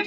My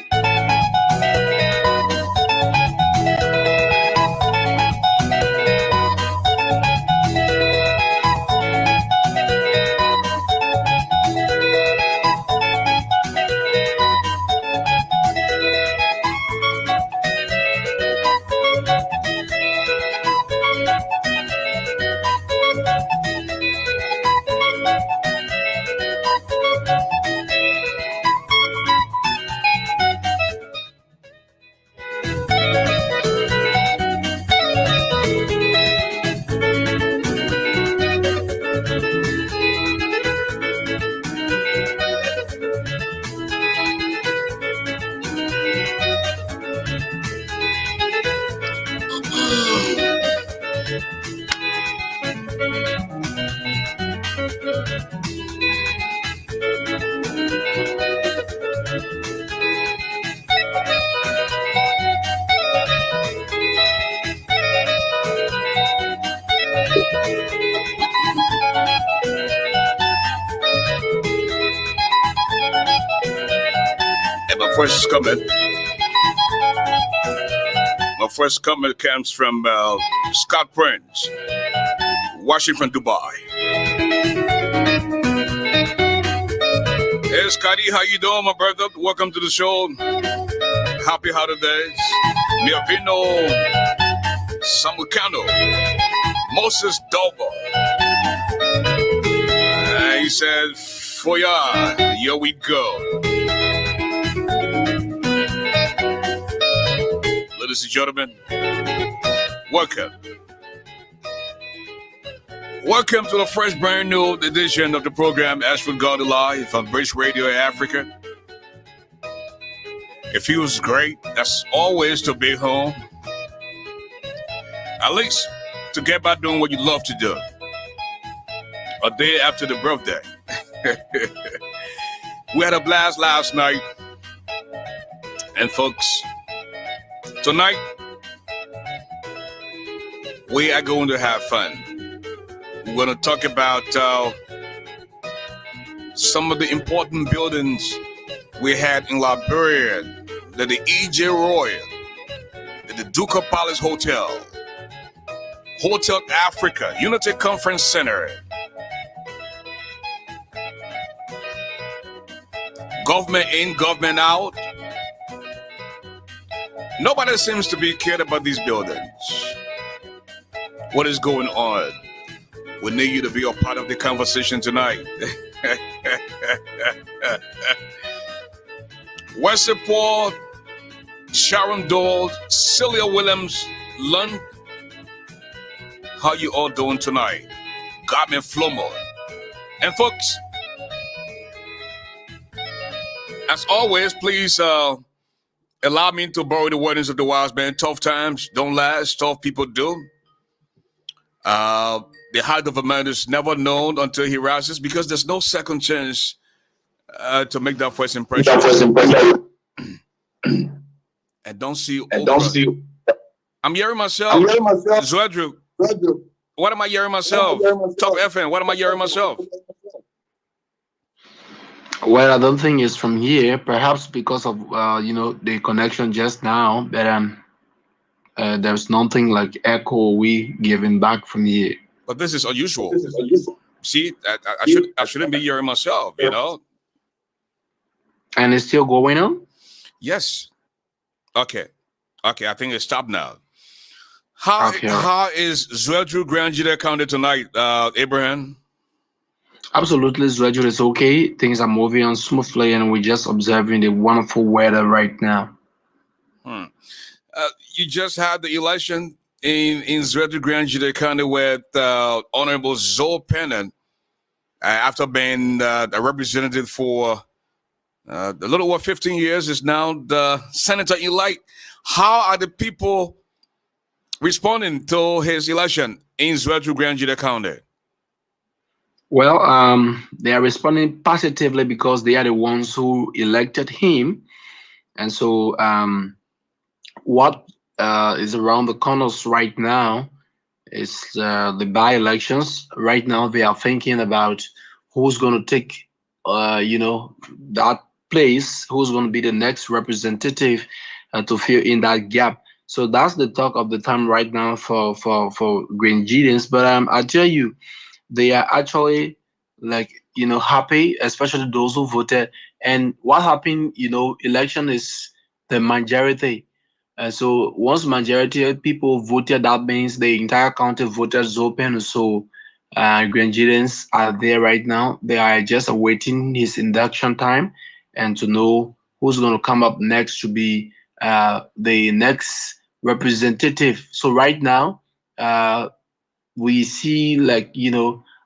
first comment comes from Scott Prince, watching from Dubai. Hey Scotty, how you doing, my brother? Welcome to the show. Happy holidays. Miavino Samucano, Moses Dobo. He said, for ya, here we go. Ladies and gentlemen, welcome. Welcome to the first brand new edition of the program ASHFORD Live on British Radio Africa. It feels great, as always, to be home. At least to get back doing what you love to do. A day after the birthday. We had a blast last night. And folks, tonight, we are going to have fun. We're going to talk about some of the important buildings we had in Liberia, the E.J. ROYE, the DUCOR Palace Hotel, Hotel Africa, Unity Conference Center, government in, government out. Nobody seems to be cared about these buildings. What is going on? We need you to be a part of the conversation tonight. Wesley Paul, Sharon Dole, Celia Williams, Lund. How you all doing tonight? Garment Flomo. And folks, as always, please allow me to borrow the words of the wise man. Tough times don't last, tough people do. The height of a man is never known until he rises, because there's no second chance to make that first impression. And don't see you. I'm hearing myself. Zwedru. What am I hearing myself? Top FM. What am I hearing myself? Well, I don't think it's from here. Perhaps because of the connection just now. But there's nothing like echo we giving back from here. But this is unusual. See, I shouldn't be hearing myself, you know. And it's still going on? Yes. Okay. I think it's stopped now. How is Zwedru Grand County tonight, Abraham? Absolutely, Zwedru is okay. Things are moving on smoothly, and we're just observing the wonderful weather right now. You just had the election in Zwedru Grand County with Honorable Zoe Pennant, after being a representative for a little over 15 years, is now the senator-elect. How are the people responding to his election in Zwedru Grand County? Well, they are responding positively because they are the ones who elected him. And so what is around the corners right now is the by-elections. Right now, they are thinking about who's going to take, that place, who's going to be the next representative to fill in that gap. So that's the talk of the time right now for Grenadians. But I tell you, they are actually, like, happy, especially those who voted. And what happened, election is the majority. And so once majority of people voted, that means the entire county voted is open. So Grenadians are there right now. They are just awaiting his induction time and to know who's going to come up next to be the next representative. So right now, we see, like,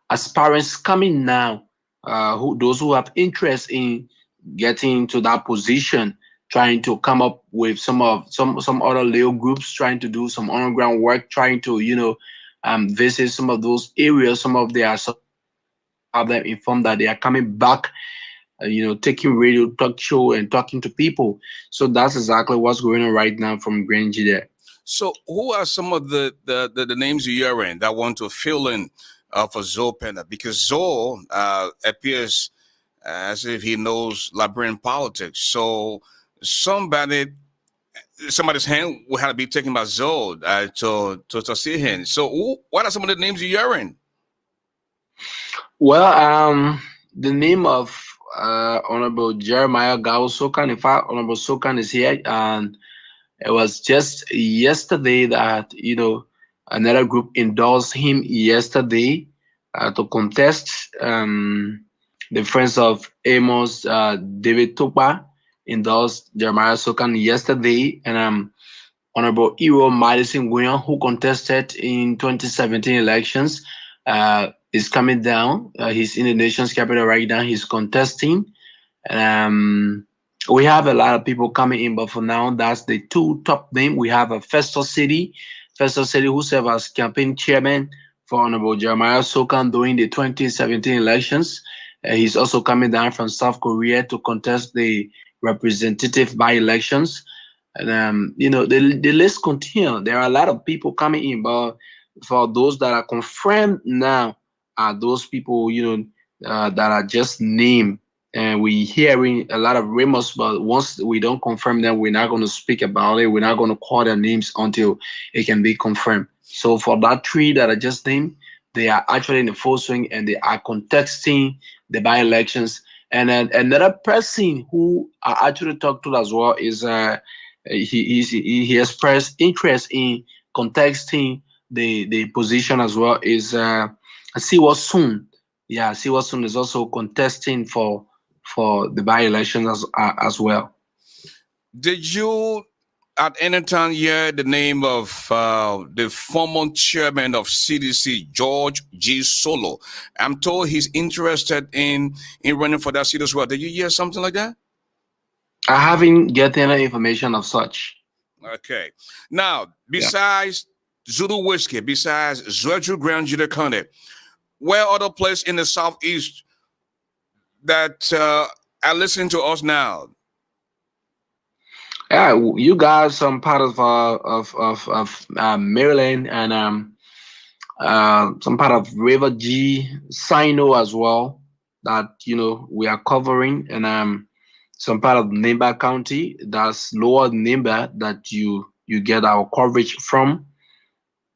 aspirants coming now, who those who have interest in getting to that position, trying to come up with some other little groups, trying to do some underground work, trying to visit some of those areas, some of their have them informed that they are coming back, taking radio talk show and talking to people. So that's exactly what's going on right now from Grange there. So, who are some of the names you're hearing that want to fill in for Zoe Pena? Because Zoe appears as if he knows Liberian politics. So, somebody's hand will have to be taken by Zoe to see him. So, what are some of the names you're hearing? Well, the name of Honorable Jeremiah Gao Sokan. In fact, Honorable Sokan is here, and it was just yesterday that another group endorsed him yesterday to contest. The friends of Amos David Topa endorsed Jeremiah Sokan yesterday, and Honorable Iro Madison Guyon, who contested in 2017 elections, is coming down. He's in the nation's capital right now. He's contesting. We have a lot of people coming in, but for now, that's the two top names. We have a Festus City, who served as campaign chairman for Honorable Jeremiah Sokan during the 2017 elections. He's also coming down from South Korea to contest the representative by-elections. And the list continues. There are a lot of people coming in, but for those that are confirmed now are those people that are just named, and we hearing a lot of rumors, but once we don't confirm them, we're not going to speak about it. We're not going to call their names until it can be confirmed. So for that three that I just named, they are actually in the full swing and they are contesting the by-elections. And then another person who I actually talked to as well is he expressed interest in contesting the position as well is Siwa Soon. Yeah, Siwa Soon is also contesting for the by-election as well. Did you at any time hear the name of the former chairman of CDC, George G. Solo? I'm told he's interested in running for that seat as well. Did you hear something like that? I haven't get any information of such. Okay. Now, besides Zulu Whiskey, besides Zwedru Grand Junior County, where other place in the southeast that are listening to us now? Yeah, you got some part of Maryland and some part of River G, Sino as well that we are covering, and some part of Nimba County, that's lower Nimba, that you get our coverage from.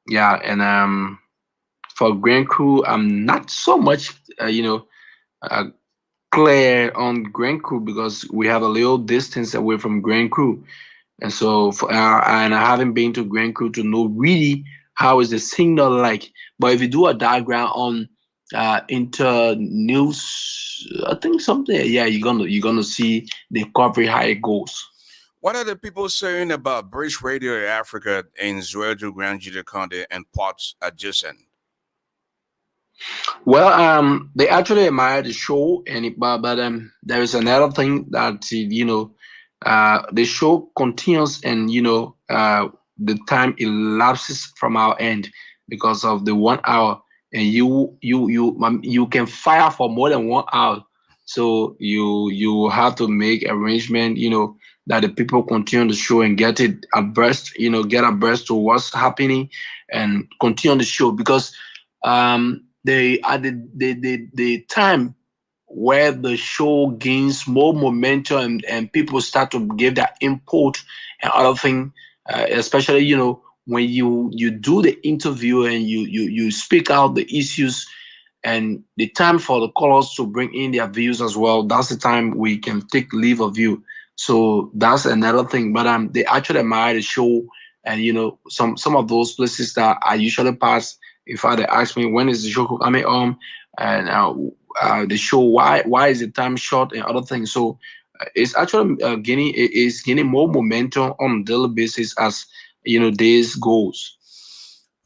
Yeah, and for Grand Crew, I'm not so much uh, clear on Grand Crew because we have a little distance away from Grand Crew, and so and I haven't been to Grand Crew to know really how is the signal like. But if you do a diagram on inter news, I think something, yeah, you're gonna see the coverage how it goes. What are the people saying about British Radio Africa in Zwedru Grand Junior County and parts adjacent? Well, they actually admire the show, and but there is another thing that the show continues, and the time elapses from our end because of the 1 hour, and you can fire for more than 1 hour, so you have to make arrangement, that the people continue the show and get it abreast, get abreast to what's happening and continue the show because the at the time where the show gains more momentum, and people start to give their input and other thing, especially when you do the interview and you speak out the issues, and the time for the callers to bring in their views as well. That's the time we can take leave of you. So that's another thing. But they actually admire the show, and some of those places that I usually pass. In fact, they ask me when is the show coming on, and the show why is the time short and other things. So it's actually gaining more momentum on a daily basis as days goes.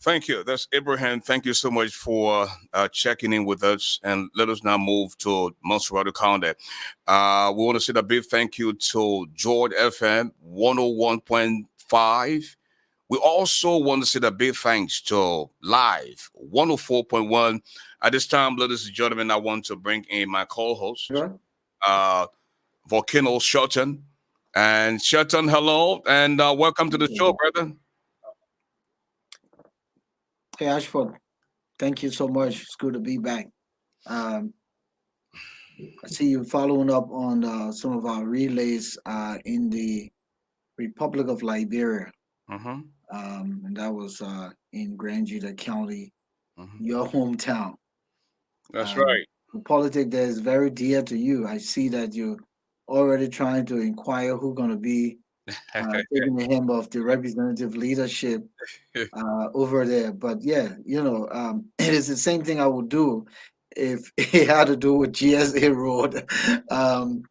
Thank you. That's Abraham. Thank you so much for checking in with us. And let us now move to Monserrato County. We want to say a big thank you to George FM 101.5. We also want to say a big thanks to Live 104.1. At this time, ladies and gentlemen, I want to bring in my co-host, Volcano Shelton. And Shelton, hello, and welcome to the show, brother. Hey, Ashford, thank you so much. It's good to be back. Um, I see you following up on some of our relays in the Republic of Liberia, Mm-hmm. and that was in Grand Juda County, Mm-hmm. your hometown. That's right. The politics there is very dear to you. I see that you're already trying to inquire who's going to be taking the helm of the representative leadership over there. But yeah, it is the same thing I would do if it had to do with GSA Road. Some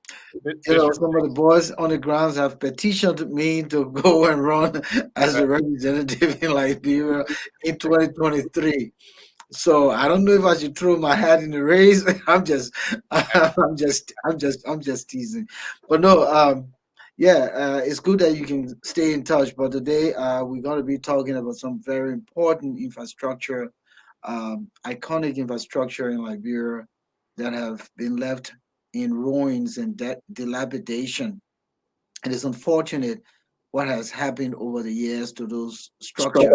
of the boys on the grounds have petitioned me to go and run as a representative in Liberia in 2023. So I don't know if I should throw my hat in the race. I'm just teasing. But no, it's good that you can stay in touch. But today, we're going to be talking about some very important infrastructure, iconic infrastructure in Liberia that have been left in ruins and dilapidation. And it's unfortunate what has happened over the years to those structures.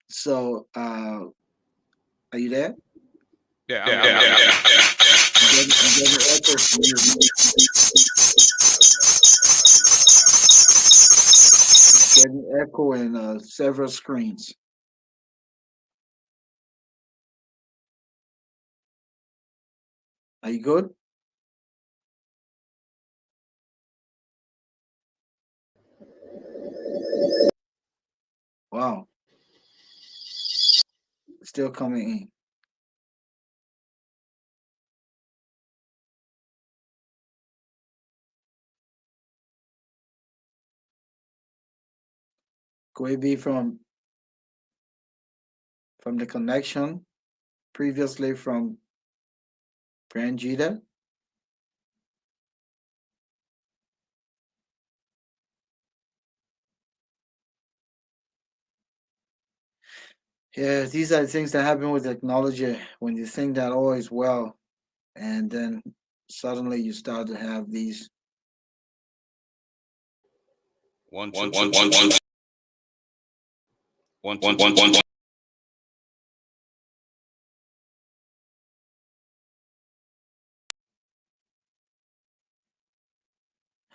So, are you there? Yeah, Getting echo in several screens. Are you good? Wow. Still coming in. Could it be from the connection previously from Brangita? Yeah, these are things that happen with technology when you think that all is well, and then suddenly you start to have these. one, two, one.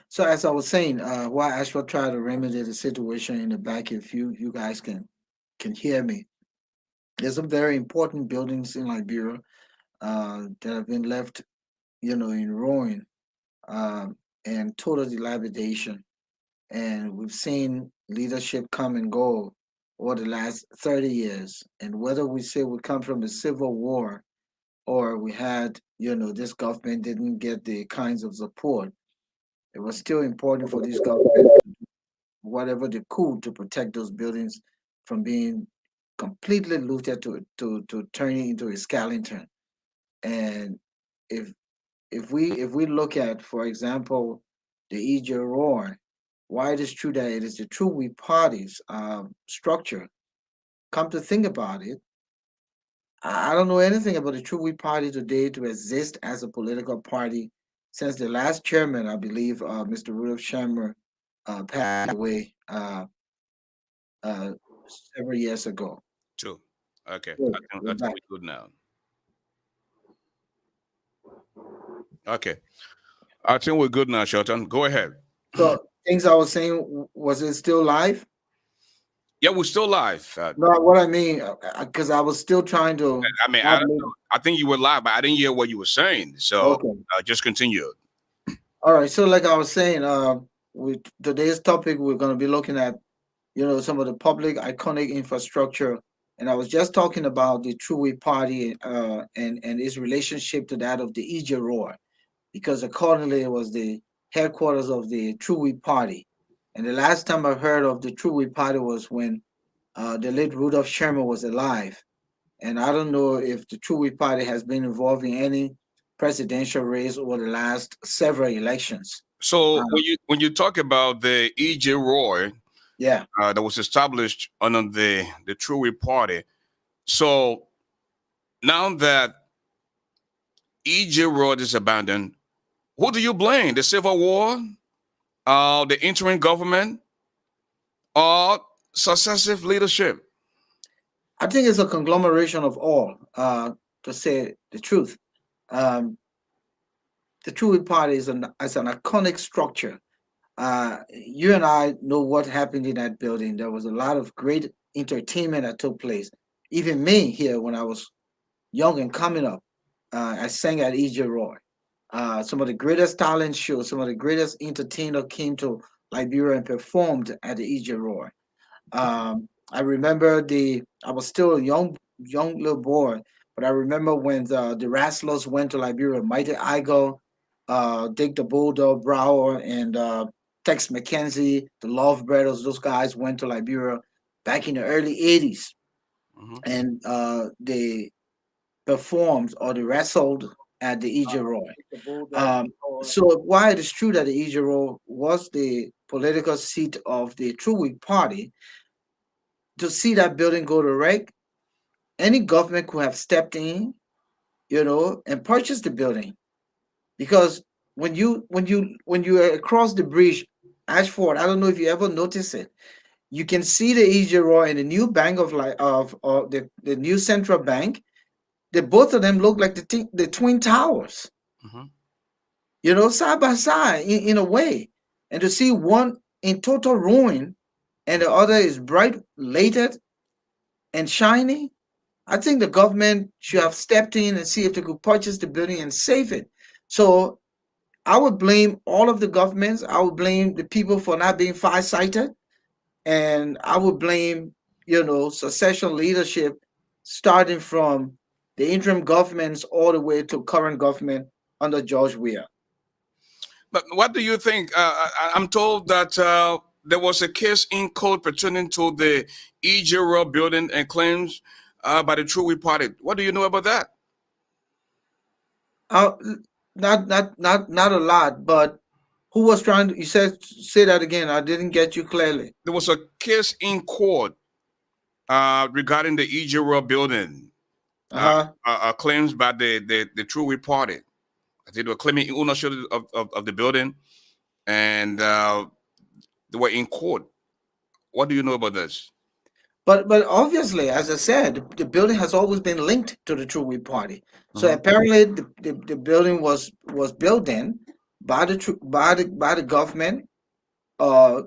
So as I was saying, while Ashford tried to remedy the situation in the back, if you guys can hear me, there's some very important buildings in Liberia that have been left, in ruin and total dilapidation. And we've seen leadership come and go over the last 30 years. And whether we say we come from the Civil War or we had, this government didn't get the kinds of support, it was still important for this government, whatever they could, to protect those buildings from being completely looted to turning into a skeleton. And if if we look at, for example, the EJ Roar, why it is true that it is the true we parties structure. Come to think about it, I don't know anything about the true we party today to exist as a political party since the last chairman, I believe, Mr. Rudolph Shammer, passed away uh, several years ago. Two. Okay, Good, I we're think back. we're good now. Okay. I think we're good now, Shelton. Go ahead. So things I was saying, was it still live? Yeah, we're still live. No, what I mean, because I was still trying to I mean, I not don't leave. know. I think you were live, but I didn't hear what you were saying. So Okay. just continue. All right. So like I was saying, with today's topic, we're going to be looking at, some of the public iconic infrastructure. And I was just talking about the True Party and its relationship to that of the EJ, because accordingly it was the headquarters of the True Party. And the last time I heard of the True Party was when the late Rudolph Sherman was alive. And I don't know if the True Party has been involved in any presidential race over the last several elections. So Uh, when you talk about the EJ Roy yeah, that was established under the True Party, so now that EJ Roy is abandoned, who do you blame? The Civil War, the interim government, or successive leadership? I think it's a conglomeration of all, to say the truth. Um, the True Party is an iconic structure. You and I know what happened in that building. There was a lot of great entertainment that took place. Even me here, when I was young and coming up, I sang at EJ Roy. Some of the greatest talent shows, some of the greatest entertainer came to Liberia and performed at the EJ Roy. I remember I was still a young little boy, but I remember when the Wrestlers went to Liberia, Mighty Igo, Dick the Bulldog Brower, and Tex McKenzie, the Love Brothers. Those guys went to Liberia back in the early '80s, Mhm. and they performed or they wrestled at the EJ Roy. So while it is true that the EJ Roy was the political seat of the True Party, to see that building go to wreck, any government could have stepped in, and purchased the building. Because when you are across the bridge, Ashford, I don't know if you ever notice it. You can see the EJ Roy and the new bank of the new central bank. The both of them look like the twin towers, Mhm. side by side in a way. And to see one in total ruin and the other is bright, lated, and shiny, I think the government should have stepped in and see if they could purchase the building and save it. So I would blame all of the governments. I would blame the people for not being farsighted, and I would blame, succession leadership, starting from the interim governments all the way to current government under George Weah. But what do you think? I'm told that there was a case in court pertaining to the EJ Roy building and claims by the True Party. What do you know about that? Uh, not a lot, but who was trying to? You said say that again. I didn't get you clearly. There was a case in court regarding the EJ Roy building, Uh huh. claims by the True Party. They were claiming ownership of the building, and they were in court. What do you know about this? But obviously, as I said, the building has always been linked to the True Party. So Mhm. apparently, the building was built in by the government, uh,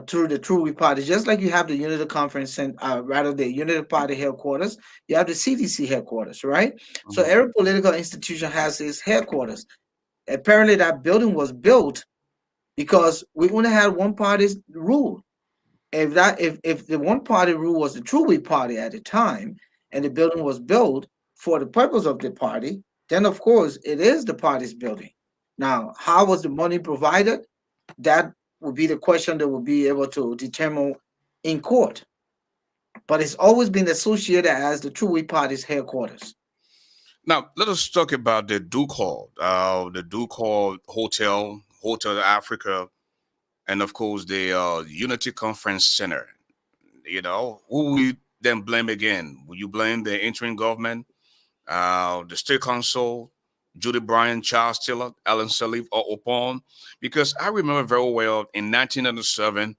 through the True Party. Just like you have the Unity Conference and rather the Unity Party headquarters, you have the CDC headquarters, right? So Mhm. every political institution has its headquarters. Apparently, that building was built because we only had one party's rule. If the one party rule was the True Party at the time, and the building was built for the purpose of the party, then of course it is the party's building. Now, how was the money provided? That would be the question that will be able to determine in court. But it's always been associated as the True Party's headquarters. Now let us talk about the DUCOR Hotel Africa, and of course the Unity Conference Center. Who will you then blame again? Will you blame the interim government, the state council, Judy Bryan, Charles Tiller, Alan Salif, or Opon? Because I remember very well in 1997,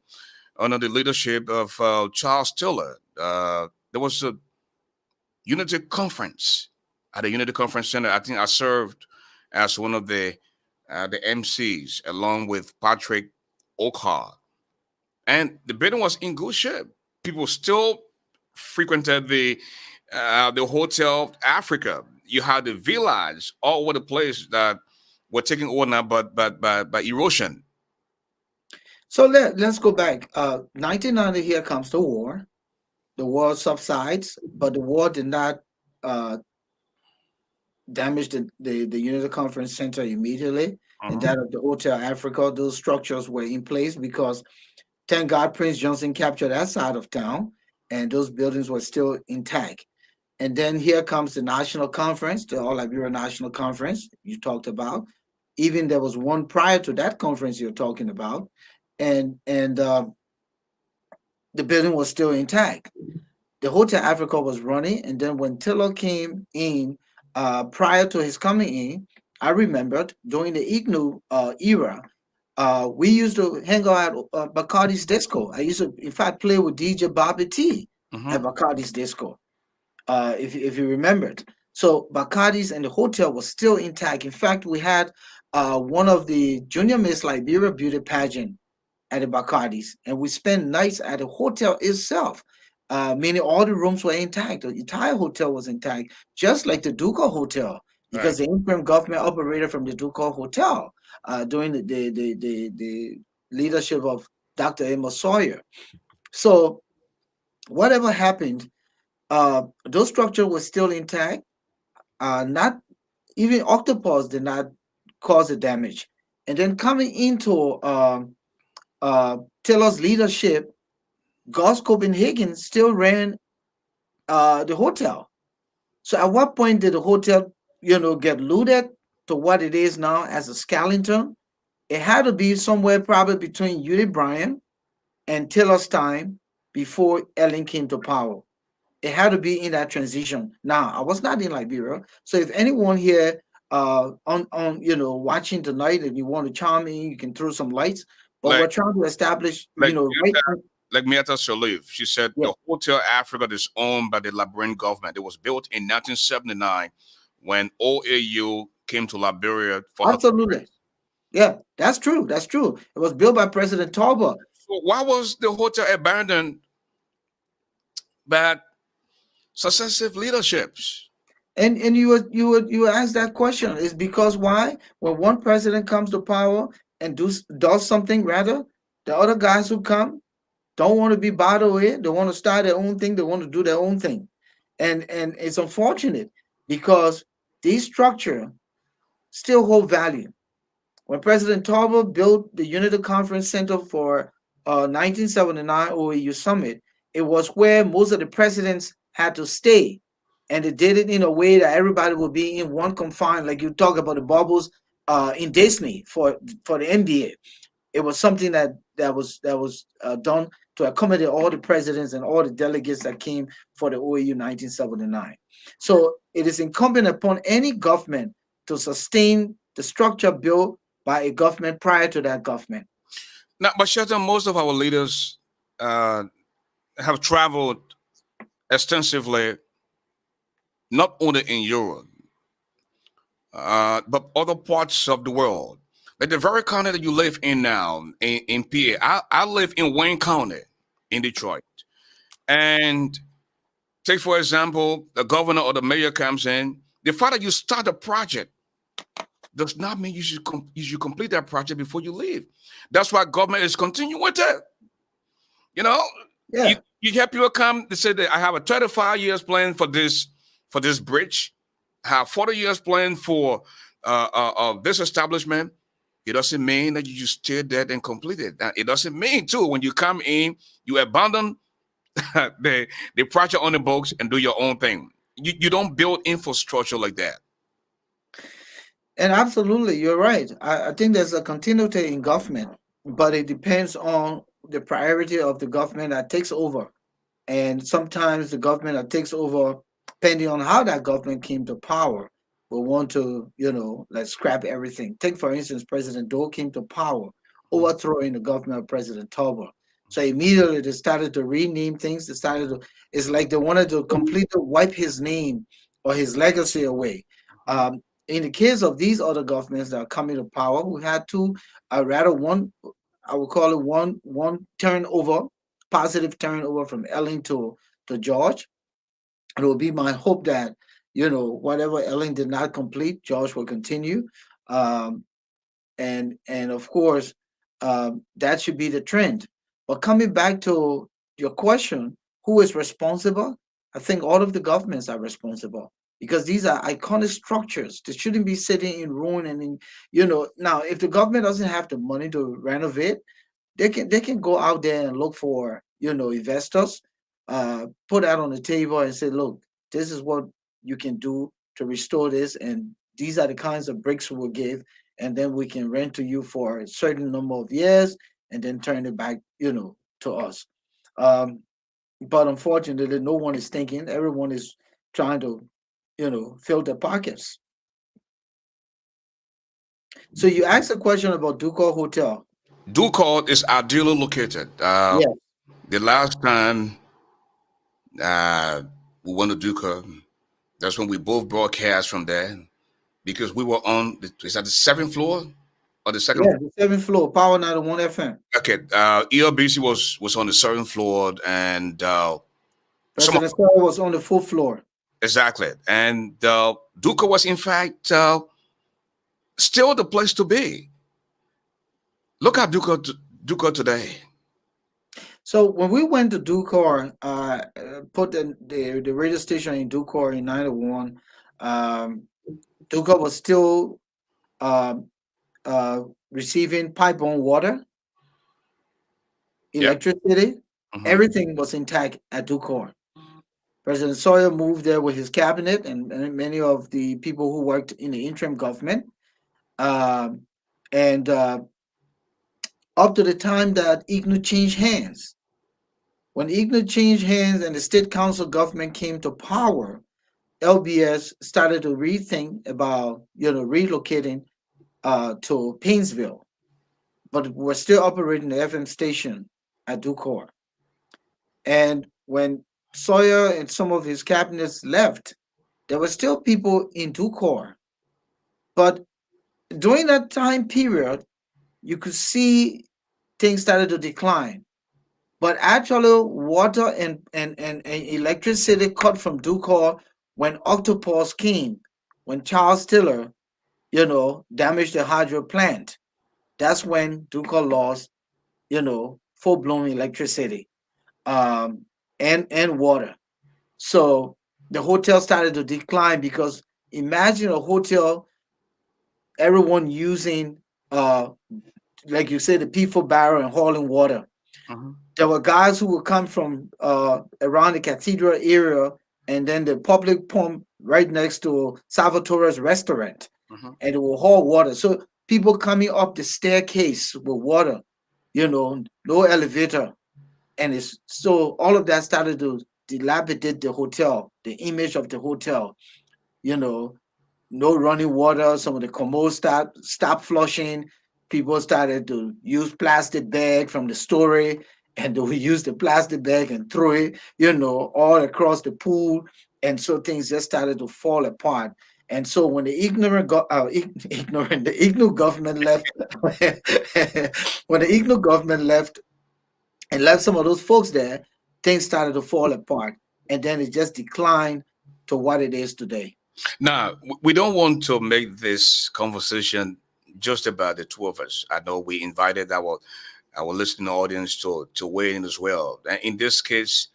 under the leadership of Charles Tiller, there was a Unity Conference at the Unity Conference Center. I think I served as one of the MCs, along with Patrick Okar. And the building was in good shape. People still frequented the Hotel Africa. You had the villas all over the place that were taken over now, by erosion. So let's go back. 1990, here comes the war. The war subsides, but the war did not uh, damage the Unity Conference Center immediately, and Mhm. that of the Hotel Africa. Those structures were in place because, thank God, Prince Johnson captured that side of town, and those buildings were still intact. And then here comes the national conference, the All Liberia National Conference you talked about. Even there was one prior to that conference you're talking about, and the building was still intact. The Hotel Africa was running, and then when Taylor came in, prior to his coming in, I remembered during the IGNU era, we used to hang out at Bacardi's Disco. I used to, in fact, play with DJ Bobby T at Mhm. Bacardi's Disco, if you remembered. So Bacardi's and the hotel was still intact. In fact, we had one of the Junior Miss Liberia beauty pageant at the Bacardi's, and we spent nights at the hotel itself. Meaning all the rooms were intact. The entire hotel was intact, just like the DUCOR Hotel, Right. because the interim government operated from the DUCOR Hotel during the leadership of Dr. Amos Sawyer. So whatever happened, those structure was still intact. Not even octopus did not cause the damage. And then coming into Taylor's leadership, Gus Copenhagen still ran the hotel. So at what point did the hotel, get looted to what it is now as a skeleton? It had to be somewhere probably between Yuri Bryan and Taylor's time before Ellen came to power. It had to be in that transition. Now, I was not in Liberia, so if anyone here on watching tonight and you want to chime in, you can throw some lights. But Like we're trying to establish, like right. like Miata Salif, she said Yeah, the Hotel Africa is owned by the Liberian government. It was built in 1979 when OAU came to Liberia for her absolutely. conference. Yeah, that's true. That's true. It was built by President Tauber. So why was the hotel abandoned by successive leaderships? And you would ask that question is because why? When one president comes to power and does something, rather the other guys who come don't want to be bothered with. They want to start their own thing. They want to do their own thing, and it's unfortunate because these structure still hold value. When President Tauber built the Unity Conference Center for 1979 OAU Summit, it was where most of the presidents had to stay. And they did it in a way that everybody would be in one confined, like you talk about the bubbles in Disney for the NBA. It was something that was done to accommodate all the presidents and all the delegates that came for the OAU 1979. So it is incumbent upon any government to sustain the structure built by a government prior to that government. Now, but Shelton, most of our leaders uh, have traveled extensively, not only in Europe, but other parts of the world. Like the very county that you live in now, in PA, I live in Wayne County in Detroit. And take, for example, the governor or the mayor comes in. The fact that you start a project does not mean you should complete that project before you leave. That's why government is continuing with it. You know, you Yeah. you have people come. They say that I have a 35 years plan for this bridge. I have 40 years plan for this establishment. It doesn't mean that you just stay there and complete it. It doesn't mean too when you come in, you abandon the project on the books and do your own thing. You don't build infrastructure like that. And absolutely, you're right. I think there's a continuity in government, but it depends on the priority of the government that takes over. And sometimes the government that takes over, depending on how that government came to power, will want to, let's scrap everything. Take, for instance, President Doe came to power, overthrowing the government of President Tauber. So immediately they started to rename things. It's like they wanted to completely wipe his name or his legacy away. in the case of these other governments that are coming to power, we had two, rather one, I would call it one turnover, positive turnover from Ellen to George. It will be my hope that whatever Ellen did not complete, George will continue. Um, and of course, that should be the trend. But coming back to your question, who is responsible? I think all of the governments are responsible because these are iconic structures. They shouldn't be sitting in ruin and now if the government doesn't have the money to renovate, they can go out there and look for investors, put that on the table and say, look, this is what you can do to restore this, and these are the kinds of bricks we'll give, and then we can rent to you for a certain number of years and then turn it back to us. um, but unfortunately no one is thinking. Everyone is trying to fill their pockets. So you asked a question about Duco Hotel. DUCOR is ideally located. Yes. The last time uh, we went to DUCOR, that's when we both broadcast from there because we were on, is that the seventh floor or the second Yeah, floor? the seventh floor, Power 91 FM. Okay, ELBC was on the seventh floor, and some of, President Square was on the fourth floor. exactly, and DUCOR was in fact still the place to be. Look at DUCOR today. So when we went to Ducor, put the radio station in Ducor in 91, Ducor was still uh, receiving pipe-borne water, Yeah. electricity. Hmm. Everything was intact at Ducor. President Sawyer moved there with his cabinet and many of the people who worked in the interim government. Um, and up to the time that IGNU changed hands. When IGNU changed hands and the state council government came to power, LBS started to rethink about relocating to Painesville, but we're still operating the FM station at Ducor. And when Sawyer and some of his cabinets left, there were still people in Ducor. But during that time period, you could see things started to decline. But actually, water and electricity cut from Ducor when Octopus came, when Charles Tiller, damaged the hydro plant. That's when Ducor lost, full blown electricity, um, and water. So the hotel started to decline because imagine a hotel, everyone using, like you said, the P4 barrel and hauling water. Hmm. There were guys who would come from around the cathedral area, and then the public pump right next to Salvatore's restaurant, Hmm. and it will haul water. So people coming up the staircase with water, no elevator, and it's so all of that started to dilapidate the hotel, the image of the hotel. You know, no running water. Some of the commodes stopped flushing. People started to use plastic bag from the story, and they would use the plastic bag and throw it, all across the pool. And so things just started to fall apart. And so when the ignorant, the IGNU government left, when the IGNU government left and left some of those folks there, things started to fall apart, and then it just declined to what it is today. Now, we don't want to make this conversation just about the two of us. I know we invited our listening audience to weigh in as well. And in this case,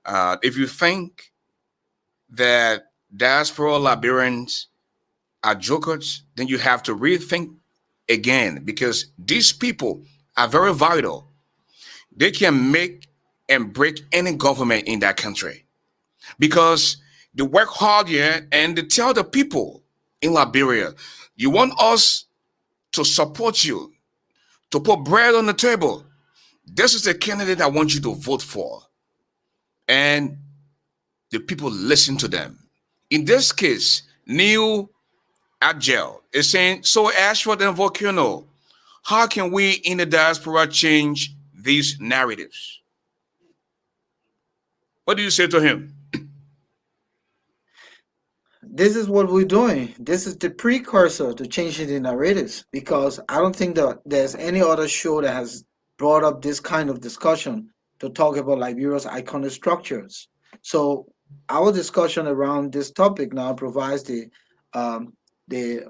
if you think that diaspora Liberians are jokers, then you have to rethink again because these people are very vital. They can make and break any government in that country because they work hard here and they tell the people in Liberia, you want us to support you, to put bread on the table. This is the candidate I want you to vote for. And the people listen to them. In this case, Neil Agel is saying, so Ashford and Volcano, how can we in the diaspora change these narratives? What do you say to him? this is what we're doing. This is the precursor to changing the narratives because I don't think that there's any other show that has brought up this kind of discussion to talk about Liberia's iconic structures. So our discussion around this topic now provides the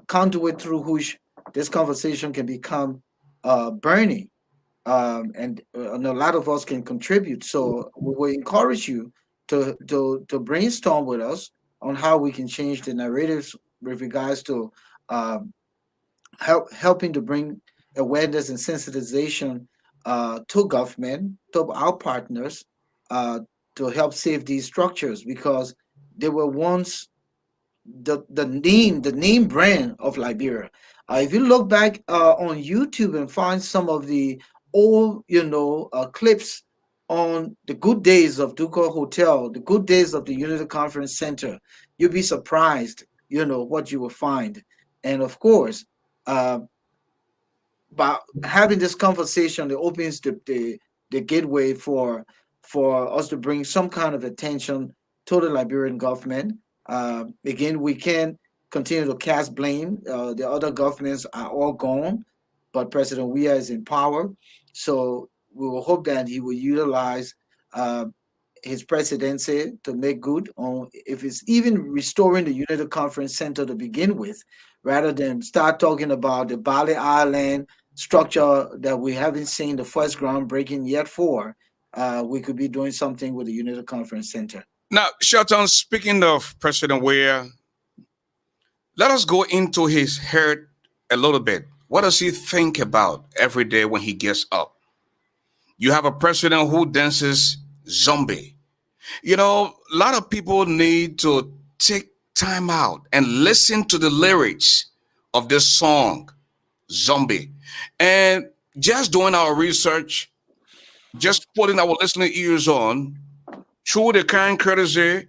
conduit through which this conversation can become burning, and a lot of us can contribute. So we will encourage you to brainstorm with us on how we can change the narratives with regards to um, helping to bring awareness and sensitization to government, to our partners, uh, to help save these structures because they were once the name brand of Liberia. If you look back on YouTube and find some of the old clips on the good days of DUCOR Hotel, the good days of the Unity Conference Center, you'll be surprised, what you will find. And of course, uh, by having this conversation, it opens the gateway for us to bring some kind of attention to the Liberian government. Again, we can continue to cast blame. The other governments are all gone, but President Weah is in power. So we will hope that he will utilize uh, his presidency to make good on if it's even restoring the United Conference Center to begin with, rather than start talking about the Bali Island structure that we haven't seen the first groundbreaking yet for. We could be doing something with the United Conference Center. Now, Shelton, speaking of President Weah, let us go into his head a little bit. What does he think about every day when he gets up? You have a president who dances zombie. A lot of people need to take time out and listen to the lyrics of this song, Zombie. And just doing our research, just putting our listening ears on, through the kind courtesy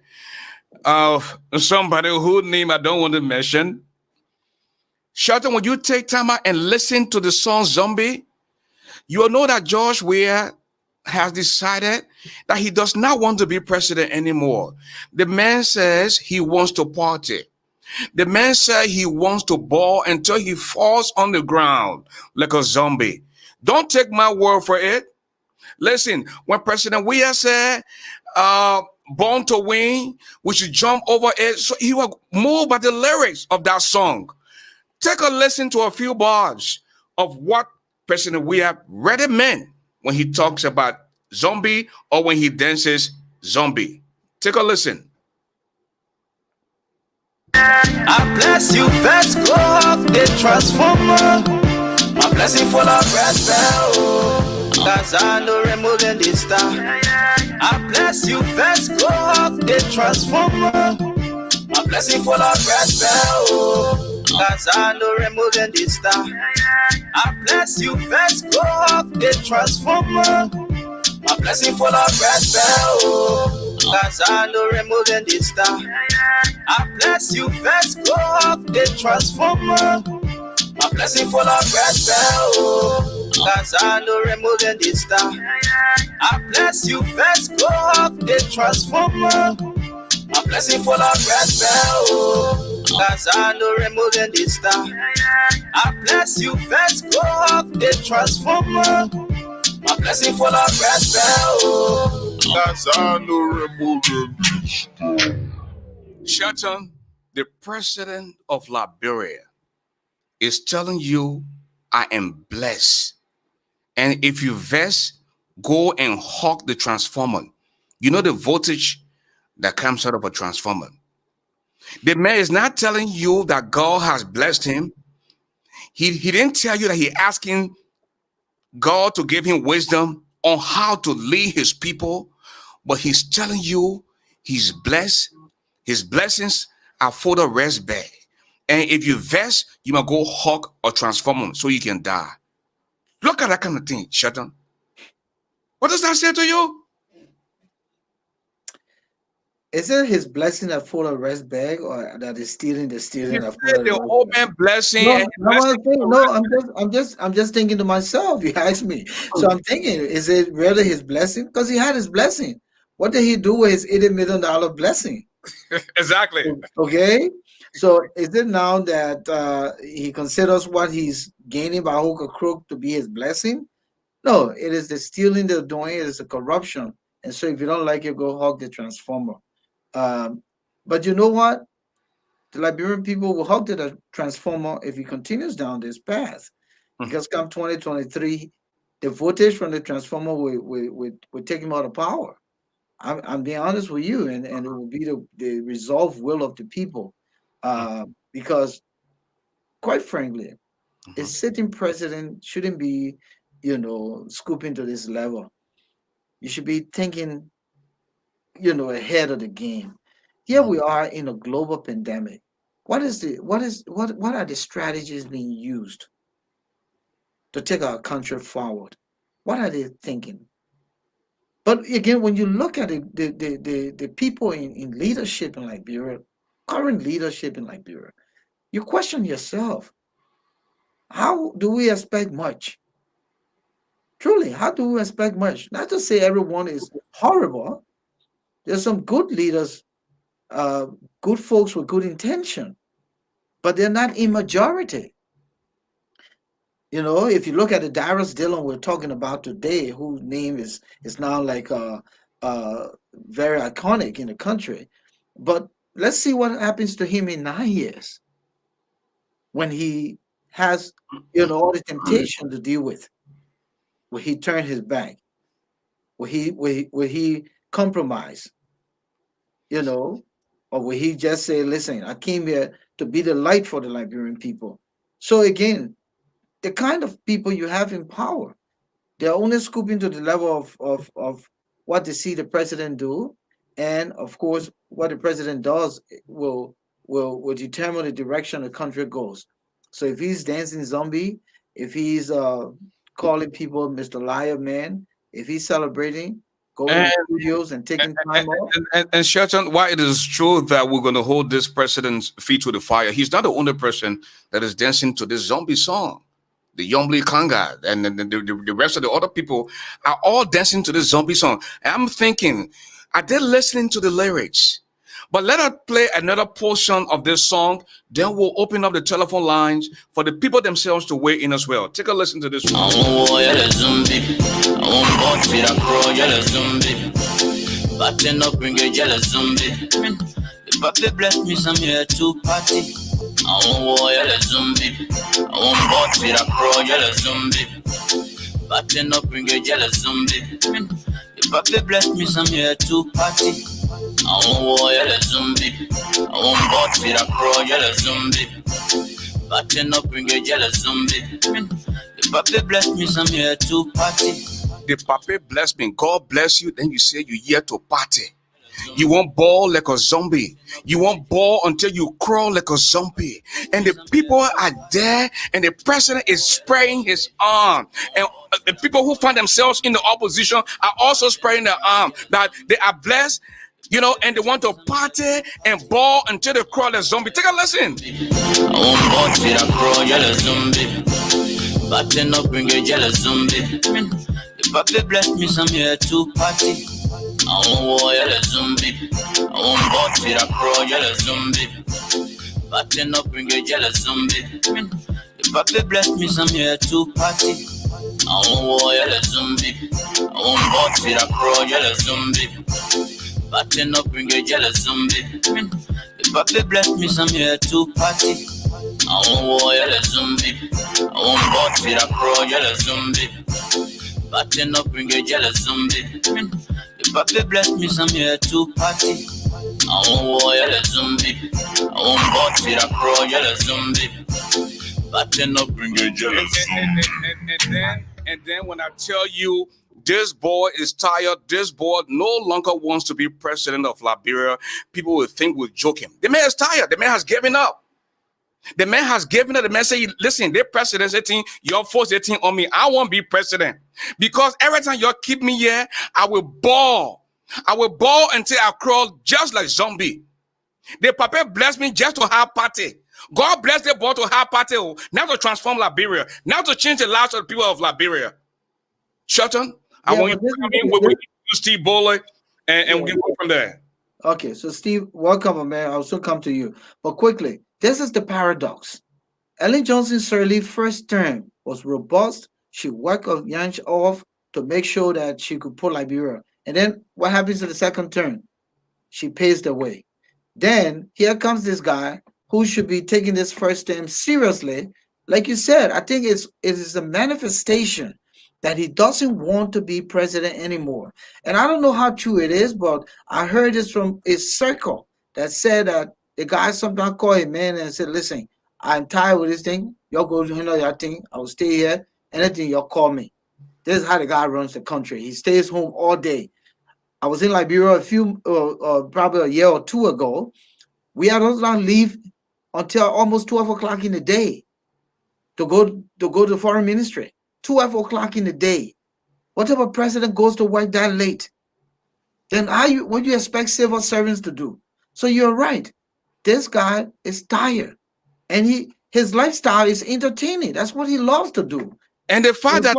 of somebody whose name I don't want to mention. Shelton, when you take time out and listen to the song Zombie, you will know that George Weah has decided that he does not want to be president anymore. The man says he wants to party. The man said he wants to ball until he falls on the ground like a zombie. Don't take my word for it. Listen, when President Weah said, born to win, we should jump over it, so he was moved by the lyrics of that song. Take a listen to a few bars of what President Weah really meant when he talks about zombie or when he dances zombie. Take a listen. I bless you, first go up the transformer. My blessing full of breath bell, cause I know removing the star. I bless you, first go up the transformer. My blessing full of breath bell, cause I know removing the star. I bless you, first go up the transformer. My blessing full of breath bell, cause I know removing the star. I bless you, first go up the transformer. My blessing full of breath bell, cause I know removing the star. I bless you, first go up the transformer. My blessing full of breath bell, cause I know removing the star. I bless you, first go up the transformer. My blessing full of breath bell, cause I know removing the star. Shelton, the president of Liberia, is telling you, I am blessed. And if you vex, go and hawk the transformer. You know the voltage that comes out of a transformer. The man is not telling you that God has blessed him. He didn't tell you that he asking God to give him wisdom on how to lead his people, but he's telling you he's blessed. His blessings are for the rest bag. And if you vex, you must go hawk or transform them so you can die. Look at that kind of thing, Shelton. What does that say to you? Is it his blessing that full of rest bag, or that is stealing the He stealing that full said of the rest bag? open blessing No, and no, blessing no. I'm just thinking to myself. You asked me, so I'm thinking, is it really his blessing? Because he had his blessing. What did he do with his $80 million blessing? Exactly. Okay, so is it now that he considers what he's gaining by hook or crook to be his blessing? No, it is the stealing they're doing. It is the corruption. And so if you don't like it, go hug the transformer. But you know what? The Liberian people will hug the transformer if he continues down this path. Because come 2023, the voltage from the transformer will take him out of power. I'm being honest with you, and it will be the resolved will of the people. Because, quite frankly, a sitting president shouldn't be, scooping to this level. You should be thinking, ahead of the game. Here we are in a global pandemic. What are the strategies being used to take our country forward? What are they thinking? But again, when you look at the people in leadership in Liberia, current leadership in Liberia, you question yourself, how do we expect much? Truly, how do we expect much? Not to say everyone is horrible. There's some good leaders, good folks with good intention, but they're not in majority. If you look at the Darius Dillon we're talking about today, whose name is now like very iconic in the country, but let's see what happens to him in 9 years when he has all the temptation to deal with. Will he turn his back? Will he compromise? Or will he just say, listen, I came here to be the light for the Liberian people? So again, the kind of people you have in power, they're only scooping to the level of what they see the president do. And of course, what the president does will determine the direction the country goes. So if he's dancing zombie, if he's calling people Mr. Liar Man, if he's celebrating, going to studios and taking time off. And Shelton, why it is true that we're going to hold this president's feet to the fire, he's not the only person that is dancing to this zombie song. The Yombly Kanga and the rest of the other people are all dancing to this zombie song. And I'm thinking, are they listening to the lyrics? But let us play another portion of this song. Then we'll open up the telephone lines for the people themselves to weigh in as well. Take a listen to this one. But bless me some here to party. I want yellow zombie. I want bought with a crow yellow zombie. But then up bring a yellow zombie. But bless me some here to party. I want yellow zombie. I want bought with a crow yellow zombie. But then up bring a yellow zombie. But bless me some here to party. The papa bless me. God bless you. Then you say you here to party. You won't ball like a zombie. You won't ball until you crawl like a zombie. And the people are there, and the president is spraying his arm. And the people who find themselves in the opposition are also spraying their arm. That they are blessed, and they want to party and ball until they crawl like a zombie. Take a listen. I won't ball till I crawl like a zombie. But then up bring a yellow zombie. The Papa bless me some here to party. I want yellow zombie. I want bought with a crow yellow zombie. But then up bring a yellow zombie. The Papa bless me some here to party. I want yellow zombie. I want bought with a crow yellow zombie. But then up bring a yellow zombie. The Papa bless me some here to party. I want yellow zombie. I want bought with a crow yellow zombie. But then up bring a yellow zombie. The Papa bless me some here to party. I want yellow zombie. I want bought with a crow yellow zombie. But then up bring a yellow zombie. And then when I tell you, this boy is tired, this boy no longer wants to be president of Liberia, people will think we're joking. The man is tired. The man has given up. The man has given up. The man say, listen, the president 18, your force 18 on me. I won't be president. Because every time you keep me here, I will ball. I will ball until I crawl just like zombie. The papa bless me just to have party. God bless the boy to have party. Now to transform Liberia. Now to change the lives of the people of Liberia. Shelton, I want you to come in with Steve Bowler and we can go from there. Okay, so Steve, welcome, man. I'll soon come to you. But quickly, this is the paradox. Ellen Johnson Sirleaf's first term was robust. She worked her yanch off to make sure that she could put Liberia. And then what happens in the second term? She pays the way. Then here comes this guy who should be taking this first term seriously. Like you said, I think it is a manifestation that he doesn't want to be president anymore. And I don't know how true it is, but I heard this from a circle that said that the guy sometimes called him man and said, listen, I'm tired with this thing. Y'all go handle your thing. I will stay here. Anything y'all call me. This is how the guy runs the country. He stays home all day. I was in Liberia probably a year or two ago. We had not leave until almost 12 o'clock in the day to go to the foreign ministry. 12 o'clock in the day. What type of president goes to work that late? Then what do you expect civil servants to do? So you're right. This guy is tired. And his lifestyle is entertaining. That's what he loves to do. And the fact that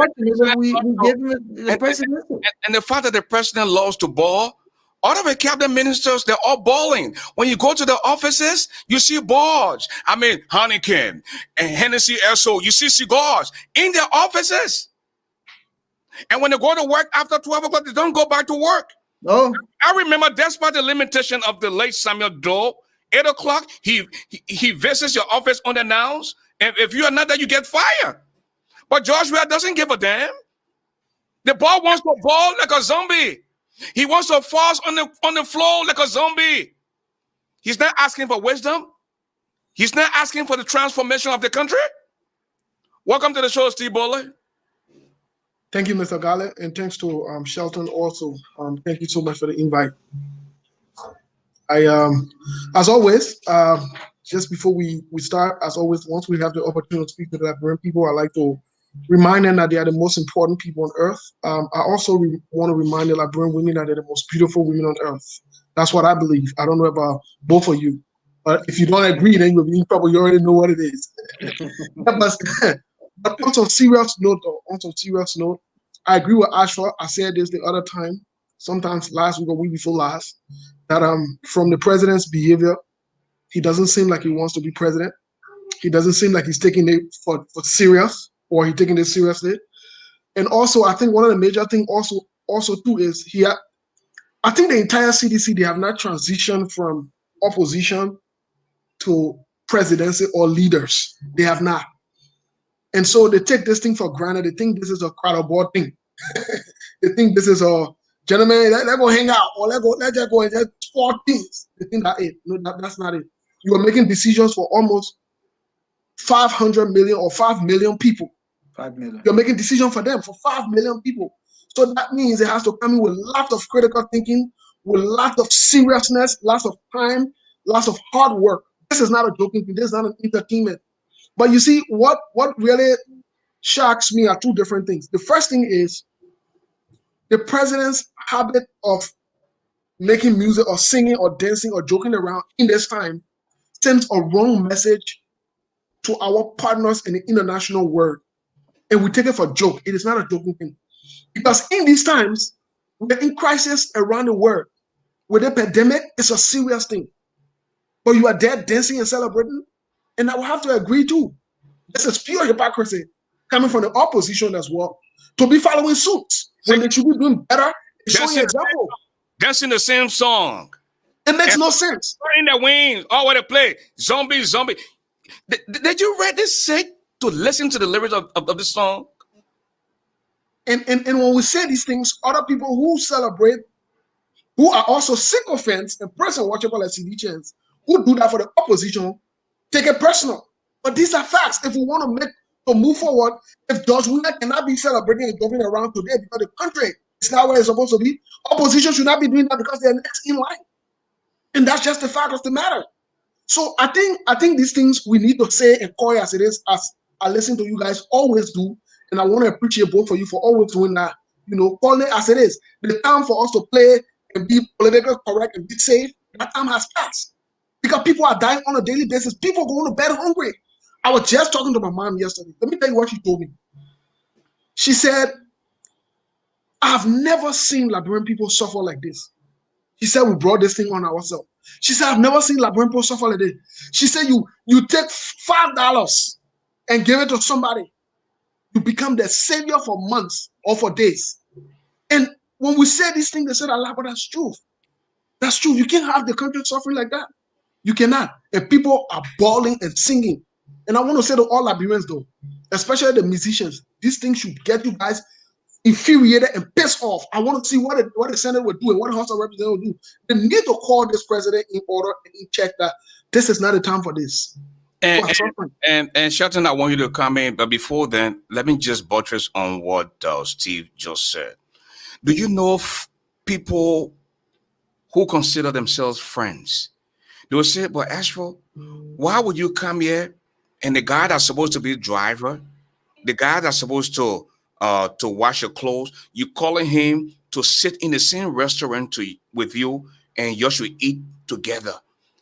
we gave him the president. And the fact that the president loves to ball, all of the cabinet ministers, they're all balling. When you go to the offices, you see bars. I mean, Heineken and Hennessy SO, you see cigars in their offices. And when they go to work after 12 o'clock, they don't go back to work. No. I remember, despite the limitation of the late Samuel Doe, 8 o'clock, he visits your office unannounced. And if you are not there, you get fired. But George Weah doesn't give a damn. The ball wants to ball like a zombie. He wants to fall on the floor like a zombie. He's not asking for wisdom. He's not asking for the transformation of the country. Welcome to the show, Steve Bowler. Thank you, Mr. Garley, and thanks to Shelton also. Thank you so much for the invite. As always, just before we start, as always, once we have the opportunity to speak to the Liberian people, I like to remind them that they are the most important people on earth. I also want to remind the Liberian women that they're the most beautiful women on earth. That's what I believe. I don't know about both of you, but if you don't agree, then you probably already know what it is. But on some serious note, I agree with ASHFORD. I said this the other time, sometimes last week or week before last, that from the president's behavior, he doesn't seem like he wants to be president. He doesn't seem like he's taking it for serious, or he's taking it seriously. And also, I think one of the major things also too is I think the entire CDC, they have not transitioned from opposition to presidency or leaders. They have not. And so they take this thing for granted. They think this is a crowd thing. They think this is a, gentlemen, let's go hang out, or let's just go and just sport things. They think that's it. No, that's not it. You are making decisions for almost 500 million or 5 million people. 5 million. You're making decisions for them, for 5 million people. So that means it has to come in with lots of critical thinking, with lots of seriousness, lots of time, lots of hard work. This is not a joking thing. This is not an entertainment. But you see, what really shocks me are two different things. The first thing is the president's habit of making music or singing or dancing or joking around in this time sends a wrong message to our partners in the international world. And we take it for a joke. It is not a joking thing. Because in these times, we're in crisis around the world. With the pandemic, it's a serious thing. But you are there dancing and celebrating. And I will have to agree too. This is pure hypocrisy coming from the opposition as well. To be following suit when they should be doing better, showing example. Dancing the same song. It makes no sense. In the wings, all what they play. Zombie. Did you read this sick to listen to the lyrics of this song? And when we say these things, other people who celebrate, who are also sycophants and person watchable as CD chants, who do that for the opposition, take it personal. But these are facts. If we want to move forward, if George Weah cannot be celebrating and jumping around today because the country is not where it's supposed to be, opposition should not be doing that because they're next in line. And that's just the fact of the matter. So I think these things we need to say and call it as it is, as I listen to you guys always do. And I want to appreciate both of you for always doing that. You know, calling it as it is. The time for us to play and be politically correct and be safe, that time has passed. Because people are dying on a daily basis. People going to bed hungry. I was just talking to my mom yesterday. Let me tell you what she told me. She said, I've never seen Liberian people suffer like this. She said, we brought this thing on ourselves. She said, I've never seen Liberian people suffer like this. She said, you take $5 and give it to somebody. You become their savior for months or for days. And when we say these things, they said, Allah, but that's true. That's true. You can't have the country suffering like that. You cannot. And people are bawling and singing. And I want to say to all Liberians, though, especially the musicians, these things should get you guys infuriated and pissed off. I want to see what the Senate will do and what the House of Representatives will do. They need to call this president in order and in check that this is not the time for this. And Shelton, I want you to comment, but before then, let me just buttress on what Steve just said. Do you know people who consider themselves friends? They will say, but Ashford, why would you come here and the guy that's supposed to be the driver, the guy that's supposed to wash your clothes, you calling him to sit in the same restaurant with you and you should eat together?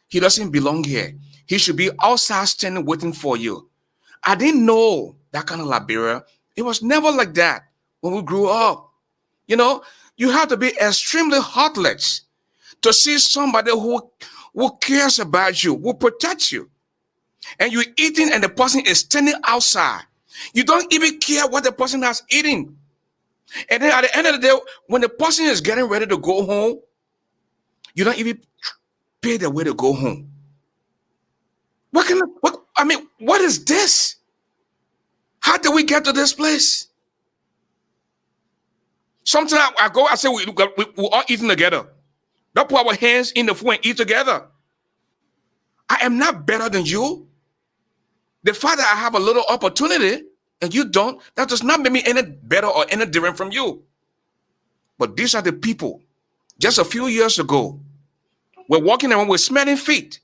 He doesn't belong here. He should be outside standing waiting for you. I didn't know that kind of Liberia. It was never like that when we grew up. You know, you have to be extremely heartless to see somebody who cares about you, who protects you. And you're eating and the person is standing outside. You don't even care what the person has eaten. And then at the end of the day, when the person is getting ready to go home, you don't even pay the way to go home. What is this? How did we get to this place? Sometimes I go, I say, we're all eating together. Don't put our hands in the food and eat together. I am not better than you. The fact that I have a little opportunity and you don't, that does not make me any better or any different from you. But these are the people, just a few years ago, we're walking around with smelling feet.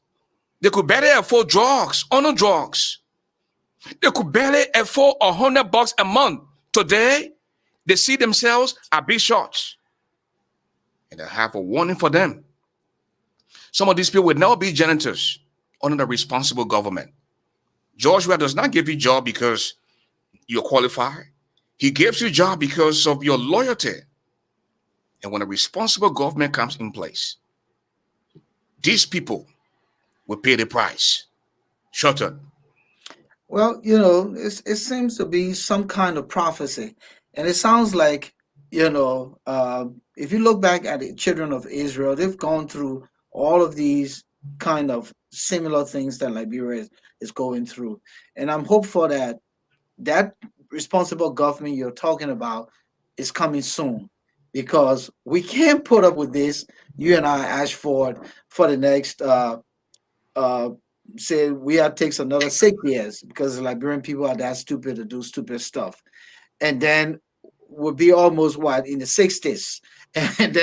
They could barely afford drugs, honor drugs. They could barely afford $100 a month. Today, they see themselves as big shots. And I have a warning for them. Some of these people will now be janitors under the responsible government. George Weah does not give you a job because you're qualified. He gives you a job because of your loyalty. And when a responsible government comes in place, these people will pay the price. Shelton. Well, it seems to be some kind of prophecy. And it sounds like, if you look back at the children of Israel, they've gone through all of these kind of similar things that Liberia is going through. And I'm hopeful that responsible government you're talking about is coming soon, because we can't put up with this, you and I, Ashford, for the next say takes another 6 years, because the Liberian people are that stupid to do stupid stuff. And then we'll be almost in the 60s. And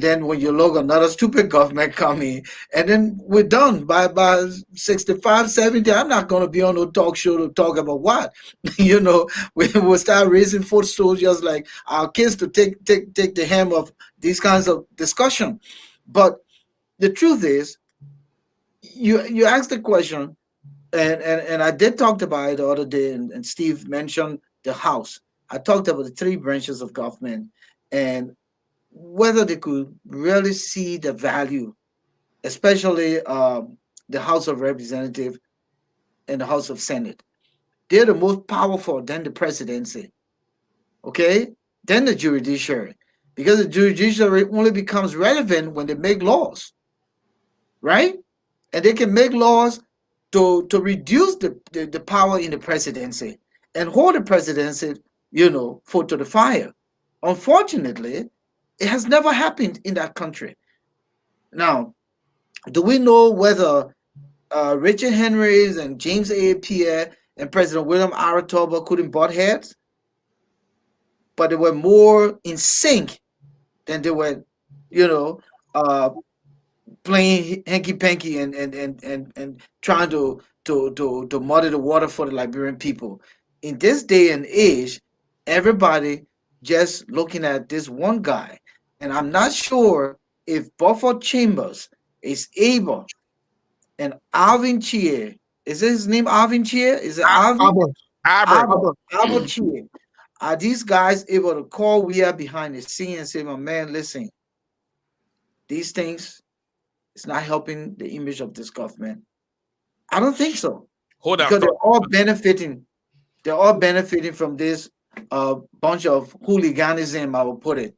then when you look, another stupid government coming, and then we're done by 65, 70. I'm not going to be on no talk show to talk about what. We will start raising foot soldiers like our kids to take the helm of these kinds of discussion. But the truth is, you asked the question, and I did talk about it the other day, and Steve mentioned the House. I talked about the 3 branches of government and whether they could really see the value, especially the House of Representatives and the House of Senate. They're the most powerful than the presidency, okay? Then the judiciary, because the judiciary only becomes relevant when they make laws, right? And they can make laws to reduce the power in the presidency and hold the presidency, foot to the fire. Unfortunately, it has never happened in that country. Now, do we know whether Richard Henry's and James A. Pierre and President William Aratoba couldn't butt heads? But they were more in sync than they were, playing hanky-panky and trying to muddy the water for the Liberian people. In this day and age, everybody just looking at this one guy. And I'm not sure if Buford Chambers is able, and Alvin Chie, is his name Alvin Chie? Is it Alvin? Albert Chie. Are these guys able to call Weah behind the scene and say, my man, listen, these things, it's not helping the image of this government. I don't think so. Hold that Because they're thought. all benefiting. They're all benefiting from this bunch of hooliganism, I will put it.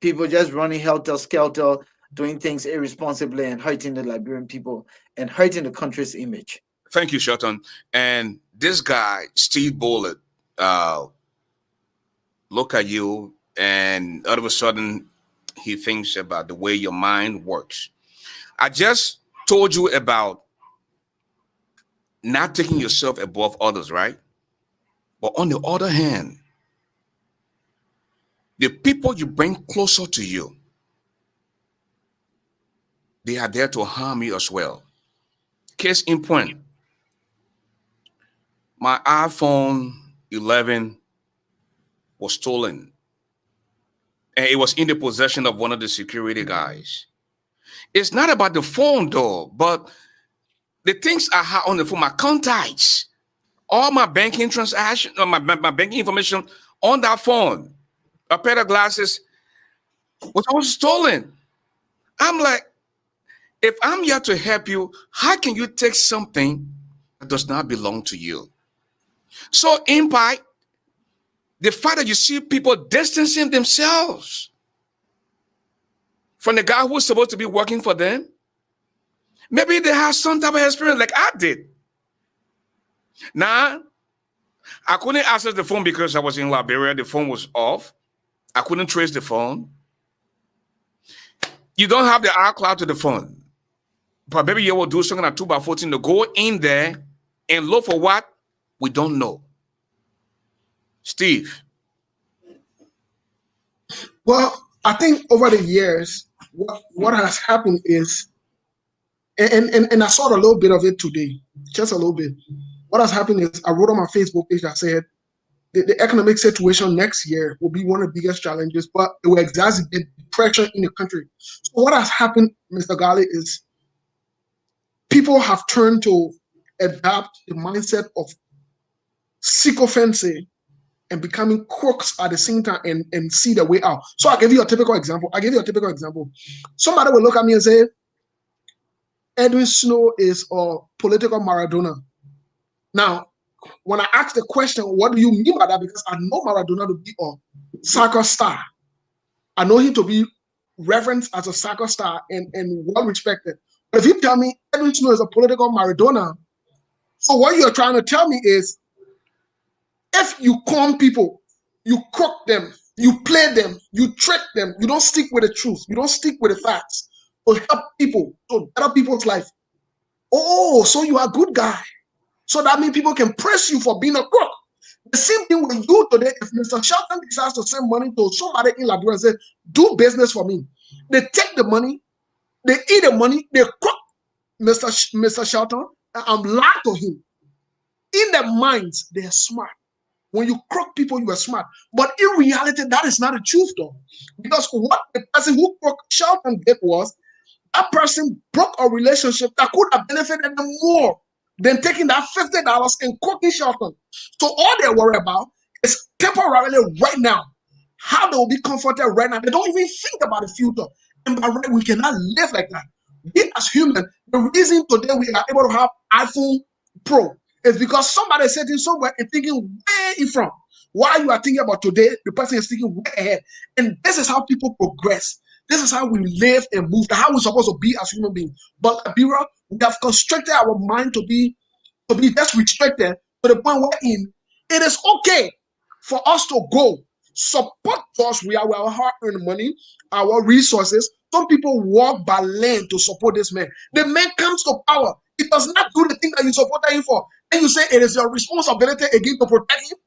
People just running helter-skelter, doing things irresponsibly and hurting the Liberian people and hurting the country's image. Thank you, Shelton. And this guy, Steve Bullitt, look at you, and all of a sudden, he thinks about the way your mind works. I just told you about not taking yourself above others, right? But on the other hand, the people you bring closer to you, they are there to harm you as well. Case in point, my iPhone 11 was stolen, and it was in the possession of one of the security guys. It's not about the phone though, but the things I have on the phone, my contacts, all my banking transactions, my banking information on that phone, a pair of glasses was all stolen. I'm like, if I'm here to help you, how can you take something that does not belong to you? So impact the fact that you see people distancing themselves from the guy who's supposed to be working for them. Maybe they have some type of experience like I did. Now, I couldn't access the phone because I was in Liberia. The phone was off. I couldn't trace the phone. You don't have the iCloud to the phone. But maybe you will do something at 2x14 to go in there and look for what we don't know. Steve. Well, I think over the years, what has happened is, and I saw a little bit of it today, just a little bit. What has happened is I wrote on my Facebook page, I said, the economic situation next year will be one of the biggest challenges, but it will exacerbate depression in the country. So what has happened, Mr. Garley, is people have turned to adapt the mindset of sycophancy and becoming crooks at the same time and see the way out. So I'll give you a typical example. Somebody will look at me and say, Edwin Snow is a political Maradona. Now, when I ask the question, what do you mean by that? Because I know Maradona to be a soccer star. I know him to be reverenced as a soccer star and well-respected. But if you tell me Edwin Snow is a political Maradona, so what you're trying to tell me is, if you con people, you crook them, you play them, you trick them, you don't stick with the truth, you don't stick with the facts to help people, to better people's life. Oh, so you are a good guy. So that means people can praise you for being a crook. The same thing with you today. If Mr. Shelton decides to send money to somebody in Liberia and say, do business for me, they take the money, they eat the money, they crook Mr. Shelton, and I'm lying to him. In their minds, they are smart. When you crook people, you are smart. But in reality, that is not the truth, though. Because what the person who crooked Shelton did was, that person broke a relationship that could have benefited them more than taking that $50 and crooking Shelton. So all they worry about is temporarily right now, how they will be comforted right now. They don't even think about the future. And by right, we cannot live like that. We as humans, the reason today we are able to have iPhone Pro is because somebody is sitting somewhere and thinking way in front. While you are thinking about today, the person is thinking way ahead. And this is how people progress. This is how we live and move, how we're supposed to be as human beings. But Liberia, we have constricted our mind to be just restricted to the point wherein it is okay for us to go support us. We are our hard-earned money, our resources. Some people walk by land to support this man. The man comes to power. He does not do the thing that you supported him for. And you say it is your responsibility again to protect him.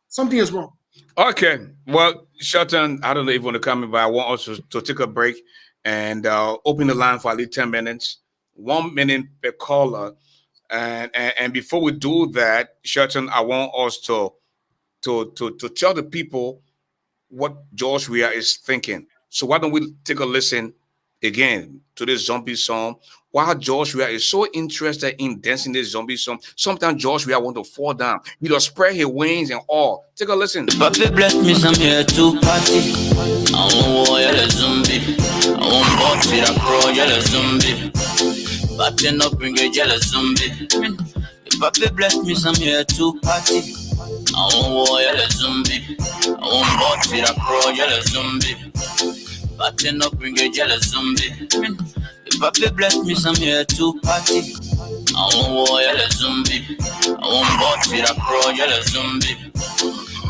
Something is wrong. Okay. Well, Shelton, I don't know if you want to come in, but I want us to take a break and open the line for at least 10 minutes, 1 minute per caller. And before we do that, Shelton, I want us to tell the people what George Weah is thinking. So why don't we take a listen again to this zombie song? While George Weah is so interested in dancing this zombie song, sometimes George Weah want to fall down. He just spread his wings and all. Take a listen. Papi bless me, I'm here to party. I'm a warrior, zombie. I won't bought it, I crawl, yellow zombie. Batting up, bring a yellow zombie. If Papa bless me, some here to party. I won't war, yellow zombie. I won't bought it, I crawl, yellow zombie. Batting up, bring a yellow zombie. If Papa bless me, some here to party. I won't war, yellow zombie. I won't bought it, I crawl, yellow zombie.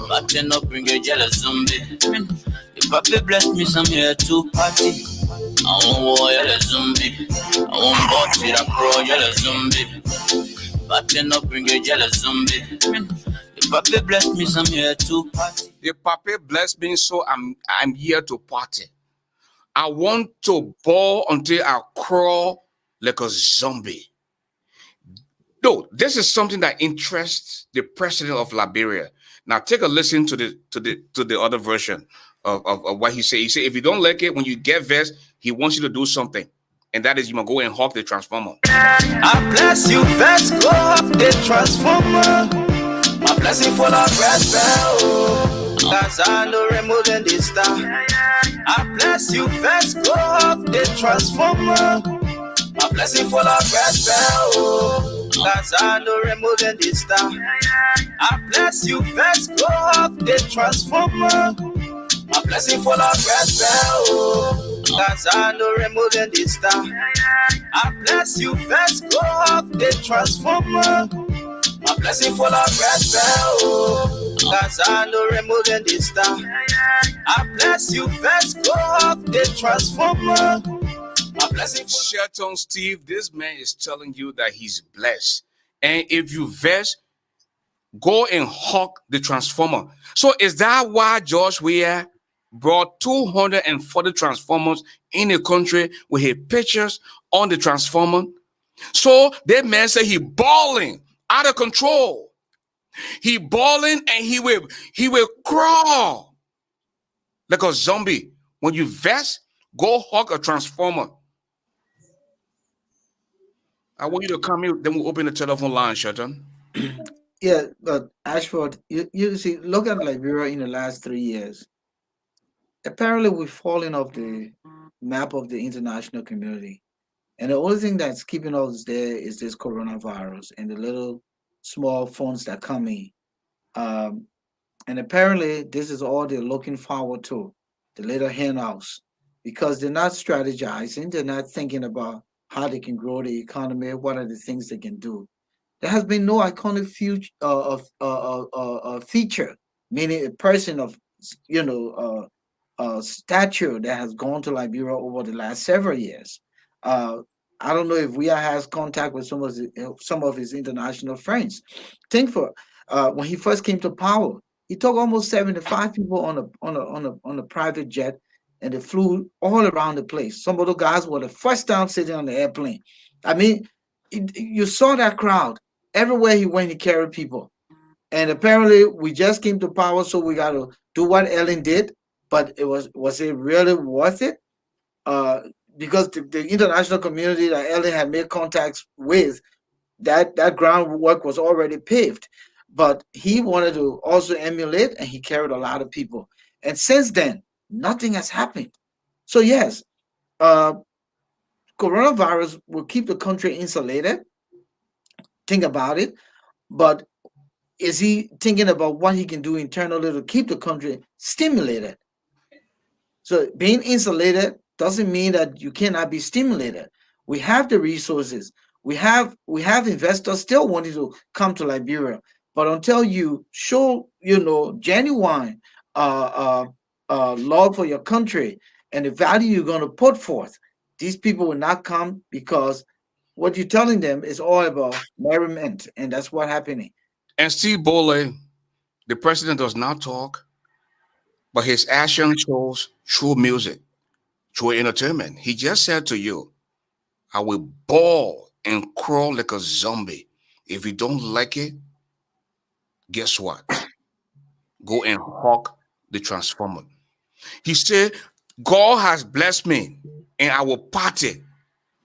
Batting up, bring a yellow zombie. If Papa bless me, some here to party. I won't war, yellow zombie. I won't bought it, I crawl, yellow zombie. Batting up, bring a yellow zombie. If Papa bless me, some here to party. The Papa bless me, so I'm here to party. I want to ball until I crawl like a zombie. No, this is something that interests the president of Liberia. Now take a listen to the other version of what he said. He said, if you don't like it, when you get vexed, he wants you to do something. And that is you must go and hawk the transformer. I bless you, first go up the transformer. My blessing full of breath, cause I know removing the star. I bless you, first go up the transformer. My blessing full of breath, cause I know removing the star. I bless you, first go up the transformer. My blessing full of breath, cause I know removing the star. I bless you, first go up the transformer. My blessing full of breath, cause I know removing the star. I bless you, first go up the transformer. My blessing. Shelton Steve, this man is telling you that he's blessed. And if you vex, go and hawk the transformer. So is that why George Weah brought 240 transformers in the country with his pictures on the transformer? So that man said he balling out of control. He balling and he will crawl like a zombie. When you vex, go hawk a transformer. I want you to come here, then we'll open the telephone line, Shelton. Yeah, but Ashford, you see, look at Liberia in the last 3 years. Apparently, we've fallen off the map of the international community. And the only thing that's keeping us there is this coronavirus and the little small funds that come in. And apparently, this is all they're looking forward to, the little handouts, because they're not strategizing. They're not thinking about how they can grow the economy, what are the things they can do. There has been no iconic feature, meaning a person of, stature that has gone to Liberia over the last several years. I don't know if Weah has contact with some of his international friends. Think for when he first came to power, he took almost 75 people on a private jet, and they flew all around the place. Some of the guys were the first time sitting on the airplane. I mean, you saw that crowd. Everywhere he went, he carried people. And apparently, we just came to power, so we got to do what Ellen did. But was it really worth it? Because the international community that Ellen had made contacts with, that groundwork was already paved. But he wanted to also emulate, and he carried a lot of people. And since then, nothing has happened. So yes, coronavirus will keep the country insulated. Think about it. But is he thinking about what he can do internally to keep the country stimulated? So being insulated doesn't mean that you cannot be stimulated. We have the resources. We have investors still wanting to come to Liberia. But until you show, genuine love for your country and the value you're going to put forth, these people will not come, because what you're telling them is all about merriment, and that's what's happening. And Steve Bole, the president does not talk, but his action shows through music, through entertainment. He just said to you, I will bawl and crawl like a zombie. If you don't like it, guess what? Go and hawk the transformer. He said, God has blessed me and I will party.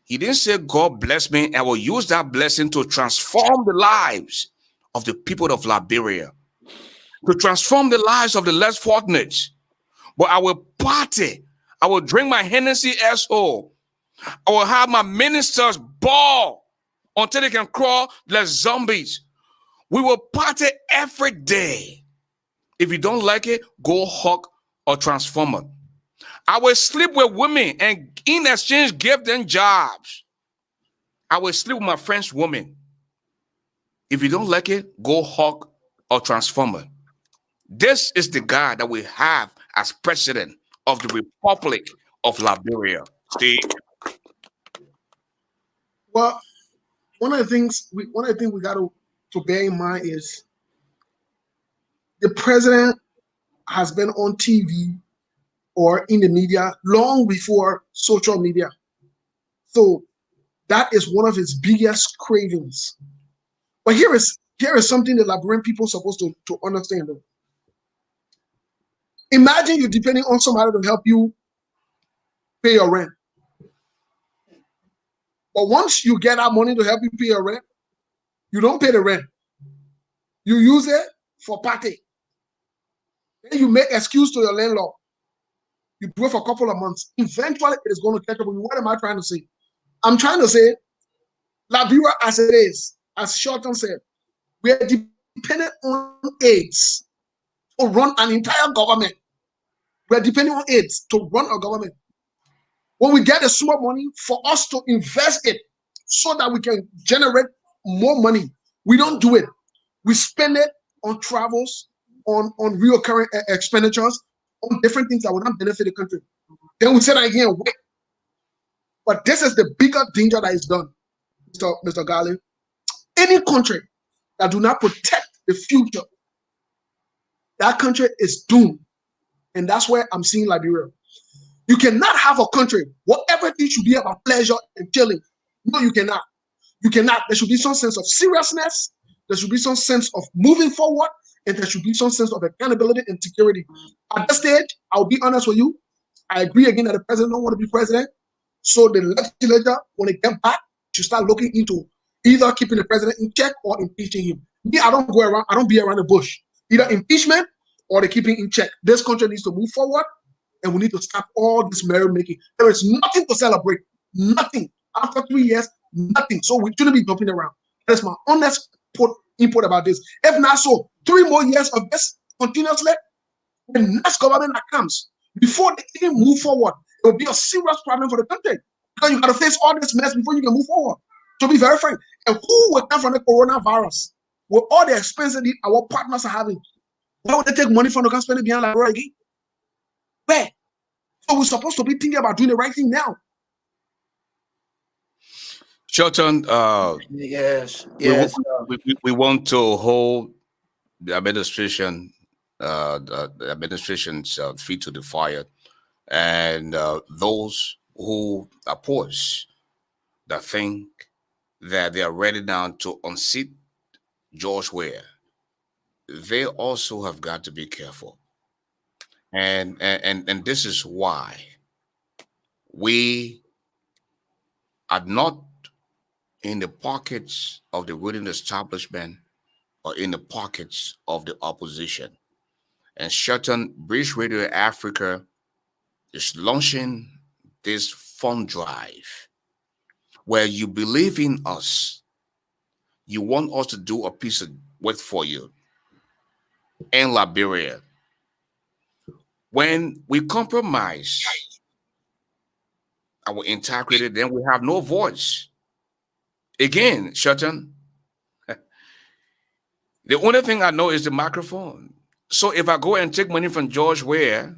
He didn't say, God bless me and I will use that blessing to transform the lives of the people of Liberia, to transform the lives of the less fortunate. But I will party. I will drink my Hennessy asshole. I will have my ministers ball until they can crawl like zombies. We will party every day. If you don't like it, go hug a transformer. I will sleep with women and in exchange give them jobs. I will sleep with my friend's woman. If you don't like it, go hug a transformer. This is the guy that we have as president of the Republic of Liberia. See? Well, one of the things we got to bear in mind is the president has been on TV or in the media long before social media. So that is one of his biggest cravings. But here is something the Liberian people are supposed to understand. Though. Imagine you're depending on somebody to help you pay your rent. But once you get that money to help you pay your rent, you don't pay the rent. You use it for party. Then you make excuse to your landlord. You do it for a couple of months. Eventually, it is going to catch up with you. What am I trying to say? I'm trying to say, Liberia as it is, as Shorten said, we are dependent on aids to run an entire government. We are depending on aids to run a government. When we get the small money, for us to invest it so that we can generate more money, we don't do it. We spend it on travels, on recurring expenditures, on different things that will not benefit the country. Then we say that again, wait. But this is the bigger danger that is done, Mr. Garley. Any country that do not protect the future, that country is doomed. And that's where I'm seeing Liberia. You cannot have a country where everything should be about pleasure and chilling. No, you cannot. You cannot. There should be some sense of seriousness. There should be some sense of moving forward. And there should be some sense of accountability and security. At this stage, I'll be honest with you. I agree again that the president don't want to be president. So the legislature, when they get back, should start looking into either keeping the president in check or impeaching him. Me, I don't be around the bush. Either impeachment or they keep him in check. This country needs to move forward, and we need to stop all this merry-making. There is nothing to celebrate. Nothing. After 3 years, nothing. So we shouldn't be jumping around. That's my honest input about this. If not so, 3 more years of this continuously, the next government that comes, before they even move forward, it will be a serious problem for the country. Because you got to face all this mess before you can move forward. To be very frank, and who will come from the coronavirus? With all the expenses that our partners are having, why would they take money from the company behind like ROYE again? Where? So we're supposed to be thinking about doing the right thing now. Shorten, Yes. we want to hold the administration, the administration's feet to the fire, and those who oppose that think that they are ready now to unseat George Weah, they also have got to be careful. And this is why we are not in the pockets of the ruling establishment or in the pockets of the opposition. And certain British Radio Africa is launching this fund drive where you believe in us. You want us to do a piece of work for you in Liberia. When we compromise our integrity, then we have no voice. Again, Shutton, the only thing I know is the microphone. So if I go and take money from George Weah,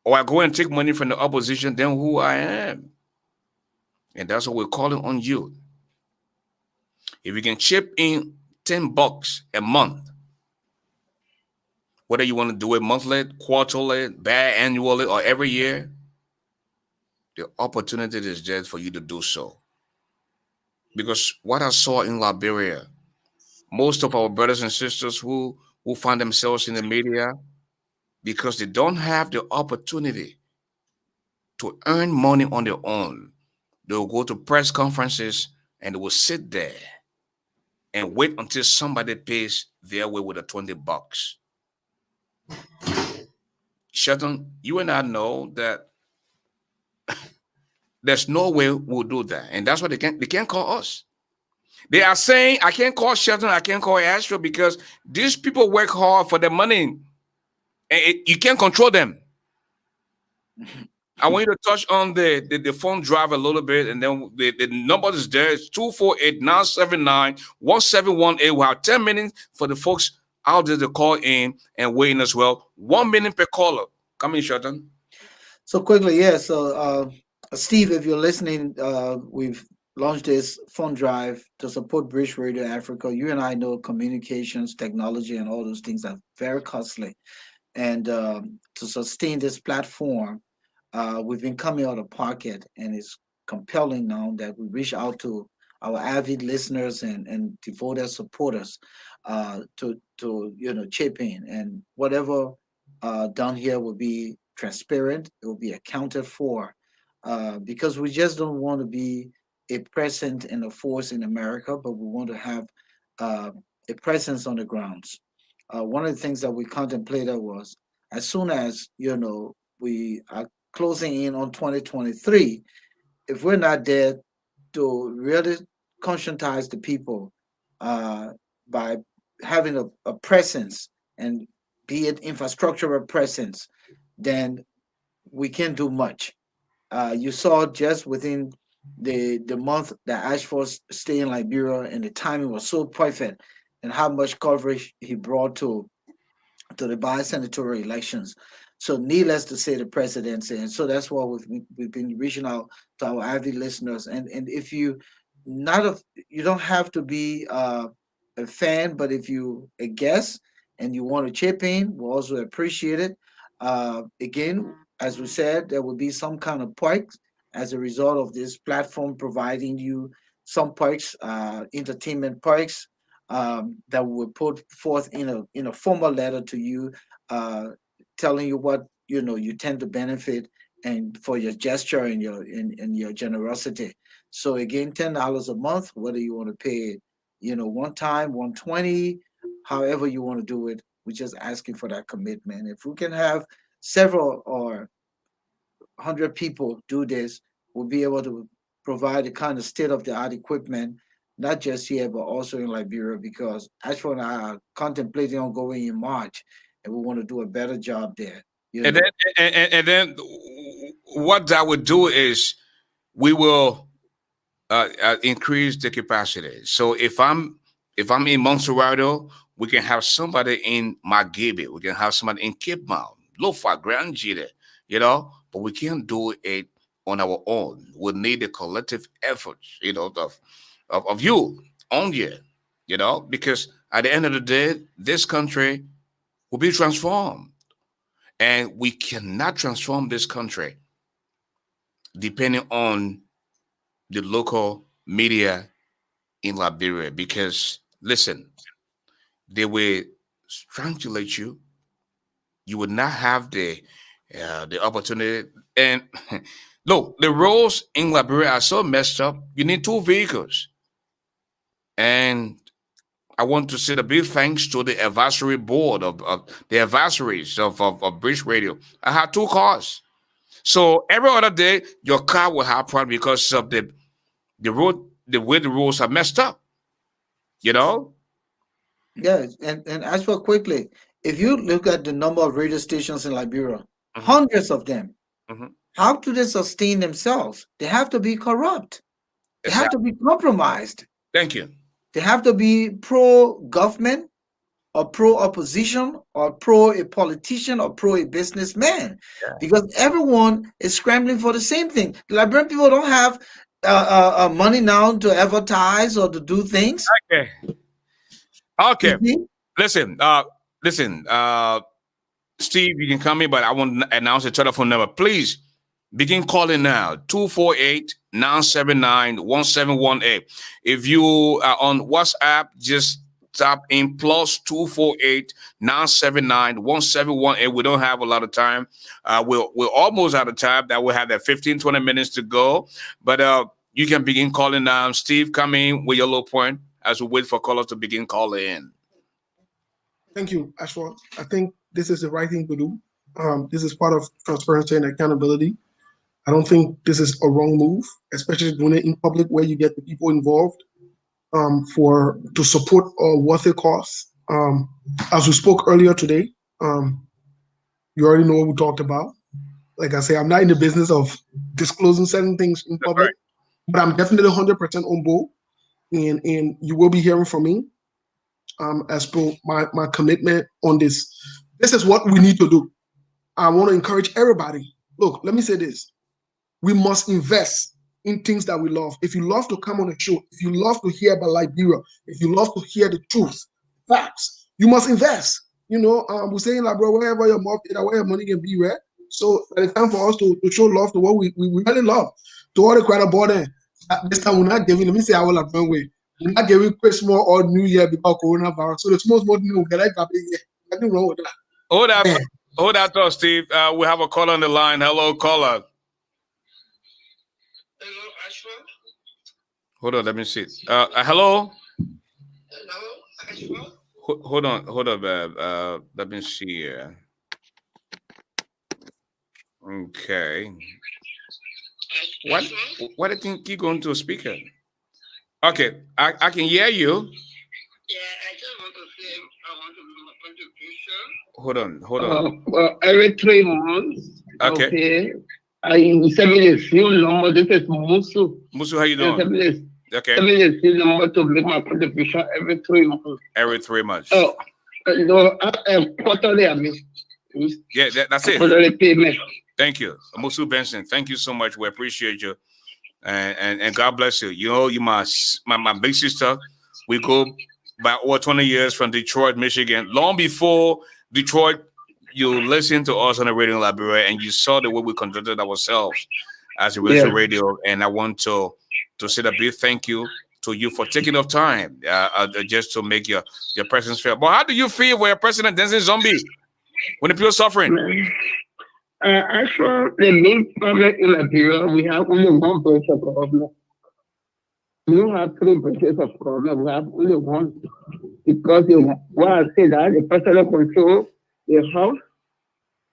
or I go and take money from the opposition, then who I am. And that's what we're calling on you. If you can chip in $10 a month, whether you want to do it monthly, quarterly, biannually, or every year, the opportunity is there for you to do so. Because what I saw in Liberia, most of our brothers and sisters who find themselves in the media, because they don't have the opportunity to earn money on their own, they will go to press conferences and they will sit there and wait until somebody pays their way with the $20. Shelton, you and I know that there's no way we'll do that. And that's why they can't call us. They are saying, I can't call Shelton, I can't call Ashford because these people work hard for their money. And you can't control them. I want you to touch on the phone drive a little bit, and then the number is there. It's 248-979-1718. We have 10 minutes for the folks out there to call in and weigh in as well. 1 minute per caller. Come in, Shelton. So quickly, yeah. So, Steve, if you're listening, we've launched this fund drive to support Bridge Radio Africa. You and I know communications, technology, and all those things are very costly. And to sustain this platform, we've been coming out of pocket, and it's compelling now that we reach out to our avid listeners and devoted supporters to chip in, and whatever done here will be transparent. It will be accounted for, because we just don't want to be a presence and a force in America, but we want to have a presence on the grounds. One of the things that we contemplated was, as soon as we are closing in on 2023, if we're not there to really conscientize the people by having a presence, and be it infrastructural presence, then we can't do much. You saw just within the month that Ashford stayed in Liberia, and the timing was so perfect, and how much coverage he brought to the bi-senatorial elections. So, needless to say, the presidency, and so that's why we've been reaching out to our avid listeners. And if you you don't have to be a fan, but if you a guest and you want to chip in, we also appreciate it. Again, as we said, there will be some kind of perks as a result of this platform providing you some perks, entertainment perks, that we will put forth in a formal letter to you, telling you what you tend to benefit, and for your gesture and your generosity. So again, $10 a month, whether you want to pay it, one time, 120, however you want to do it. We're just asking for that commitment. If we can have several or 100 people do this, we'll be able to provide the kind of state-of-the-art equipment, not just here, but also in Liberia, because Ashford and I are contemplating on going in March, and we want to do a better job there. And then what that would do is we will increase the capacity. So if I'm in Montserrado, we can have somebody in Magebe, we can have somebody in Cape Mount, Lofa, Grand Jita, but we can't do it on our own. We need a collective effort, of you on you, because at the end of the day, this country will be transformed. And we cannot transform this country depending on the local media in Liberia, because, listen, they will strangulate you. You would not have the opportunity. And look, the roads in Liberia are so messed up. You need 2 vehicles. And I want to say a big thanks to the advisory board of the advisories of Bridge Radio. I had 2 cars. So every other day, your car will have problem because of the road, the way the roads are messed up. Yeah, and as for quickly, if you look at the number of radio stations in Liberia, Mhm. hundreds of them, Mhm. how do they sustain themselves? They have to be corrupt. They have to Exactly. be compromised. Thank you. They have to be pro-government, or pro-opposition, or pro a politician, or pro a businessman, Yeah. because everyone is scrambling for the same thing. The Liberian people don't have money now to advertise or to do things. Okay. Okay. You see? Listen. Listen. Steve, you can come in, but I want to announce the telephone number. Please begin calling now. 248-979-1718. If you are on WhatsApp, just tap in +248-979-1718. We don't have a lot of time. We're almost out of time. That we have that 15-20 minutes to go. But you can begin calling now. Steve, come in with your low point as we wait for callers to begin calling in. Thank you, Ashford. I think this is the right thing to do. This is part of transparency and accountability. I don't think this is a wrong move, especially doing it in public where you get the people involved to support a worthy cause. As we spoke earlier today, you already know what we talked about. Like I say, I'm not in the business of disclosing certain things in public, right. but I'm definitely 100% on board, and you will be hearing from me as per my commitment on this. This is what we need to do. I want to encourage everybody. Look, let me say this. We must invest in things that we love. If you love to come on a show, if you love to hear about Liberia, if you love to hear the truth, facts, you must invest. We're saying like, bro, wherever your mouth is, where your money can be, right? So it's time for us to show love to what we really love. To all the crowd about it. This time we're not giving, let me say I will have one way. We're not giving Christmas or New Year because coronavirus. So the small new get like nothing wrong with that. Hold that thought, Steve. We have a caller on the line. Hello, caller. Hello, Ashford. Hold on, let me see. Hello. Hello, Ashford. Hold on, let me see here. Okay. Why do you think you going to a speaker? Okay, I can hear you. Yeah, I just want to say I want to do a contribution. Hold on. Every 3 months. Okay. I send me the fuel number. This is Musu. Musu, how you doing? Okay. Send me the fuel number to make my contribution every 3 months. Every 3 months. Oh, no, quarterly, I mean. Yeah, that's it. Quarterly payment. Thank you, Musu Benson. Thank you so much. We appreciate you, and God bless you. You're my big sister. We go back over 20 years from Detroit, Michigan. Long before Detroit, you listened to us on the radio in Liberia, and you saw the way we conducted ourselves as a radio. And I want to say a big thank you to you for taking off time just to make your presence felt. But how do you feel when a president dancing zombie when the people suffering? Actually, the main problem in Liberia, we have only one branch of problem. We don't have 3 branches of problem. We have only one. Because what I say that the personal control the house,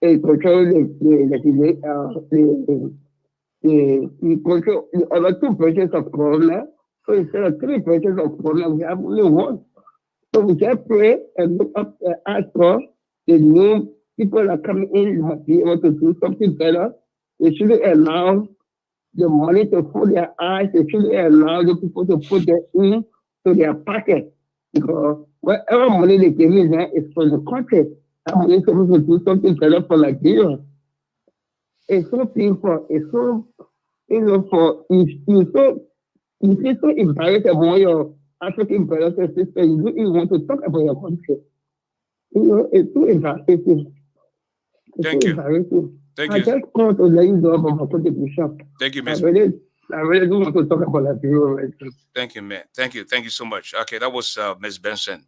they control the control the other 2 branches of problem. So instead of 3 branches of problem, we have only one. So we just pray and look up and ask for the new people that are coming in must be able to do something better. They shouldn't allow the money to fool their eyes. They shouldn't allow the people to put their in to their pocket. Because whatever money they give in there is for the country. That money is supposed to do something better for Nigeria. It's so painful. It's so, you feel so embarrassed about your African brothers and sisters. You don't even want to talk about your country. It's too embarrassing. Thank you. Thank you. I just want to let you know about my contribution. Thank you, Miss. I really do want to talk about that. Thank you, man. Thank you so much. Okay, that was Ms. Benson,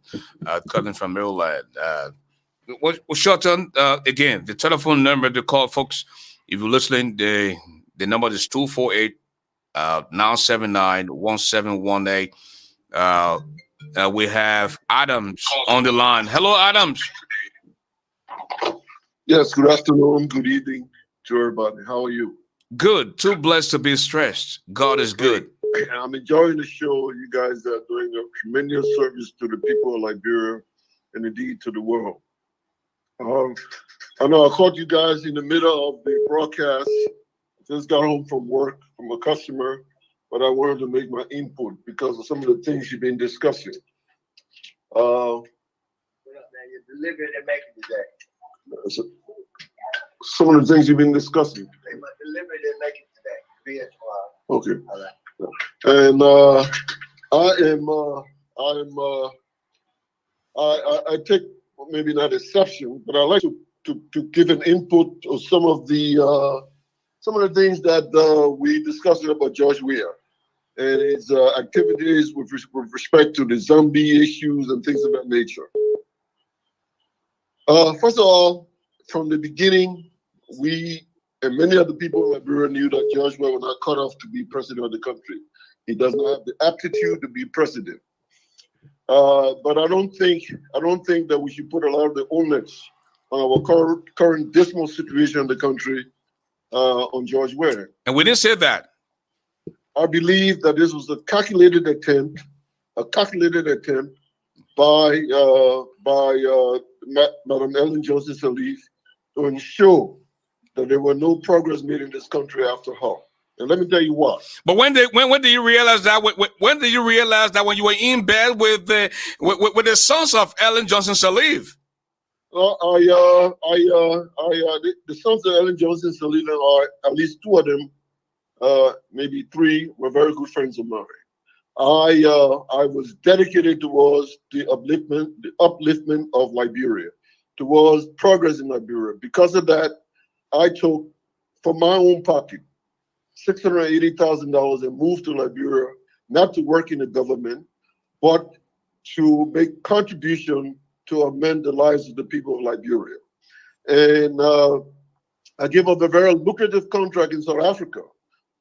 coming from Maryland. Shorten again, the telephone number to call, folks. If you're listening, the number is 248-979-1718. We have Adams on the line. Hello, Adams. Yes, good afternoon, good evening to everybody. How are you? Good. Too blessed to be stressed. God is good. I'm enjoying the show. You guys are doing a tremendous service to the people of Liberia and indeed to the world. I know I caught you guys in the middle of the broadcast. Just got home from work from a customer, but I wanted to make my input because of some of the things you've been discussing. You're delivering and making today. Some of the things you've been discussing. They must deliver and make it today. Okay. All right. And I take maybe not exception, but I like to give an input to some of the things that we discussed about George Weah and his activities with respect to the zombie issues and things of that nature. First of all, from the beginning, we and many other people in Liberia knew that George Weah was not cut off to be president of the country. He does not have the aptitude to be president. But I don't think that we should put a lot of the onus on our current dismal situation in the country on George Ware. And we didn't say that. I believe that this was a calculated attempt by Madam Ellen Johnson Sirleaf to ensure that there were no progress made in this country after her. And let me tell you what. But when did you realize that? When did you realize that when you were in bed with the sons of Ellen Johnson Sirleaf? The sons of Ellen Johnson Sirleaf, are at least two of them, maybe three, were very good friends of mine. I was dedicated towards the upliftment of Liberia, towards progress in Liberia. Because of that, I took from my own pocket $680,000 and moved to Liberia, not to work in the government, but to make contribution to amend the lives of the people of Liberia. And I gave up a very lucrative contract in South Africa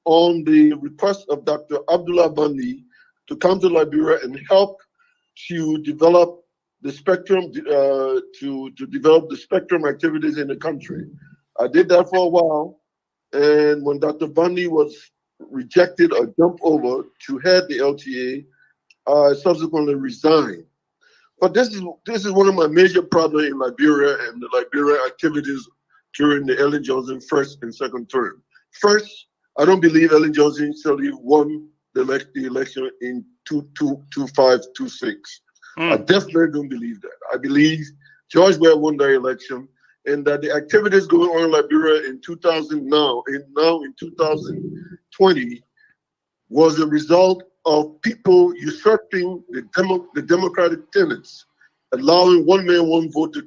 on the request of Dr. Abdullah Bandi to come to Liberia and help to develop the spectrum, to develop the spectrum activities in the country. I did that for a while, and when Dr. Bandi was rejected or jumped over to head the LTA, I subsequently resigned. But this is one of my major problems in Liberia and the Liberia activities during the Ellen Johnson first and second term. First, I don't believe Ellen Johnson Sirleaf won the election in 2025-26. I definitely don't believe that. I believe George Ware won the election, and that the activities going on in Liberia in 2020 was a result of people usurping the democratic tenets, allowing one man, one vote to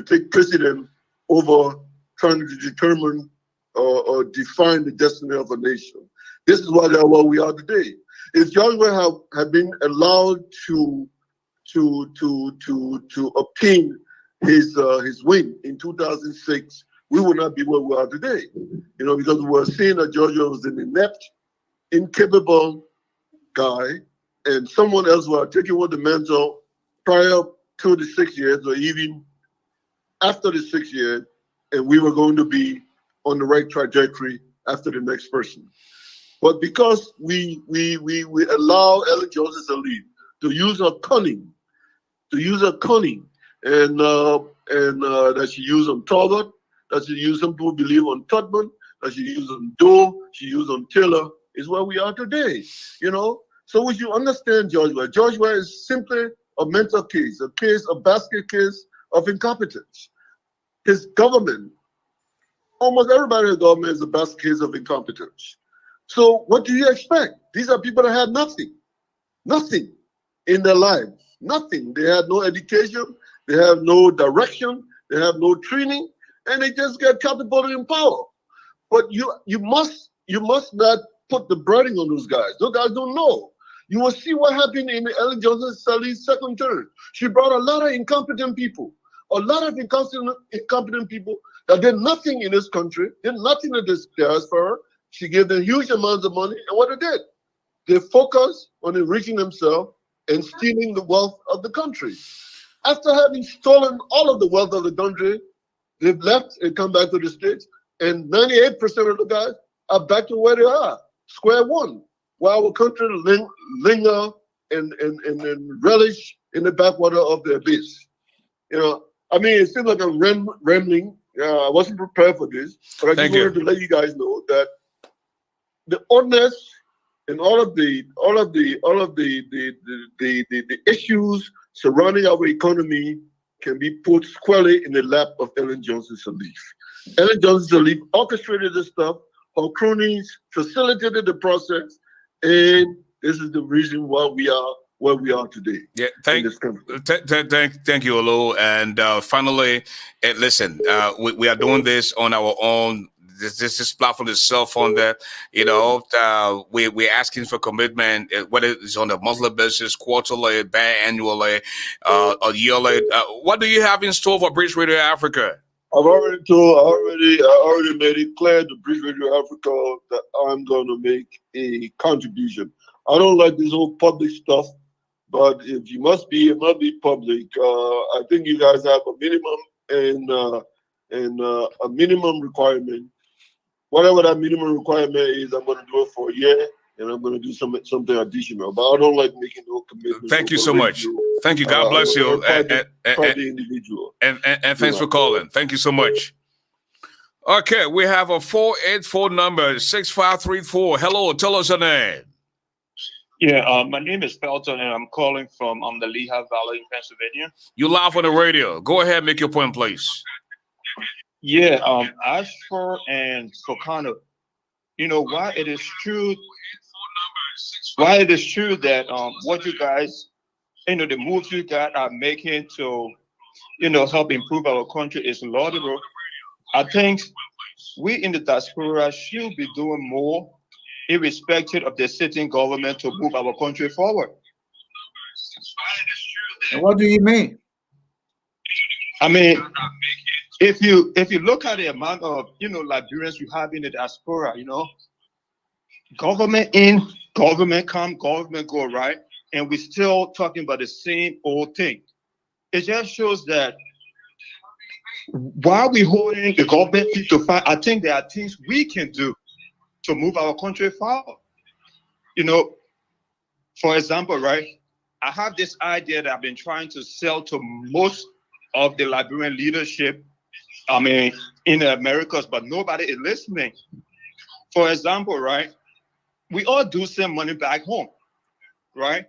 take precedent over trying to determine or define the destiny of a nation. This is why they are where we are today. If George Ware had been allowed to obtain his win in 2006, we would not be where we are today. You know, because we were seeing that George Ware was an inept, incapable guy, and someone else were taking over the mantle prior to the 6 years or even after the 6 years, and we were going to be on the right trajectory after the next person. But because we allow Ellen Johnson Sirleaf to use her cunning, and that she used on Talbot, that she used some people believe on Tubman, that she used on Doe, she used on Taylor, is where we are today. You know, so would you understand George Ware? George Ware is simply a mental case, a basket case of incompetence. His government, almost everybody in the government is a basket case of incompetence. So what do you expect? These are people that had nothing in their lives, nothing. They had no education, they have no direction, they have no training, and they just get catapulted in power. But you must not put the burden on those guys. Those guys don't know. You will see what happened in Ellen Johnson Sirleaf's second term. She brought a lot of incompetent people, that did nothing in this country, did nothing in this diaspora. She gave them huge amounts of money, and what they did, they focused on enriching themselves and stealing the wealth of the country. After having stolen all of the wealth of the country, they've left and come back to the States, and 98% of the guys are back to where they are, square one, while our country linger and relish in the backwater of the abyss. You know, I mean, it seems like I'm rambling. I wasn't prepared for this, but I just wanted to let you guys know that the honest and all of the issues surrounding our economy can be put squarely in the lap of Ellen Johnson Sirleaf. Ellen Johnson Sirleaf orchestrated this stuff. Her cronies facilitated the process, and this is the reason why we are where we are today. Yeah, thank you, Olu. And finally, listen, we are doing this on our own. This platform is self-funded. That, you know, we're asking for commitment, whether it's on a monthly basis, quarterly, biannually, or yearly. What do you have in store for Bridge Radio Africa? I already made it clear to Bridge Radio Africa that I'm going to make a contribution. I don't like this whole public stuff, but if you must be, it must be public. I think you guys have a minimum and a minimum requirement. Whatever that minimum requirement is, I'm going to do it for a year, and I'm going to do something additional. But I don't like making no commitments. Thank you so much. Thank you. God bless you. The individual. And thanks for calling. Thank you so much. Okay, we have a 484 number 6534. Hello, tell us your name. Yeah, my name is Felton, and I'm calling from the Lehigh Valley in Pennsylvania. You live on the radio. Go ahead, make your point, please. Yeah, ASHFORD and Socano. You know, why it is true that what you guys, you know, the moves you guys are making to, you know, help improve our country is laudable. I think we in the diaspora should be doing more, irrespective of the sitting government, to move our country forward. And what do you mean? I mean, if you look at the amount of, you know, Liberians you have in the diaspora, you know, government in, government come, government go, right? And we're still talking about the same old thing. It just shows that while we're holding the government to fight, I think there are things we can do to move our country forward. You know, for example, right, I have this idea that I've been trying to sell to most of the Liberian leadership, I mean, in the Americas, but nobody is listening. For example, right, we all do send money back home, right?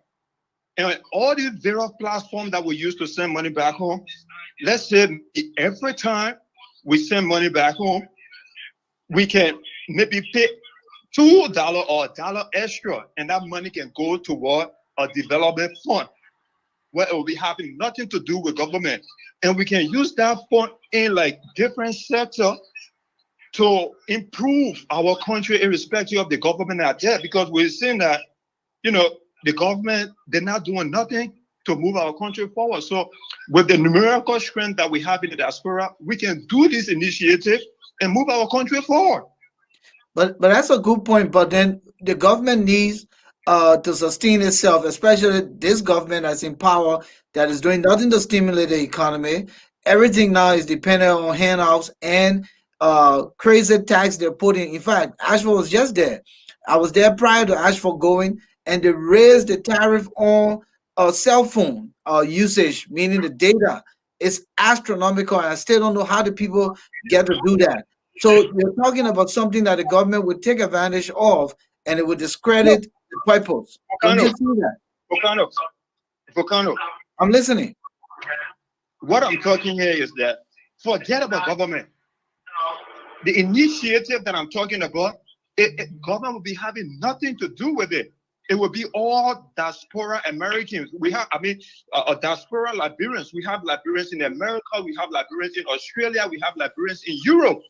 And all these various platforms that we use to send money back home, let's say every time we send money back home, we can maybe pay $2 or $1 extra, and that money can go toward a development fund where it will be having nothing to do with government. And we can use that fund in like different sectors to improve our country irrespective of the government out there, because we're seeing that, you know, the government, they're not doing nothing to move our country forward. So with the numerical strength that we have in the diaspora, we can do this initiative and move our country forward. But that's a good point. But then the government needs to sustain itself, especially this government that's in power, that is doing nothing to stimulate the economy. Everything now is dependent on handouts and crazy tax they're putting. In fact, ASHFORD was just there. I was there prior to ASHFORD going, and they raised the tariff on cell phone usage, meaning the data is astronomical. And I still don't know how the people get to do that. So you're talking about something that the government would take advantage of, and it would discredit the purpose. Don't you see that? Focano, I'm listening. what I'm talking here is that forget about government. The initiative that I'm talking about, government will be having nothing to do with it. It will be all diaspora Americans. We have, I mean, diaspora Liberians. We have Liberians in America. We have Liberians in Australia. We have Liberians in Europe.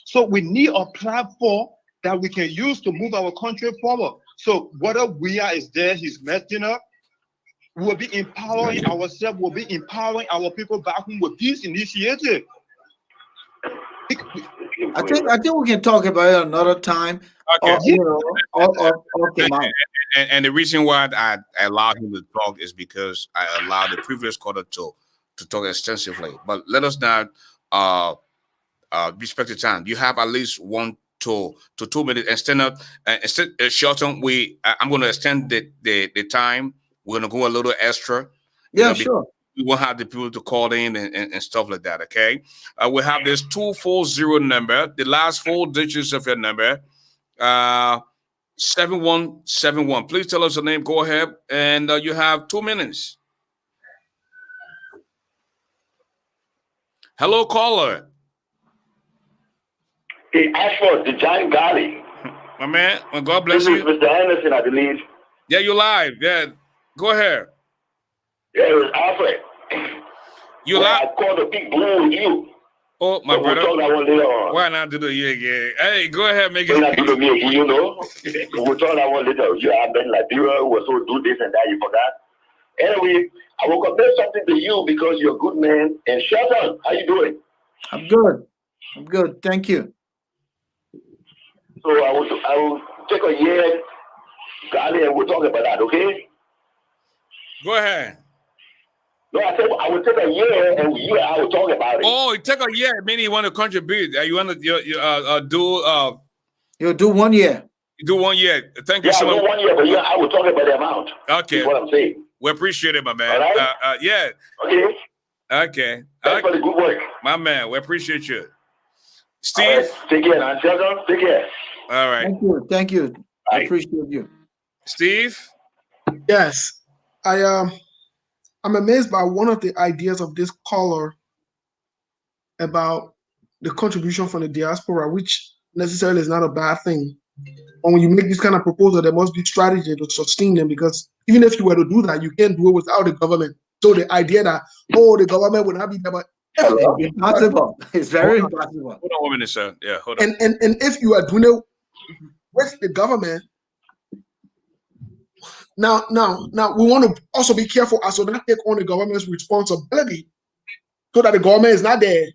So we need a platform that we can use to move our country forward. So whether we are is there, he's messing up, we'll be empowering ourselves, we'll be empowering our people back home with this initiative. I think we can talk about it another time. Okay. And the reason why I allowed him to talk is because I allowed the previous caller to talk extensively. But let us not respect the time. You have at least 1 to 2 minutes. Extend up. Instead, shorten. I'm going to extend the time. We're going to go a little extra. Yeah, sure. We won't have the people to call in and stuff like that. Okay. We have this 240 number. The last 4 digits of your number. 7171. Please tell us your name. Go ahead, and you have 2 minutes. Hello, caller. Hey, ASHFORD, the giant GARLEY. My man, well, God bless you. This is Mr. Anderson, I believe. Yeah, you're live. Yeah, go ahead. Yeah, it was Alfred. You live? I called the big blue with you. Oh, my brother. We'll talk that one later on. Why not do the you again? Hey, go ahead, make it. Why not do the me again, you know? We'll talk that one later. You have been Liberia, who was so do this and that, you forgot. Anyway, I will compare something to you because you're a good man. And Shelton, how you doing? I'm good. I'm good. Thank you. So I will take a year, GARLEY, and we'll talk about that, okay? Go ahead. No, I said I will take a year and I will talk about it. Oh, it take a year. Meaning you want to contribute. You want to do You'll do 1 year. You do 1 year. Thank you Yeah, so I'll much. do 1 year, but I will talk about the amount. Okay. That's what I'm saying. We appreciate it, my man. All right? Yeah. Okay. Okay. Thanks for the good work. My man, we appreciate you. Steve. All right. Take care, man. Take care. All right. Thank you. Thank you. I appreciate you. Steve? Yes. I'm amazed by one of the ideas of this caller about the contribution from the diaspora, which necessarily is not a bad thing. And when you make this kind of proposal, there must be strategy to sustain them, because even if you were to do that, you can't do it without the government. So the idea that, oh, the government would not be there, but it's impossible. It's very impossible. Hold on 1 minute, sir. Yeah, hold on. And if you are doing it with the government, now we want to also be careful as to not take on the government's responsibility, so that the government is not there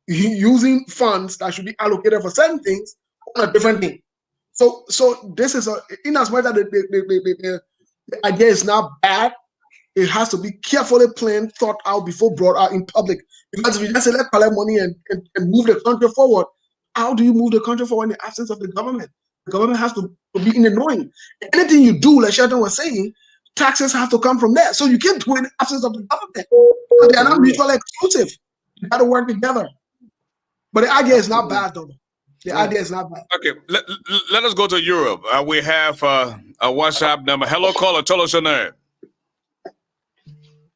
using funds that should be allocated for certain things on a different thing. So this is in as much that the idea is not bad, it has to be carefully planned, thought out before brought out in public. Because if you just say let's collect money and move the country forward, how do you move the country forward in the absence of the government? The government has to be in the knowing. Anything you do, like Shelton was saying, taxes have to come from there. So you can't do it in the absence of the government. They are not mutually exclusive. You got to work together. But the idea is not bad, though. The idea is not bad. Okay, let us go to Europe. We have a WhatsApp number. Hello, caller. Tell us your name.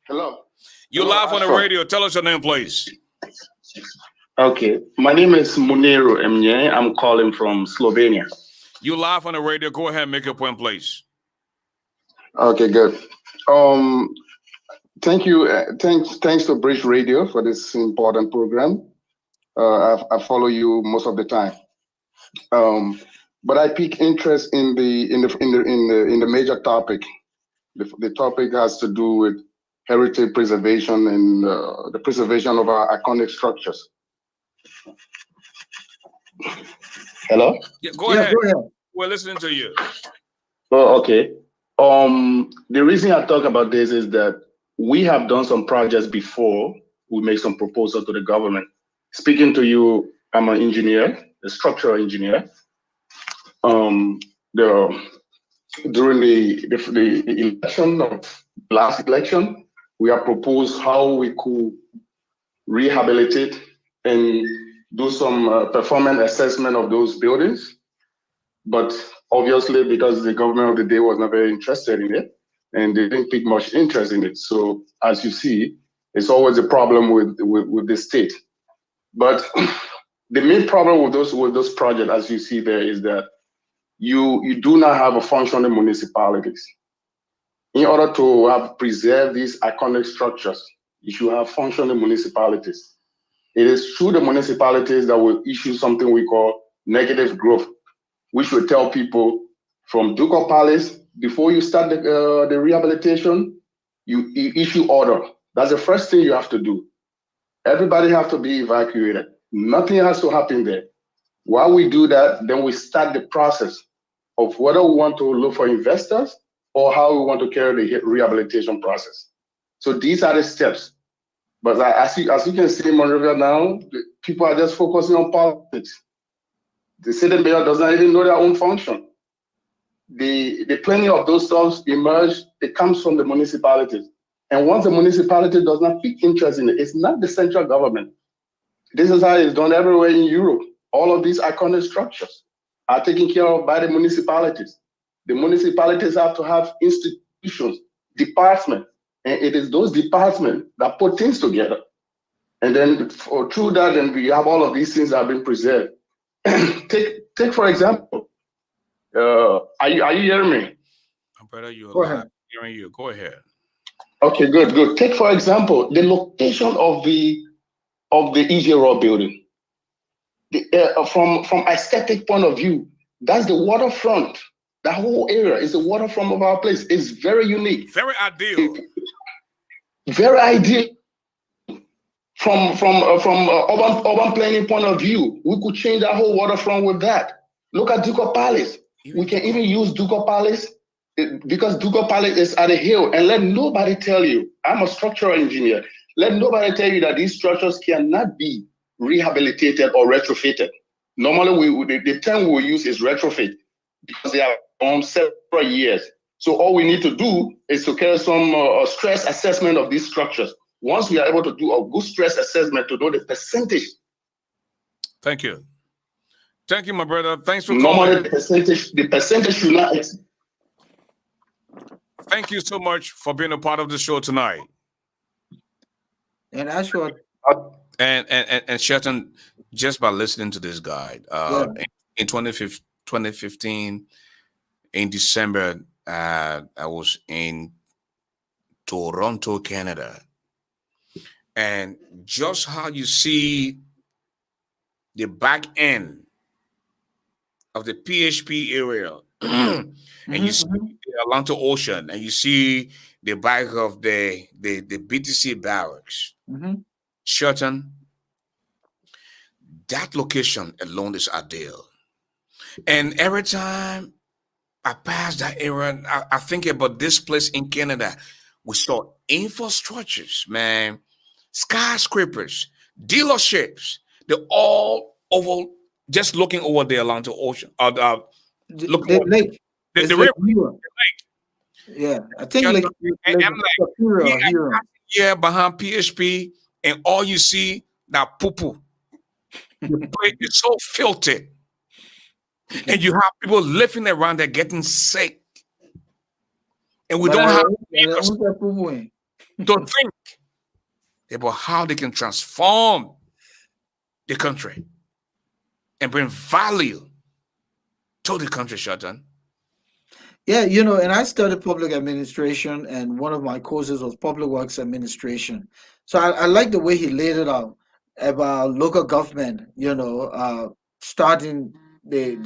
Hello. You're live on the radio. Tell us your name, please. Okay. My name is Muniro Emnye. I'm calling from Slovenia. You live on the radio. Go ahead and make your point, please. Okay, good. Thank you. Thanks to Bridge Radio for this important program. I follow you most of the time. But I pick interest in the major topic. The topic has to do with heritage preservation and the preservation of our iconic structures. Hello? Yeah, go ahead. We're listening to you. Oh, okay. The reason I talk about this is that we have done some projects before. We made some proposals to the government. Speaking to you, I'm an engineer, a structural engineer. During the election of last election, we have proposed how we could rehabilitate and do some performance assessment of those buildings. But obviously, because the government of the day was not very interested in it, and they didn't take much interest in it. So as you see, it's always a problem with the state. But the main problem with those projects, as you see there, is that you do not have a functioning municipalities. In order to have preserved these iconic structures, you should have functioning municipalities. It is through the municipalities that will issue something we call negative growth, which will tell people from DUCOR Palace, before you start the rehabilitation, you issue order. That's the first thing you have to do. Everybody has to be evacuated. Nothing has to happen there. While we do that, then we start the process of whether we want to look for investors or how we want to carry the rehabilitation process. So these are the steps. But as you can see in Monrovia now, people are just focusing on politics. The city mayor does not even know their own function. The planning of those stuff emerge, it comes from the municipalities. And once the municipality does not take interest in it, it's not the central government. This is how it's done everywhere in Europe. All of these iconic structures are taken care of by the municipalities. The municipalities have to have institutions, departments, and it is those departments that put things together. And then through that, then we have all of these things that have been preserved. Take for example, are you hearing me? Brother, you're Go ahead. hearing you. Go ahead. Okay, good. Take for example the location of the EJ building. From aesthetic point of view, that's the waterfront. That whole area is the waterfront of our place. It's very unique. Very ideal. Very ideal. From urban planning point of view, we could change that whole waterfront with that. Look at DUCOR Palace. We can even use DUCOR Palace because DUCOR pilot is at a hill, and let nobody tell you, I'm a structural engineer, let nobody tell you that these structures cannot be rehabilitated or retrofitted. Normally, the term we will use is retrofit because they are on several years. So all we need to do is to carry some stress assessment of these structures. Once we are able to do a good stress assessment to know the percentage. Thank you. Thank you, my brother. Thanks for normally calling. the percentage should not exceed. Thank you so much for being a part of the show tonight. And Ashford. And Shelton, just by listening to this guy, in 2015, in December, I was in Toronto, Canada. And just how you see the back end of the PHP area, and you see the Atlantic Ocean, and you see the back of the BTC barracks. Shelton, that location alone is ideal. And every time I pass that area, I think about this place in Canada. We saw infrastructures, man, skyscrapers, dealerships. They're all over, just looking over the Atlantic Ocean. The lake. The river. The lake. Yeah, I think I'm like yeah, behind PHP, and all you see that poo-poo. The place is so filthy. And you have people living around there getting sick. And we don't have to think about how they can transform the country and bring value to the country, Shelton. Yeah, you know, and I studied public administration, and one of my courses was public works administration. So I like the way he laid it out about local government, you know, starting the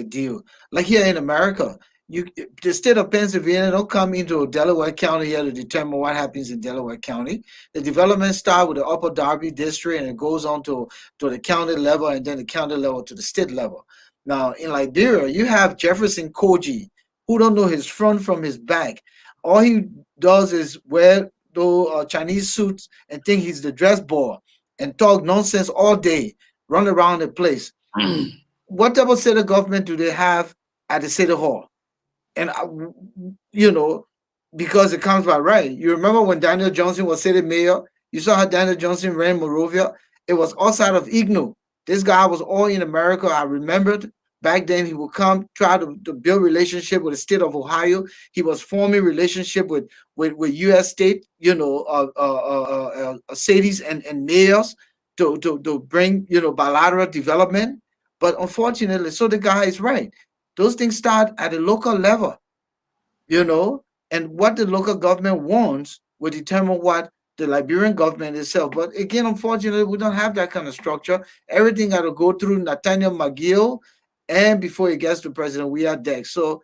deal. Like here in America, the state of Pennsylvania don't come into Delaware County here to determine what happens in Delaware County. The development starts with the Upper Darby district, and it goes on to the county level, and then the county level to the state level. Now in Liberia, you have Jefferson Koji, who don't know his front from his back. All he does is wear those Chinese suits and think he's the dress boy and talk nonsense all day, run around the place. What type of state of government do they have at the city hall? And, you know, because it comes by right. You remember when Daniel Johnson was city mayor? You saw how Daniel Johnson ran Monrovia? It was outside of IGNO. This guy was all in America. I remembered back then he would come try to build relationship with the state of Ohio. He was forming relationship with U.S. state, you know, cities and mayors to bring, you know, bilateral development. But unfortunately, so the guy is right. Those things start at the local level, you know, and what the local government wants will determine what the Liberian government itself. But again, unfortunately, we don't have that kind of structure. Everything got to go through Nathaniel McGill, and before it gets to President we are dead. So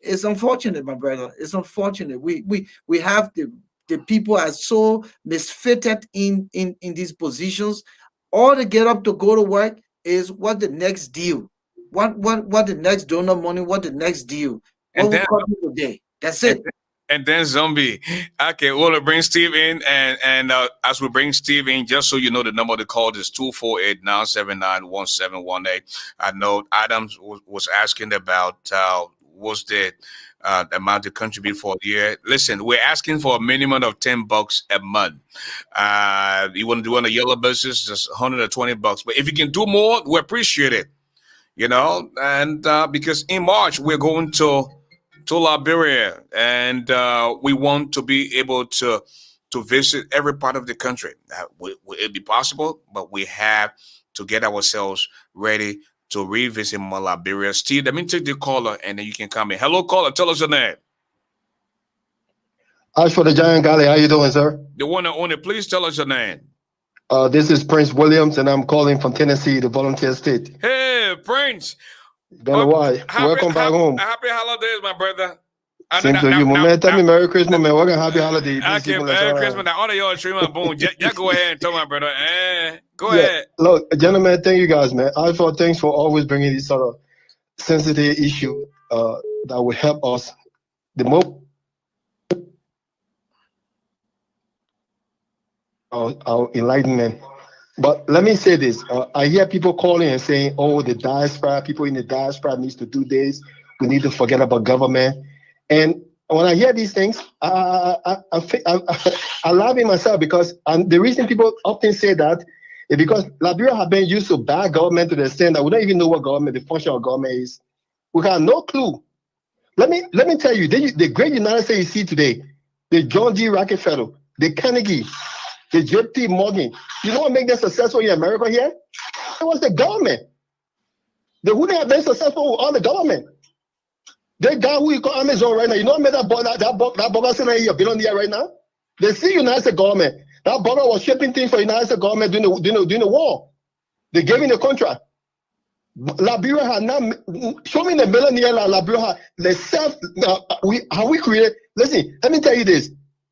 it's unfortunate, my brother. It's unfortunate. We have the people are so misfitted in these positions. All they get up to go to work is what the next deal, what the next donor money, what the next deal, what will come today. That's it. And then Zombie. Okay, we'll bring Steve in, and as we bring Steve in, just so you know, the number to call is 248-979-1718. I know Adams was asking about what's the amount to contribute for a year. Listen, we're asking for a minimum of $10 a month. You want to do on a yellow basis, just $120. But if you can do more, we appreciate it. You know, and because in March we're going to Liberia, and we want to be able to visit every part of the country. Will it be possible? But we have to get ourselves ready to revisit more Liberia. Steve, let me take the caller, and then you can come in. Hello, caller. Tell us your name. ASHFORD the Giant GARLEY. How you doing, sir? The one and only. Please tell us your name. This is Prince Williams, and I'm calling from Tennessee, the volunteer state. Hey, Prince. Been a while. Welcome back home. Happy holidays, my brother. Same to you, man. Tell me Merry Christmas, man. Welcome, happy holidays. Okay, Merry Christmas. Now, all of y'all streaming, boom. Yeah, go ahead and tell my brother. Go ahead. Look, gentlemen, thank you guys, man. ASHFORD, thanks for always bringing these sort of sensitive issue that would help us the more our enlightenment. But let me say this. I hear people calling and saying, oh, the diaspora, people in the diaspora needs to do this. We need to forget about government. And when I hear these things, I laugh in myself because the reason people often say that is because Liberia have been used to bad government to the extent that we don't even know what government, the function of government is. We have no clue. Let me tell you, the great United States you see today, the John D. Rockefeller, the Carnegie, the JP Morgan, you know what made them successful in America here? It was the government. They wouldn't have been successful with all the government. The guy who you call Amazon right now, you know what made that burger sitting here a billionaire right now? They see United States government. That burger was shipping things for United States government during the war. They gave him the contract. Liberia had not show me the millionaire Liberia how we create. Listen, let me tell you this.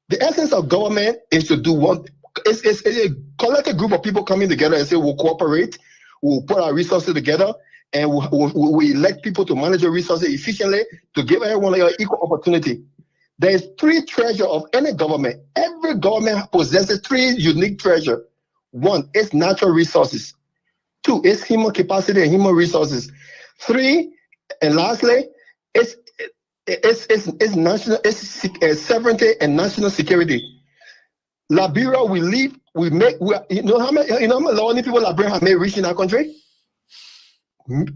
The essence of government is to do what it's a collective group of people coming together and say we'll cooperate, we'll put our resources together, and we elect people to manage the resources efficiently to give everyone an equal opportunity. There is 3 treasures of any government. Every government possesses 3 unique treasures. 1 is natural resources. 2 is human capacity and human resources. 3, and lastly, it's sovereignty and national security. Liberia, you know how many people Liberia have made rich in our country?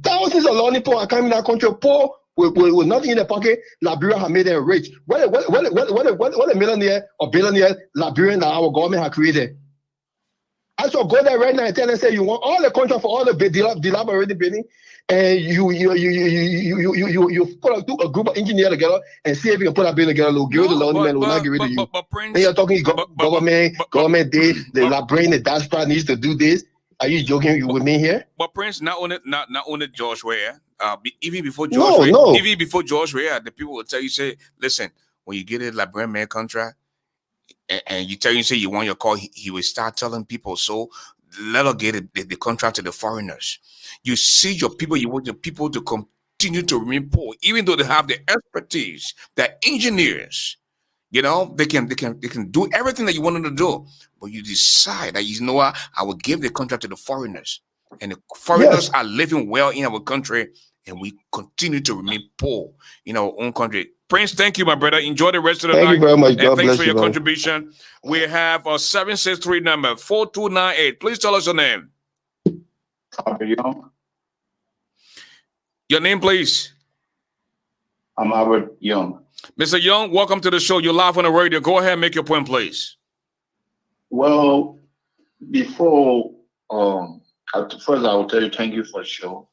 Thousands of lonely people are coming in our country poor with nothing in their pocket. Liberia have made them rich. What a millionaire or billionaire Liberian that our government have created. I shall go there right now and tell them, say you want all the contract for all the already building, and you put a group of engineers together and see if you can put a building together. We'll give the lonely man, will not give it to you. And you're talking government day, the Liberian, the diaspora needs to do this. Are you joking with me here? But Prince, not only George Weah, even before George Weah, even before George Weah, the people will tell you, say, listen, when you get a Liberian man contract, and you say you want your call, he will start telling people, so let us get the contract to the foreigners. You see your people, you want your people to continue to remain poor, even though they have the expertise, the engineers. You know, they can do everything that you want them to do, but you decide that, you know what, I will give the contract to the foreigners, and the foreigners are living well in our country, and we continue to remain poor in our own country. Prince, thank you, my brother. Enjoy the rest of the night. Thank you very much. And thanks for your contribution. We have a 763 number 4298. Please tell us your name. Young. Your name, please. I'm Albert Young. Mr. Young, welcome to the show. You're live on the radio. Go ahead and make your point, please. Well, before first I will tell you thank you for the show.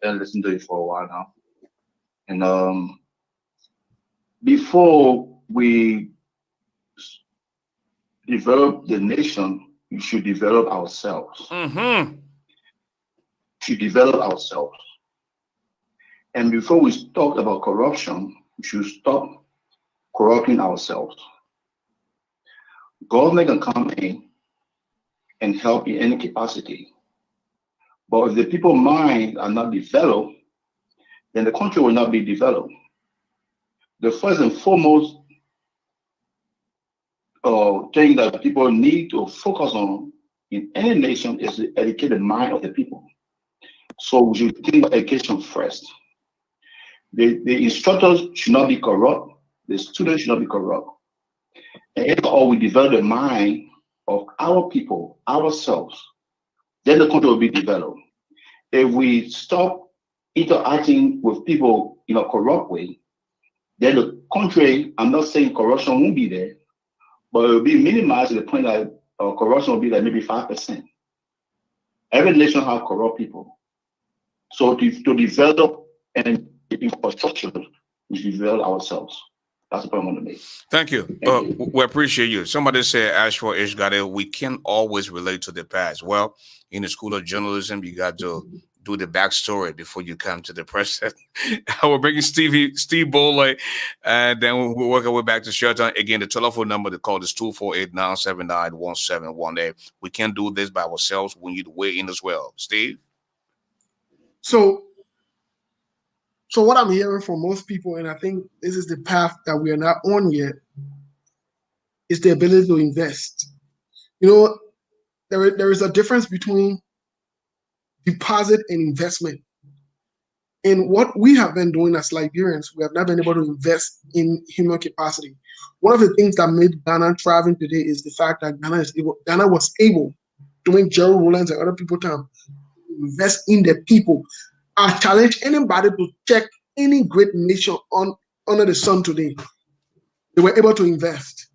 Been listening to it for a while now. And before we develop the nation, we should develop ourselves. Mm-hmm. To develop ourselves. And before we talk about corruption, we should stop corrupting ourselves. Government can come in and help in any capacity. But if the people's minds are not developed, then the country will not be developed. The first and foremost thing that people need to focus on in any nation is to educate the mind of the people. So we should think about education first. The instructors should not be corrupt. The students should not be corrupt. And if all we develop the mind of our people, ourselves, then the country will be developed. If we stop interacting with people in a corrupt way, then the country, I'm not saying corruption won't be there, but it will be minimized to the point that corruption will be like maybe 5%. Every nation has corrupt people. So to develop and infrastructure, we should develop ourselves. That's the point I want to make. Thank you. We appreciate you. Somebody said, ASHFORD, BRIDGERADIO, we can't always relate to the past. Well, in the School of Journalism, you got to do the backstory before you come to the present. We're bringing Steve Bowley, and then we'll work our way back to Shelton. Again, the telephone number to call is 248-979-1718. We can't do this by ourselves. We need to weigh in as well. Steve? So So what I'm hearing from most people, and I think this is the path that we are not on yet, is the ability to invest. You know, there is a difference between deposit and investment. And what we have been doing as Liberians, we have not been able to invest in human capacity. One of the things that made Ghana thriving today is the fact that Ghana was able, during Gerald Rowlands and other people time, to invest in the people. I challenge anybody to check any great nation under the sun today. They were able to invest.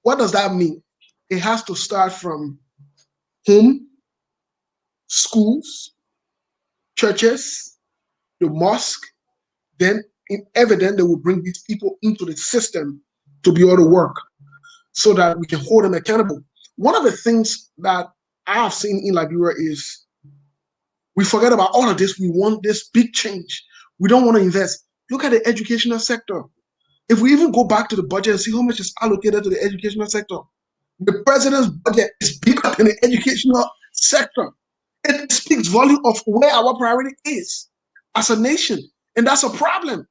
What does that mean? It has to start from home, schools, churches, the mosque. Then in evidence, they will bring these people into the system to be able to work so that we can hold them accountable. One of the things that I have seen in Liberia is we forget about all of this. We want this big change. We don't want to invest. Look at the educational sector. If we even go back to the budget and see how much is allocated to the educational sector, the president's budget is bigger than the educational sector. It speaks volume of where our priority is as a nation. And that's a problem.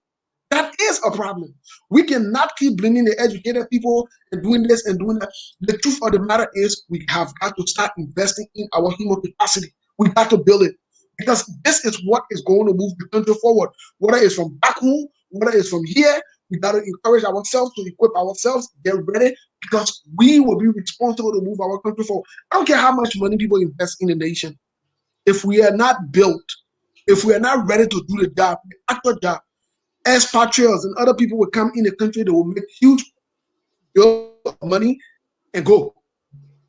That is a problem. We cannot keep blaming the educated people and doing this and doing that. The truth of the matter is we have got to start investing in our human capacity. We got to build it. Because this is what is going to move the country forward. Whether it's from back home, whether it's from here, we got to encourage ourselves to equip ourselves, get ready, because we will be responsible to move our country forward. I don't care how much money people invest in the nation. If we are not built, if we are not ready to do the job, the actual job, expatriates and other people will come in the country, they will make huge money and go.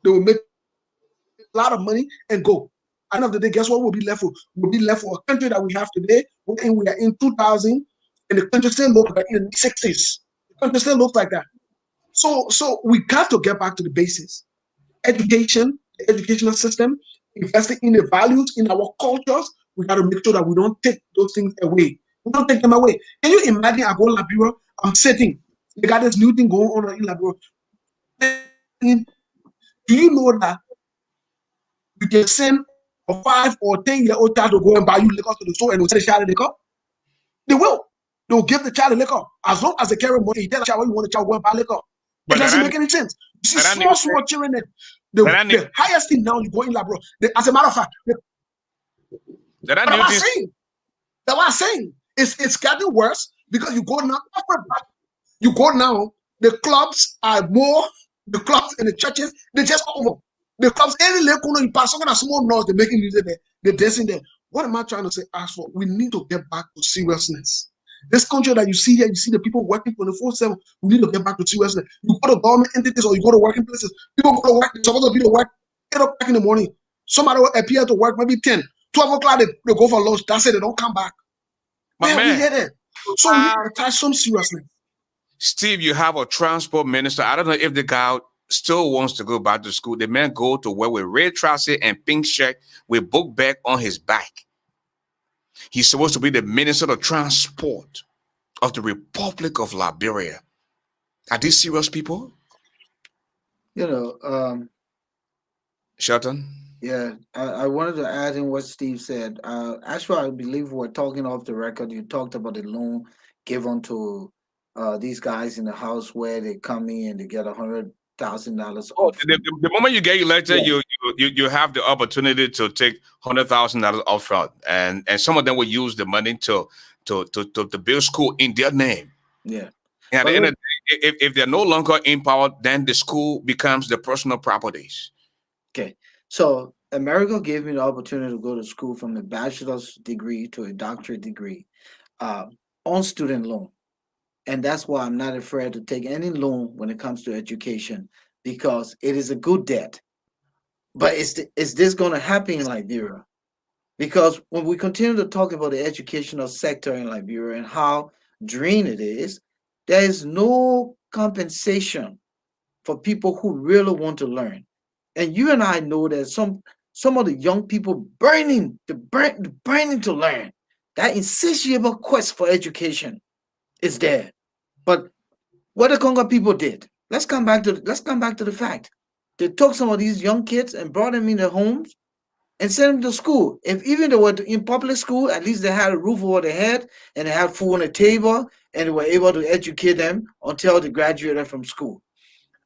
They will make a lot of money and go. At the end of the day, guess what we'll be left with? We'll be left with a country that we have today. We are in 2000, and the country still looks like in the 60s. The country still looks like that. So we got to get back to the basics. Education, the educational system, investing in the values, in our cultures. We got to make sure that we don't take those things away. We don't take them away. Can you imagine I go to Liberia, I'm sitting, they got this new thing going on in Liberia. Do you know that you can send a 5 or 10-year-old child to go and buy you liquor to the store and they'll tell the child liquor? They will. They'll give the child a liquor. As long as they carry money, you tell the child what you want the child to go and buy liquor. It doesn't make any sense. You see small children, the highest thing now you go in Liberia. As a matter of fact, what am I saying? That's what I'm saying. It's getting worse because you go now, the clubs are more, the clubs and the churches, they just over. The clubs, any level you pass, some small noise, they're making music there, they're dancing there. What am I trying to say? ASHFORD, we need to get back to seriousness. This country that you see here, you see the people working 24/7, we need to get back to seriousness. You go to government entities or you go to working places, people go to work, they're supposed to be to work 8 o'clock in the morning. Somebody will appear to work maybe 10, 12 o'clock, they go for lunch, that's it, they don't come back. Man, we get it. So we need to attach some seriousness. Steve, you have a transport minister. I don't know if the guy still wants to go back to school. The man go to work with red trousers and pink shirt with book bag on his back. He's supposed to be the minister of transport of the Republic of Liberia. Are these serious people? You know, Shelton? Yeah, I wanted to add in what Steve said. Actually, I believe we're talking off the record. You talked about the loan given to these guys in the house where they come in and they get $100,000. The moment you get elected, yeah, you have the opportunity to take $100,000 upfront, and some of them will use the money to build school in their name. Yeah. And at the end of the day, if they're no longer in power, then the school becomes the personal properties. Okay. So America gave me the opportunity to go to school from a bachelor's degree to a doctorate degree on student loan. And that's why I'm not afraid to take any loan when it comes to education, because it is a good debt. But is this going to happen in Liberia? Because when we continue to talk about the educational sector in Liberia and how drained it is, there is no compensation for people who really want to learn. And you and I know that some of the young people burning to learn. That insatiable quest for education is there. But what the Congo people did, let's come back to the fact. They took some of these young kids and brought them in their homes, and send them to school. If even they were in public school, at least they had a roof over their head and they had food on the table and they were able to educate them until they graduated from school.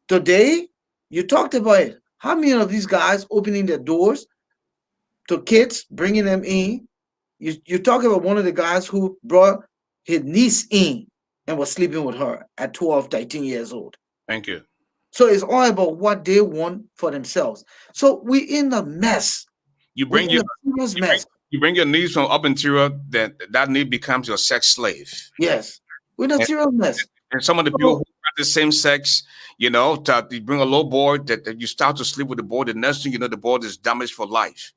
Today, you talked about it. How many of these guys opening their doors to kids, bringing them in? You talk about one of the guys who brought his niece in and was sleeping with her at 12, 13 years old. Thank you. So it's all about what they want for themselves. So we're in a mess. You bring We're in your a serious mess. you bring your needs from up interior, that need becomes your sex slave. Yes, we're in a serious mess. And some of the people who practice same sex, you bring a low boy that you start to sleep with the boy. The next thing you know, the boy is damaged for life.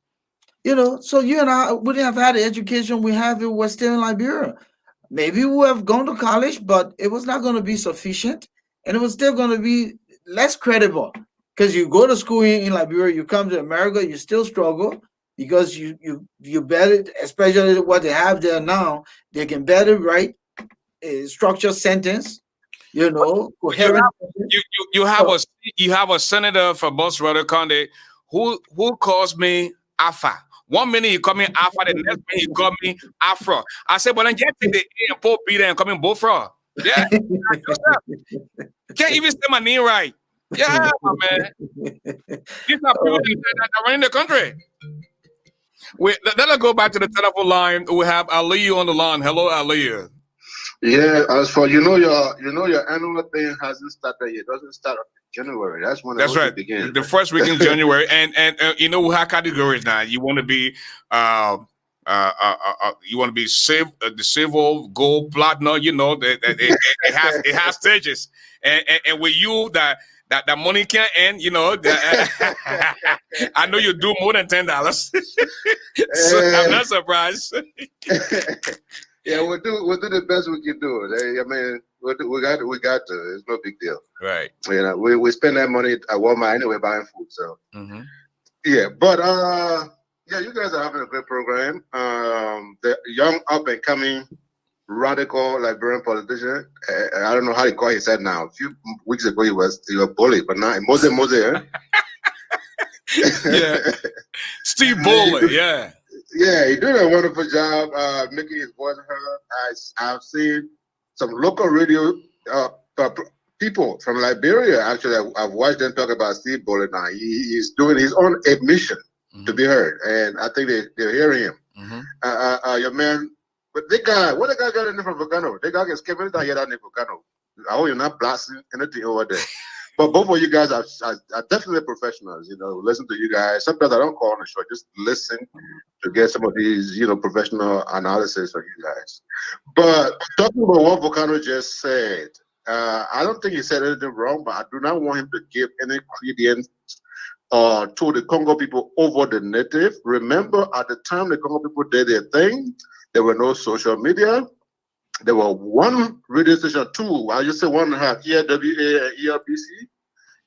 So you and I wouldn't have had the education we have if we're still in Liberia. Maybe we would have gone to college, but it was not going to be sufficient, and it was still going to be less credible. Because you go to school in Liberia, you come to America, you still struggle because you better, especially what they have there now, they can better write a structured sentence, coherent. You have a senator from Boston County who calls me Alpha. 1 minute he call me Alpha, the next minute he call me Afro. I said, well, then just take the A and put B there and come in both from. Yeah. Can't even say my name right. Yeah, my man. These are people that are running the country. Let's go back to the telephone line. We have Aliyu on the line. Hello, Aliyu. Yeah, as for your annual thing hasn't started yet. It doesn't start in January. That's when that's right. Begin. The first week in January, and we have categories now. You want to be the civil, gold, platinum. It has stages, and with you that money can't end. I know you do more than $10, so I'm not surprised. Yeah, we'll do the best we can do. I mean, we got to. It's no big deal. Right. We spend that money at Walmart anyway buying food. So yeah, but you guys are having a great program. The young up and coming radical Liberian politician. I don't know how he called himself now. A few weeks ago he was a bully, but now Mose. Yeah. Steve Bowler. Yeah. Yeah, he did a wonderful job making his voice heard. I've seen some local radio people from Liberia. Actually, I've watched them talk about Steve Bowler now. He's doing his own admission to be heard, and I think they're hearing him. Your man, but what the guy got in there from Volcano? The guy gets kept anytime you hear that name Volcano. I hope you're not blasting anything over there. But both of you guys are definitely professionals. Listen to you guys. Sometimes I don't call on the show, just listen to get some of these, professional analysis from you guys. But talking about what Volcano just said, I don't think he said anything wrong, but I do not want him to give any credence to the Congo people over the native. Remember, at the time the Congo people did their thing, there were no social media. There were one radio station, two. I just say 1.5, ERWA and ERBC.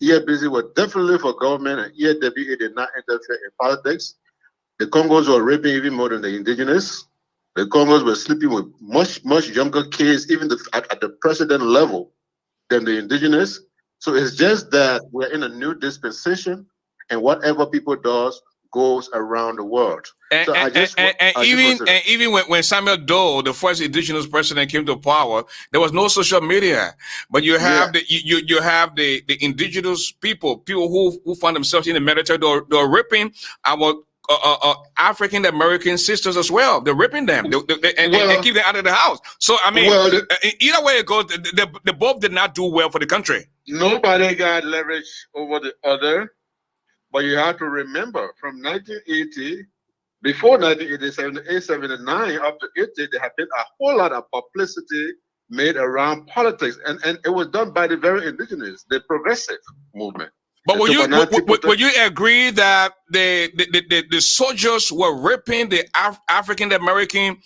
ERBC was definitely for government, and ERWA did not interfere in politics. The Congos were raping even more than the indigenous. The Congos were sleeping with much, much younger kids, even at the president level, than the indigenous. So it's just that we're in a new dispensation, and whatever people does goes around the world. Even when Samuel Doe, the first indigenous president, came to power, there was no social media. But you have the indigenous people who find themselves in the military. They're ripping our African American sisters as well. They're ripping them and keep them out of the house. So I mean, either way it goes, the both did not do well for the country. Nobody got leverage over the other. But you have to remember, from 1980, before 1987, 79 up to 80, there have been a whole lot of publicity made around politics, and it was done by the very indigenous, the progressive movement. But would you agree that the soldiers were raping the African American,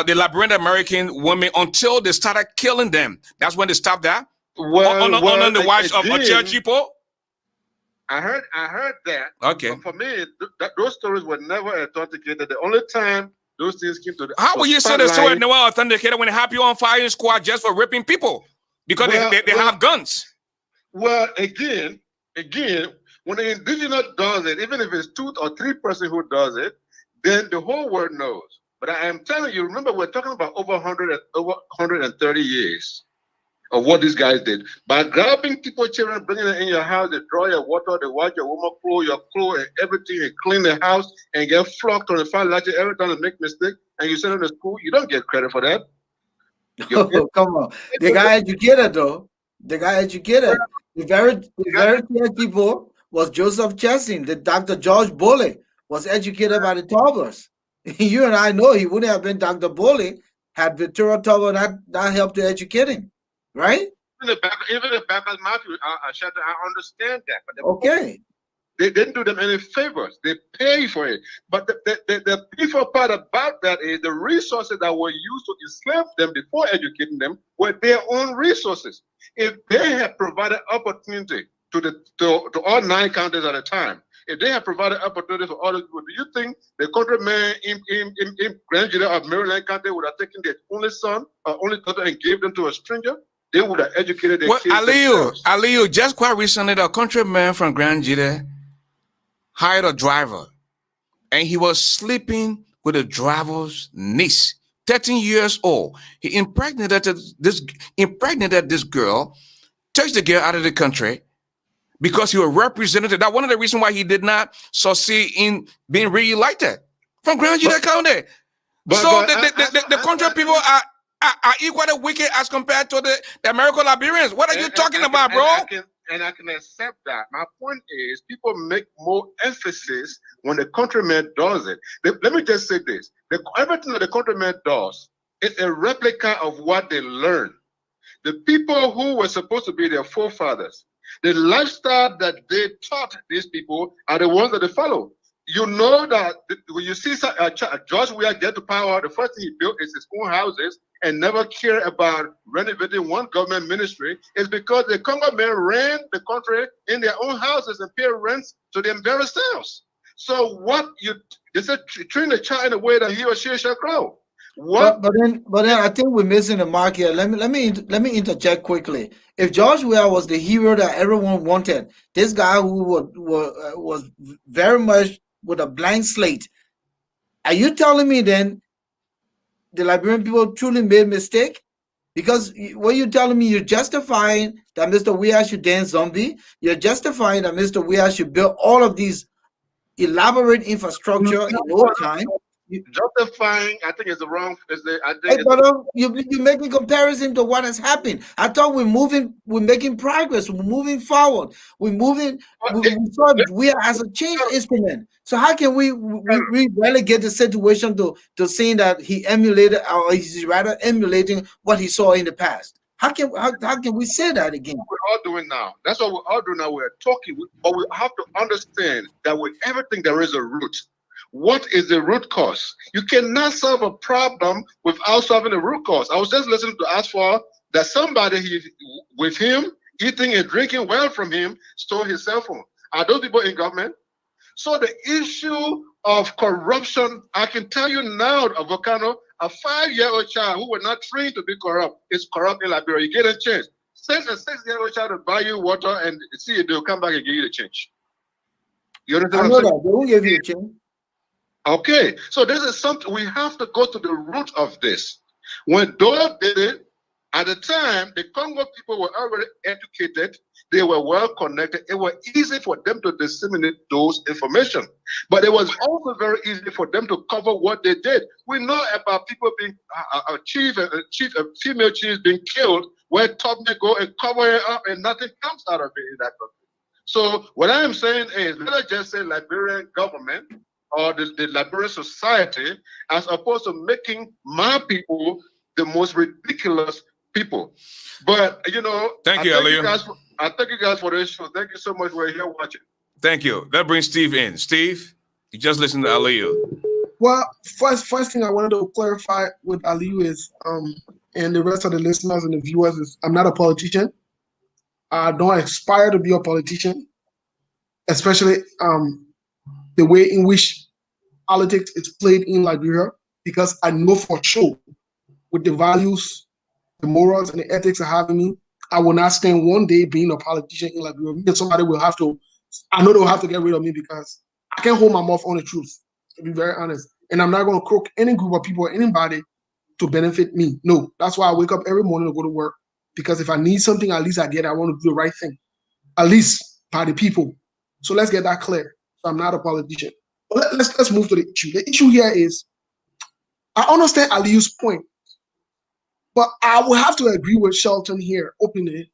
the Liberian American women until they started killing them? That's when they stopped that. On the watch of church people. I heard that. Okay. But for me, those stories were never authenticated. The only time those things came to the how will you say the story never authenticated when they have you on firing squad just for ripping people because they have guns? Well, again, When the indigenous does it, even if it's 2 or 3% who does it, then the whole world knows. But I am telling you, remember, we're talking about over 130 years of what these guys did. By grabbing people, children, bringing them in your house, they draw your water, they wash your woman clothes, your clothes, and everything, and clean the house, and get flocked on the fire like every time they make mistake, and you send them to school, you don't get credit for that. Oh, come on. They got educated, though. They got educated. The very clear people was Joseph Chesson. The Dr. George Boley was educated by the Taubers. You and I know he wouldn't have been Dr. Boley had Victoria Tauber not helped to educate him, right? Even the Baptist Matthew, I understand that. But okay. They didn't do them any favors. They pay for it. But the beautiful part about that is the resources that were used to enslave them before educating them were their own resources. If they had provided opportunity to all 9 counties at a time, if they had provided opportunity for other people, do you think the countryman in Grand Jury of Maryland County would have taken their only son or only daughter and gave them to a stranger? They would have educated their kids themselves. Aliyu, just quite recently, the countryman from Grand Jury hired a driver, and he was sleeping with the driver's niece, 13 years old. He impregnated this girl, took the girl out of the country because he was representative. That's one of the reasons why he did not succeed in being re-elected from Grand Jury County. So the country people are equally wicked as compared to the American Liberians. What are you talking about, bro? And I can accept that. My point is, people make more emphasis when the countryman does it. Let me just say this. Everything that the countryman does is a replica of what they learned. The people who were supposed to be their forefathers, the lifestyle that they taught these people are the ones that they follow. You know that when you see George Weah get to power, the first thing he built is his own houses and never care about renovating one government ministry is because the Congo men ran the country in their own houses and pay rents to them very selves. So they said train the child in a way that he or she shall grow. But then I think we're missing the mark here. Let me interject quickly. If George Weah was the hero that everyone wanted, this guy who was very much with a blank slate, are you telling me then the Liberian people truly made mistake? Because what you're telling me, you're justifying that Mr. Weah should dance zombie. You're justifying that Mr. Weah should build all of these elaborate infrastructure in no time. Justifying, I think, is the wrong. You're making comparison to what has happened. I thought we're making progress. We're moving forward. We saw Weah as a change instrument. So how can we relegate the situation to saying that he emulated, or he's rather emulating what he saw in the past? How can we say that again? We're all doing now. That's what we're all doing now. We're talking, but we have to understand that with everything there is a root. What is the root cause? You cannot solve a problem without solving the root cause. I was just listening to ASHFORD that somebody with him eating and drinking well from him stole his cell phone. Are those people in government? So the issue of corruption, I can tell you now, Volcano, a 5-year-old child who was not trained to be corrupt is corrupt in Liberia. You get a chance. Send a 6-year-old child to buy you water and see if they'll come back and give you the change. You understand? I know that. They won't give you a change. Okay, so this is something we have to go to the root of this. When Dole did it, at the time, the Congo people were already educated, they were well connected, it was easy for them to disseminate those information. But it was also very easy for them to cover what they did. We know about people being, a female chief being killed, where top men go and cover it up and nothing comes out of it in that country. So what I am saying is, let us just say Liberian government, or the Liberian society, as opposed to making my people the most ridiculous people. But you know, thank you, Aliyu. I thank you guys for this show. Thank you so much for here watching. Thank you. That brings Steve in. Steve, you just listened to Aliyu. Well, first thing I wanted to clarify with Aliyu is, and the rest of the listeners and the viewers is, I'm not a politician. I don't aspire to be a politician, especially the way in which politics is played in Liberia, because I know for sure with the values, the morals, and the ethics I have in me, I will not stand one day being a politician in Liberia. Somebody will have to I know they'll have to get rid of me because I can't hold my mouth on the truth, to be very honest. And I'm not going to croak any group of people or anybody to benefit me. No, that's why I wake up every morning to go to work. Because if I need something, at least I get it. I want to do the right thing, at least by the people. So let's get that clear. So I'm not a politician. But let's move to the issue. The issue here is, I understand Aliu's point, but I will have to agree with Shelton here openly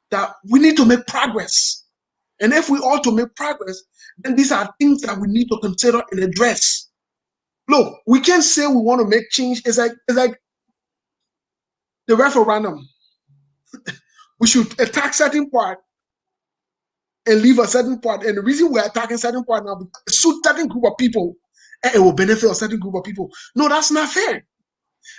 that we need to make progress. And if we ought to make progress, then these are things that we need to consider and address. Look, we can't say we want to make change. It's like the referendum. We should attack certain part and leave a certain part. And the reason we're attacking certain part now because it suits certain group of people and it will benefit a certain group of people. No, that's not fair.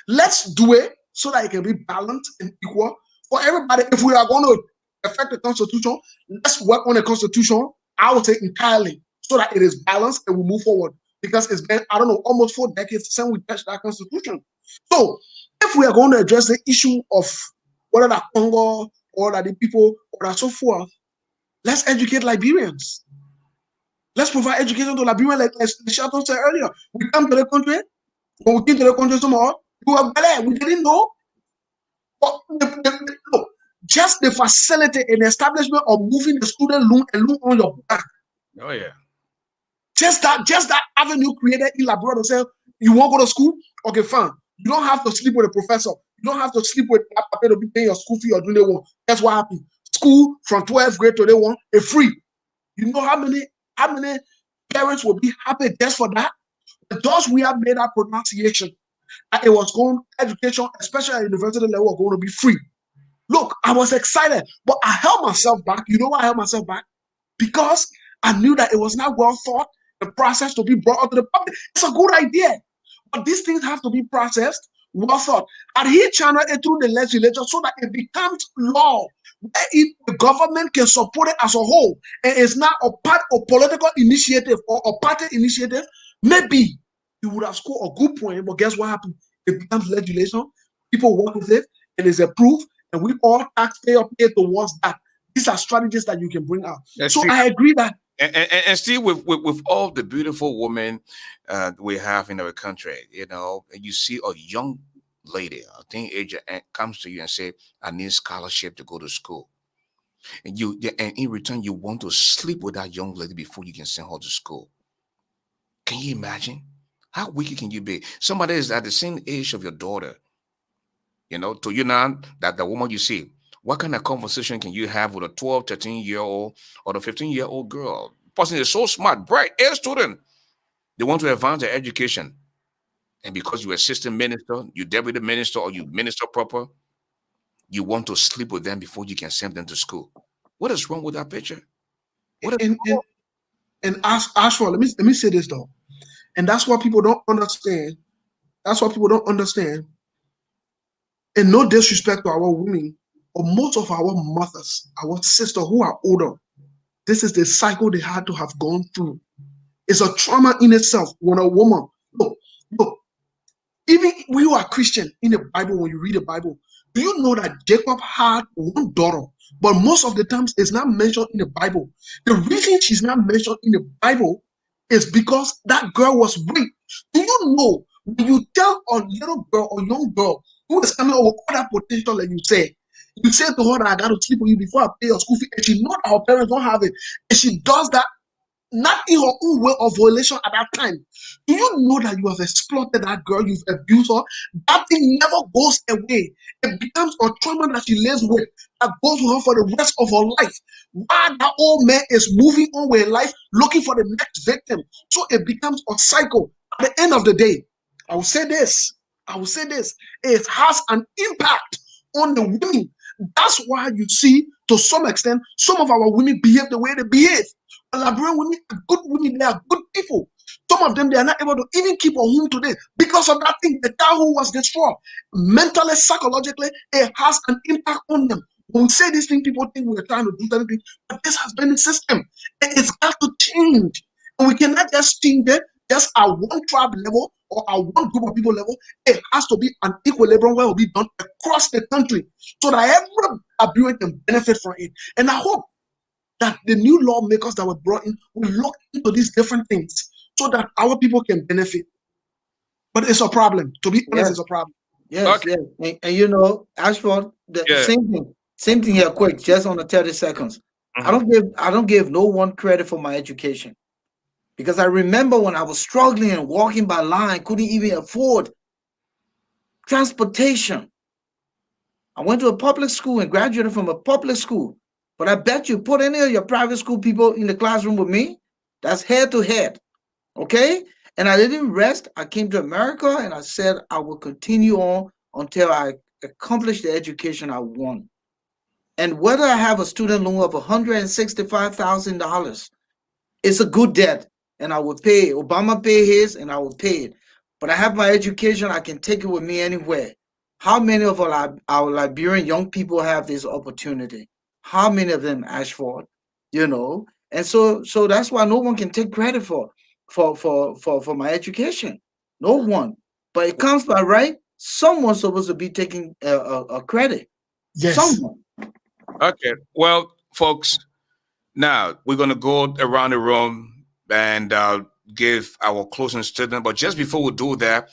Let's do it so that it can be balanced and equal for everybody. If we are going to affect the Constitution, let's work on the Constitution, I would say entirely, so that it is balanced and we move forward. Because it's been, I don't know, almost 4 decades since we touched that Constitution. So if we are going to address the issue of whether that Congo or that the people or that so forth, let's educate Liberians. Let's provide education to Liberians, like as Shelton said earlier. We come to the country, when we came to the country tomorrow, we were there, we didn't know. But look, just the facility and the establishment of moving the student loan and loan on your back. Oh yeah. Just that avenue created in Liberia to say, you won't go to school? Okay, fine. You don't have to sleep with a professor. You don't have to sleep with a paper to be paying your school fee or doing the one. That's what happened. School from 12th grade to the one is free. You know how many parents will be happy just for that? But thus we have made that pronunciation that it was going, education, especially at university level, was going to be free. Look, I was excited, but I held myself back. You know why I held myself back? Because I knew that it was not well thought, the process to be brought up to the public. It's a good idea, but these things have to be processed, well thought. And he channeled it through the legislature so that it becomes law, where the government can support it as a whole, and it's not a part of political initiative or a party initiative. Maybe you would have scored a good point, but guess what happened? It becomes legislation, people work with it, and it's approved, and we all taxpayer pay towards that. These are strategies that you can bring out. So I agree that. And still, with all the beautiful women we have in our country, you know, you see a young lady, a teenager, comes to you and say, "I need scholarship to go to school," and in return, you want to sleep with that young lady before you can send her to school. Can you imagine? How wicked can you be? Somebody is at the same age of your daughter, you know, to you now, that the woman you see. What kind of conversation can you have with a 12, 13-year-old or the 15-year-old girl? Person is so smart, bright, A student. They want to advance their education. And because you're assistant minister, you deputy minister, or you minister proper, you want to sleep with them before you can send them to school. What is wrong with that picture? And ASHFORD, let me say this though. And that's what people don't understand. That's what people don't understand. And no disrespect to our women, or most of our mothers, our sisters who are older, this is the cycle they had to have gone through. It's a trauma in itself when a woman, look, even when you are Christian in the Bible, when you read the Bible, do you know that Jacob had one daughter, but most of the times it's not mentioned in the Bible? The reason she's not mentioned in the Bible is because that girl was raped. Do you know when you tell a little girl or young girl who is coming over all that potential that you say to her that I got to sleep with you before I pay your school fee, and she knows her parents don't have it, and she does that not in her own way of violation at that time. Do you know that you have exploited that girl, you've abused her? That thing never goes away. It becomes a trauma that she lives with, that goes with her for the rest of her life. While that old man is moving on with life, looking for the next victim. So it becomes a cycle. At the end of the day, I will say this, it has an impact on the women. That's why you see, to some extent, some of our women behave the way they behave. Liberian women are good women, they are good people. Some of them, they are not able to even keep a home today because of that thing. The childhood was destroyed. Mentally, psychologically, it has an impact on them. When we say these things, people think we're trying to do anything, but this has been the system. And it's got to change. And we cannot just change it just at one tribe level or at one group of people level. It has to be an equilibrium where it will be done across the country so that every Liberian can benefit from it. And I hope that the new lawmakers that were brought in will look into these different things so that our people can benefit. But it's a problem. To be honest, it's a problem. Yes, Okay. yes. And you know, Ashford, the Yeah. same thing here, quick, just on the 30 seconds. I don't give no one credit for my education. Because I remember when I was struggling and walking by line, couldn't even afford transportation. I went to a public school and graduated from a public school. But I bet you put any of your private school people in the classroom with me, that's head to head. Okay? And I didn't rest. I came to America and I said I will continue on until I accomplish the education I want. And whether I have a student loan of $165,000, it's a good debt, and I will pay it. Obama paid his, and I will pay it. But I have my education. I can take it with me anywhere. How many of our Liberian young people have this opportunity? How many of them, Ashford? You know, and so that's why no one can take credit for my education. No one. But it comes by right. Someone's supposed to be taking a credit. Yes. Someone. Okay. Well, folks, now we're going to go around the room and give our closing statement. But just before we do that,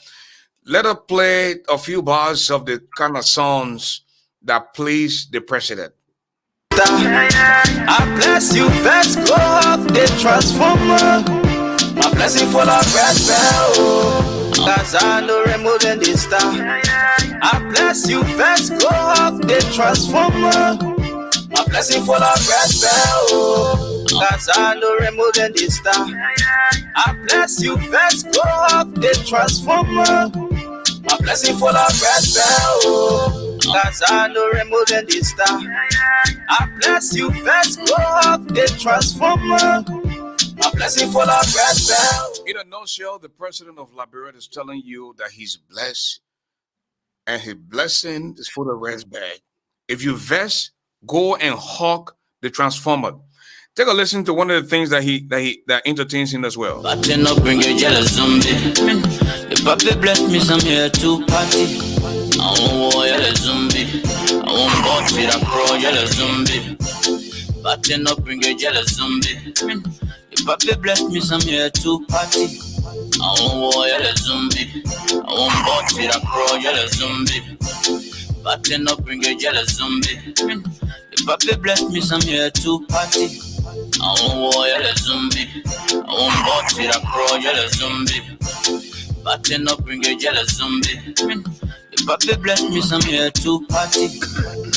let us play a few bars of the kind of songs that please the president. I bless you, first go up the transformer. My blessing full of red bell. Cause I know removing the star. I bless you, first go up the transformer. My blessing full of red bell. Cause I know removing the star. I bless you, first go up the transformer. My blessing full of red bell. Cause I know removing the star. I bless you, first go up the transformer. My blessing full of red bell. In a nutshell, the president of Liberia is telling you that he's blessed and his blessing is full of red bag. If you vest, go and hawk the transformer. Take a listen to one of the things that that entertains him as well. But you not bring a jealous zombie. The puppy blessed me some here to party. I won't war yellow zombie. I won't bought with a crow yellow zombie. But you not bring a jealous zombie. The puppy blessed me some here to party. I won't war yellow zombie. I won't bought with a crow yellow zombie. But you not bring a jealous zombie. The puppy blessed me some here to party. I won't war yellow zombie. I won't bought with a crow yellow zombie. But you not bring a jealous zombie. The puppy blessed me some here to party.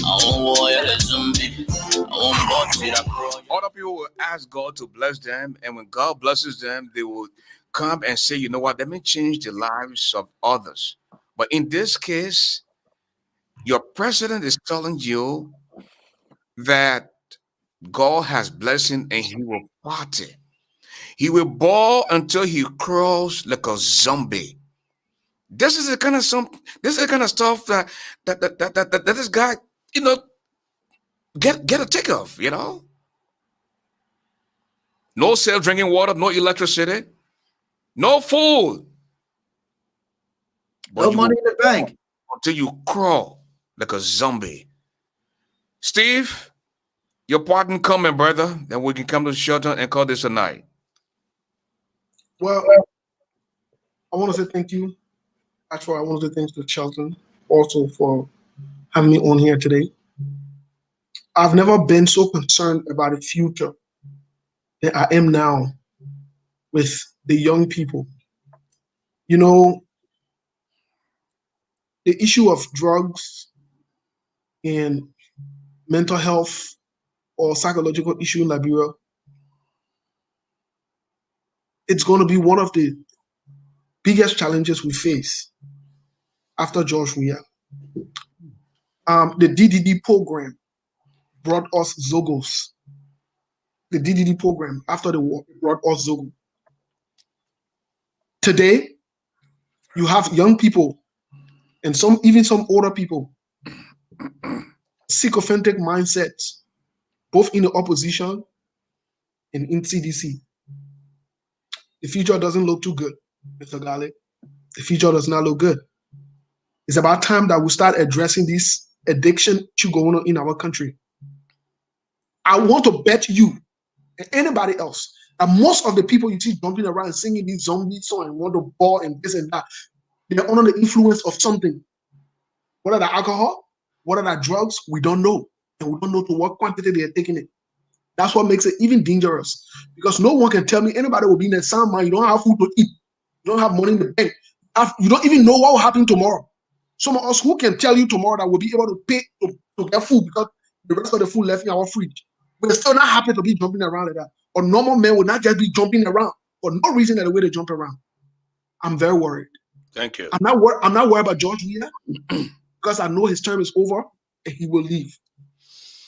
I won't war yellow zombie. I won't bought with a crow. Other people will ask God to bless them, and when God blesses them, they will come and say, you know what, let me change the lives of others. But in this case, your president is telling you that God has blessing and he will party. He will ball until he crawls like a zombie. This is the kind of stuff that this guy, you know, get a tick of, you know. No safe drinking water, no electricity, no food. But No money in the bank. Until you crawl like a zombie. Steve, your pardon coming, brother. Then we can come to the shelter and call this a night. Well, I want to say thank you. Actually, I want to say thanks to Shelton also for having me on here today. I've never been so concerned about the future than I am now with the young people. You know, the issue of drugs and mental health or psychological issue in Liberia, it's going to be one of the biggest challenges we face after George Weah. The DDD program brought us Zogos. The DDD program after the war brought us Zogo. Today, you have young people and even some older people, sycophantic mindsets, both in the opposition and in CDC. The future doesn't look too good, Mr. Garley. The future does not look good. It's about time that we start addressing this addiction issue going on in our country. I want to bet you and anybody else that most of the people you see jumping around and singing these zombie songs and want to ball and this and that, they're under the influence of something. What are the alcohol? What are the drugs? We don't know. And we don't know to what quantity they're taking it. That's what makes it even dangerous. Because no one can tell me anybody will be in a sound mind. You don't have food to eat. You don't have money in the bank. You don't even know what will happen tomorrow. Some of us who can tell you tomorrow that we'll be able to pay to get food because the rest of the food left in our fridge. We're still not happy to be jumping around like that. Or normal men will not just be jumping around for no reason that the way they jump around. I'm very worried. Thank you. I'm not worried about George Weah because I know his term is over and he will leave.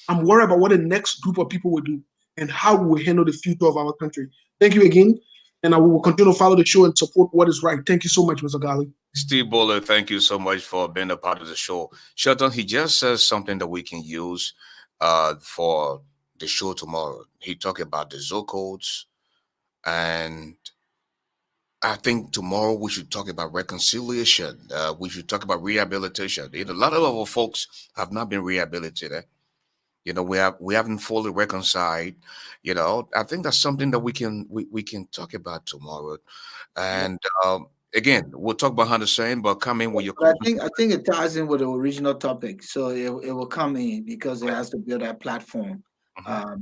I'm worried about what the next group of people will do and how we will handle the future of our country. Thank you again. And I will continue to follow the show and support what is right. Thank you so much, Mr. Garley. Steve Bowler, thank you so much for being a part of the show. Shelton, he just says something that we can use for the show tomorrow. He talked about the ZO codes, and I think tomorrow we should talk about reconciliation. We should talk about rehabilitation. A lot of our folks have not been rehabilitated. We haven't fully reconciled. I think that's something that we can talk about tomorrow. And again, we'll talk behind the scene, but come in with your. I think it ties in with the original topic, so it will come in because it has to build that platform.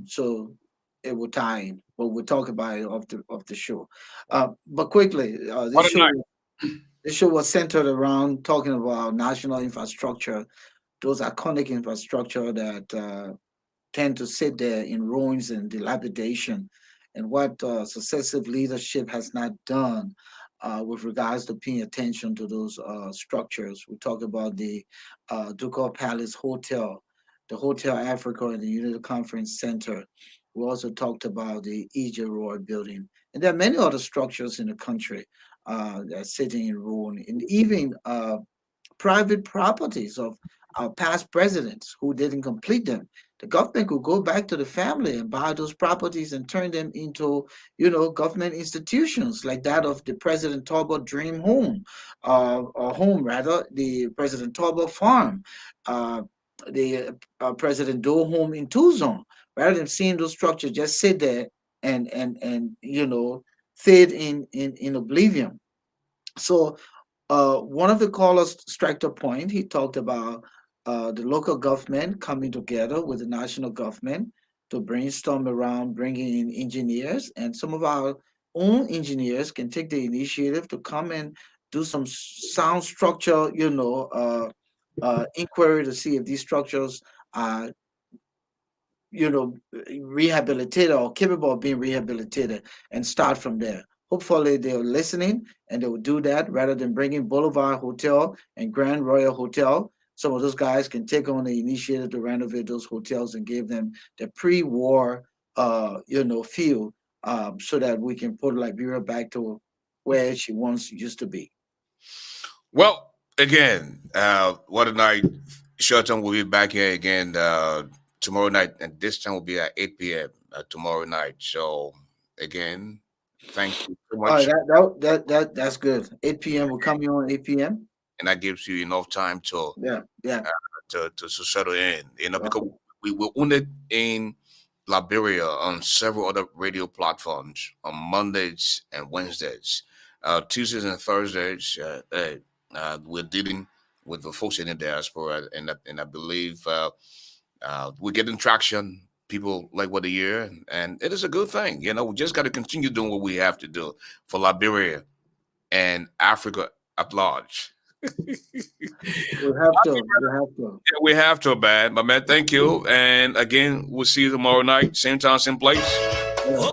So it will tie in, but we'll talk about it off the show. But quickly, this show was centered around talking about national infrastructure, those iconic infrastructure that tend to sit there in ruins and dilapidation, and what successive leadership has not done with regards to paying attention to those structures. We talked about the DUCOR Palace Hotel, the Hotel Africa, and the Unity Conference Center. We also talked about the ROYE building. And there are many other structures in the country that are sitting in ruin, and even private properties of our past presidents who didn't complete them. The government could go back to the family and buy those properties and turn them into, government institutions like that of the President Talbot Dream Home, or home rather, the President Talbot Farm, the President Doe Home in Tucson. Rather than seeing those structures just sit there and fade in oblivion. So one of the callers struck a point. He talked about the local government coming together with the national government to brainstorm around bringing in engineers, and some of our own engineers can take the initiative to come and do some sound structure, inquiry to see if these structures are rehabilitated or capable of being rehabilitated, and start from there. Hopefully they're listening and they will do that rather than bringing Boulevard Hotel and Grand Royal Hotel. Some of those guys can take on the initiative to renovate those hotels and give them the pre-war, feel, so that we can put Liberia back to where she once used to be. Well, again, what a night. Shelton will be back here again tomorrow night, and this time will be at 8 p.m. Tomorrow night. So, again, thank you so much. That's good. 8 p.m. will come in on 8 p.m. And that gives you enough time to to settle in. Because we were wounded in Liberia on several other radio platforms on Mondays and Wednesdays. Tuesdays and Thursdays, we're dealing with the folks in the diaspora, and I believe we're getting traction. People like what they hear, and it is a good thing. We just got to continue doing what we have to do for Liberia and Africa at large. We have to. Yeah, we have to, man. My man, thank you. And again, we'll see you tomorrow night, same time, same place. Yeah.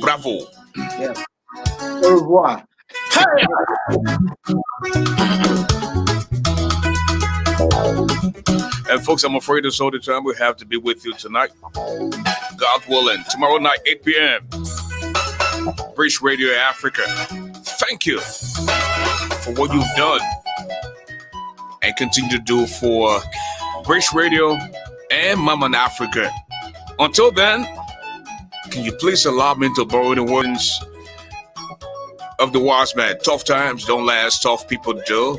Bravo. Yeah. Au revoir. And folks, I'm afraid it's all the time we have to be with you tonight. God willing, tomorrow night, 8 p.m. Bridge Radio Africa. Thank you for what you've done and continue to do for Bridge Radio and Mama in Africa. Until then, can you please allow me to borrow the words of the wise man? Tough times don't last, tough people do.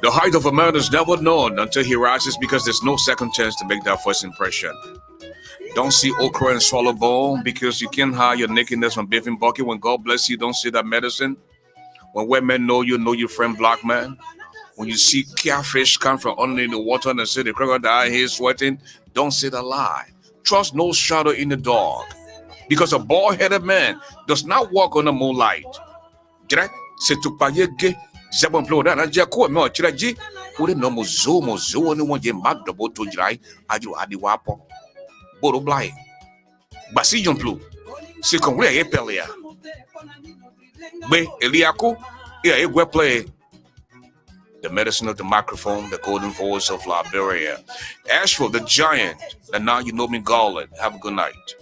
The height of a man is never known until he rises, because there's no second chance to make that first impression. Don't see okra and swallow bone, because you can't hide your nakedness from bathing bucket. When God bless you, don't see that medicine. When white men know your friend black man. When you see catfish come from underneath the water and say the crocodile here sweating, don't say the lie. Trust no shadow in the dark, because a bald-headed man does not walk on the moonlight. Get it? C'est tout pas yé. Zabon ploda na jako me ochira ji. Ure no mozo no wonje magdo boto jirai aju adi wapo. Boro blai. Basi jomplu. Se kon we e pelia. Be eliako e gwe play. The medicine of the microphone, the golden voice of Liberia. ASHFORD, the giant, and now you know me, GARLEY. Have a good night.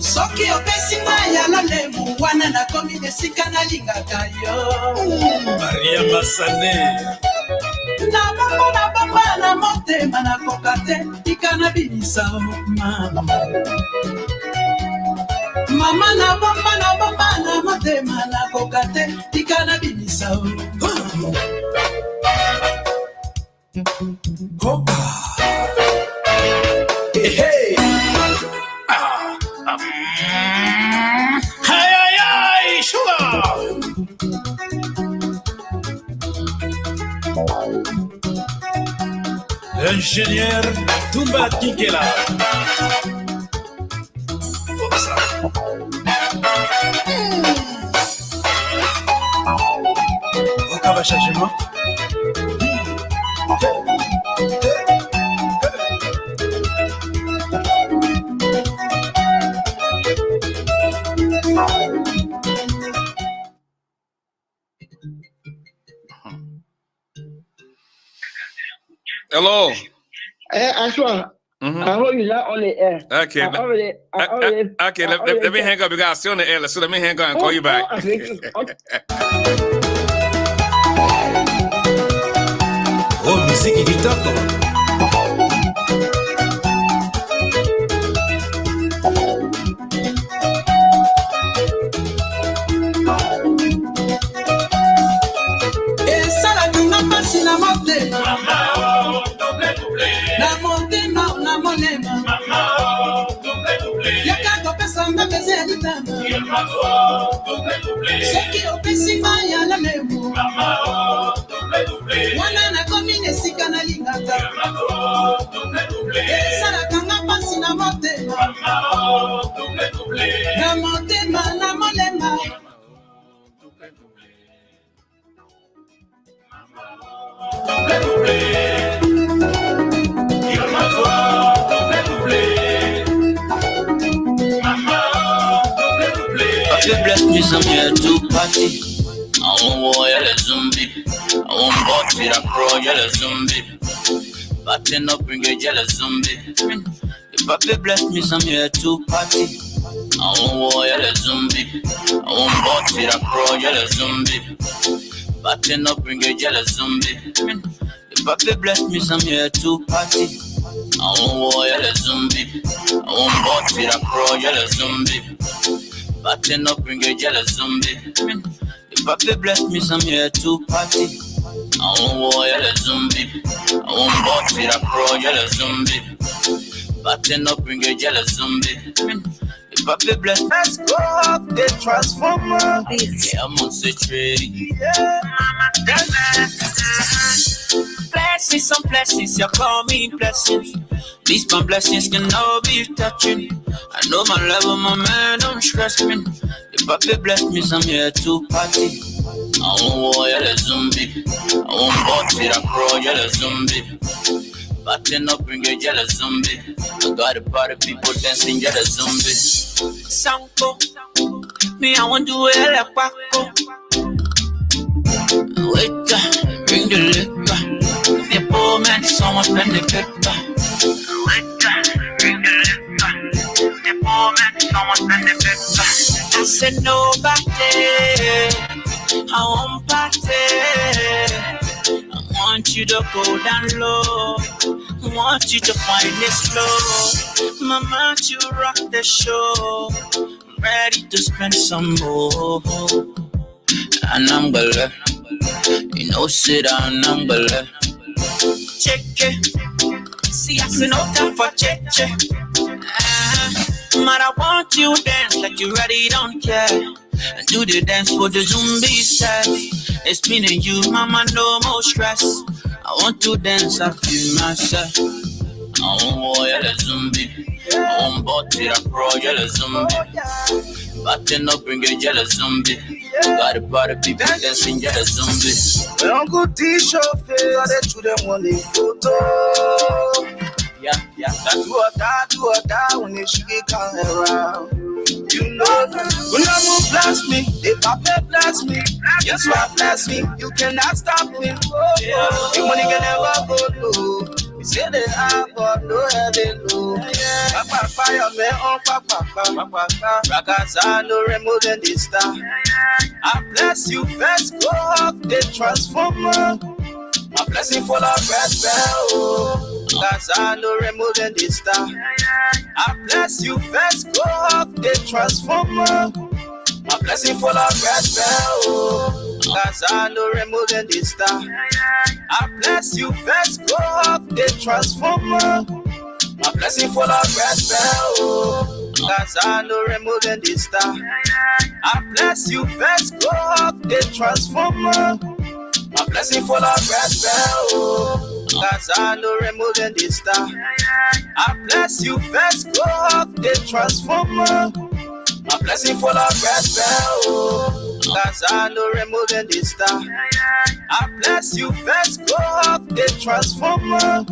Soki opesinga ya lalemu wana na komi desika na lingaka yo Maria Masane na bamba na motema na kokate ikana binisa mama Mama na bamba na motema na kokate ikana binisa Hoka Hey Hey, sugar. L'ingénieur Tumba Kikela. Aucun changement. Hello. Ashford, I hope you're not on the air. Okay. Okay, let me hang up. You guys still on the air. So let me hang up and call you back. Oh, musique kitoko. Na motema, na motema, na monema, yaka pesa mbeze litama, soki opesi maya la lemu, wana na komine sika na lingata, sala kanga pasi na motema, na motema, na monema. Bless me some here to party. I won't warrior a zombie. I won't box it a crow, yellow zombie. But up bring a yellow zombie. If Papa bless me some here to party. I won't warrior a zombie. I won't box it a crow, yellow zombie. But up bring a yellow zombie. If Papa bless me some here to party. I won't warrior a zombie. I won't box it a crow, yellow zombie. But up bring a jealous zombie. If Papa bless me some here to party. I won't warrior a zombie. I won't box it a crow, yellow zombie. But up bring a jealous zombie. If Papa bless me, let's go up the transformer. Yeah, I'm on the tree. Blessings, some blessings, you call me blessings. These my blessings can never be touching. I know my level, my man, don't stress me. If Papa bless me some here to party. I won't warrior a zombie. I won't box it a crow, yellow zombie. But up bring a yellow zombie. I got a party people dancing yellow zombie. Sanko, me I want to wear a paco. Wait, bring the liquor. The poor man, someone spend the paper. say nobody. I won't party. I want you to go down low. I want you to find it slow. Mama, you rock the show. I'm ready to spend some more. And I'm gonna, sit down, I'm gonna check it. See, I see no time for check. But I want you to dance like you ready, don't care. And do the dance for the zombie set. It's me and you, mama, no more stress. I want to dance, I feel myself. I want yellow zombie. I want body that pro yellow zombie. Batten up bring a yellow zombie. Got a party people dancing yellow zombie. When Uncle T-shirt fail, they to them one photo. Yeah. That do or die when they shake come around. You know, when I move blast me, they papa blast me. Yes, you blast me, you cannot stop me. You money can never go low. We say they have, but no heaven low. Papa fire me on papa. Ragazza no remote than the star. I bless you first, go up the transformer. My blessing full of red bell. Cause I know remote than the star. I bless you first, go up the transformer. My blessing full of red bell. Cause I know remote than the star. I bless you first, go up the transformer. My blessing full of red bell. Cause I know remote than the star. I bless you first, go up the transformer. My blessing full of red bell. Cause I know remote than the star. I bless you first, go up the transformer. My blessing full of red bell. Cause I know remote than the star. I bless you first, go up the transformer.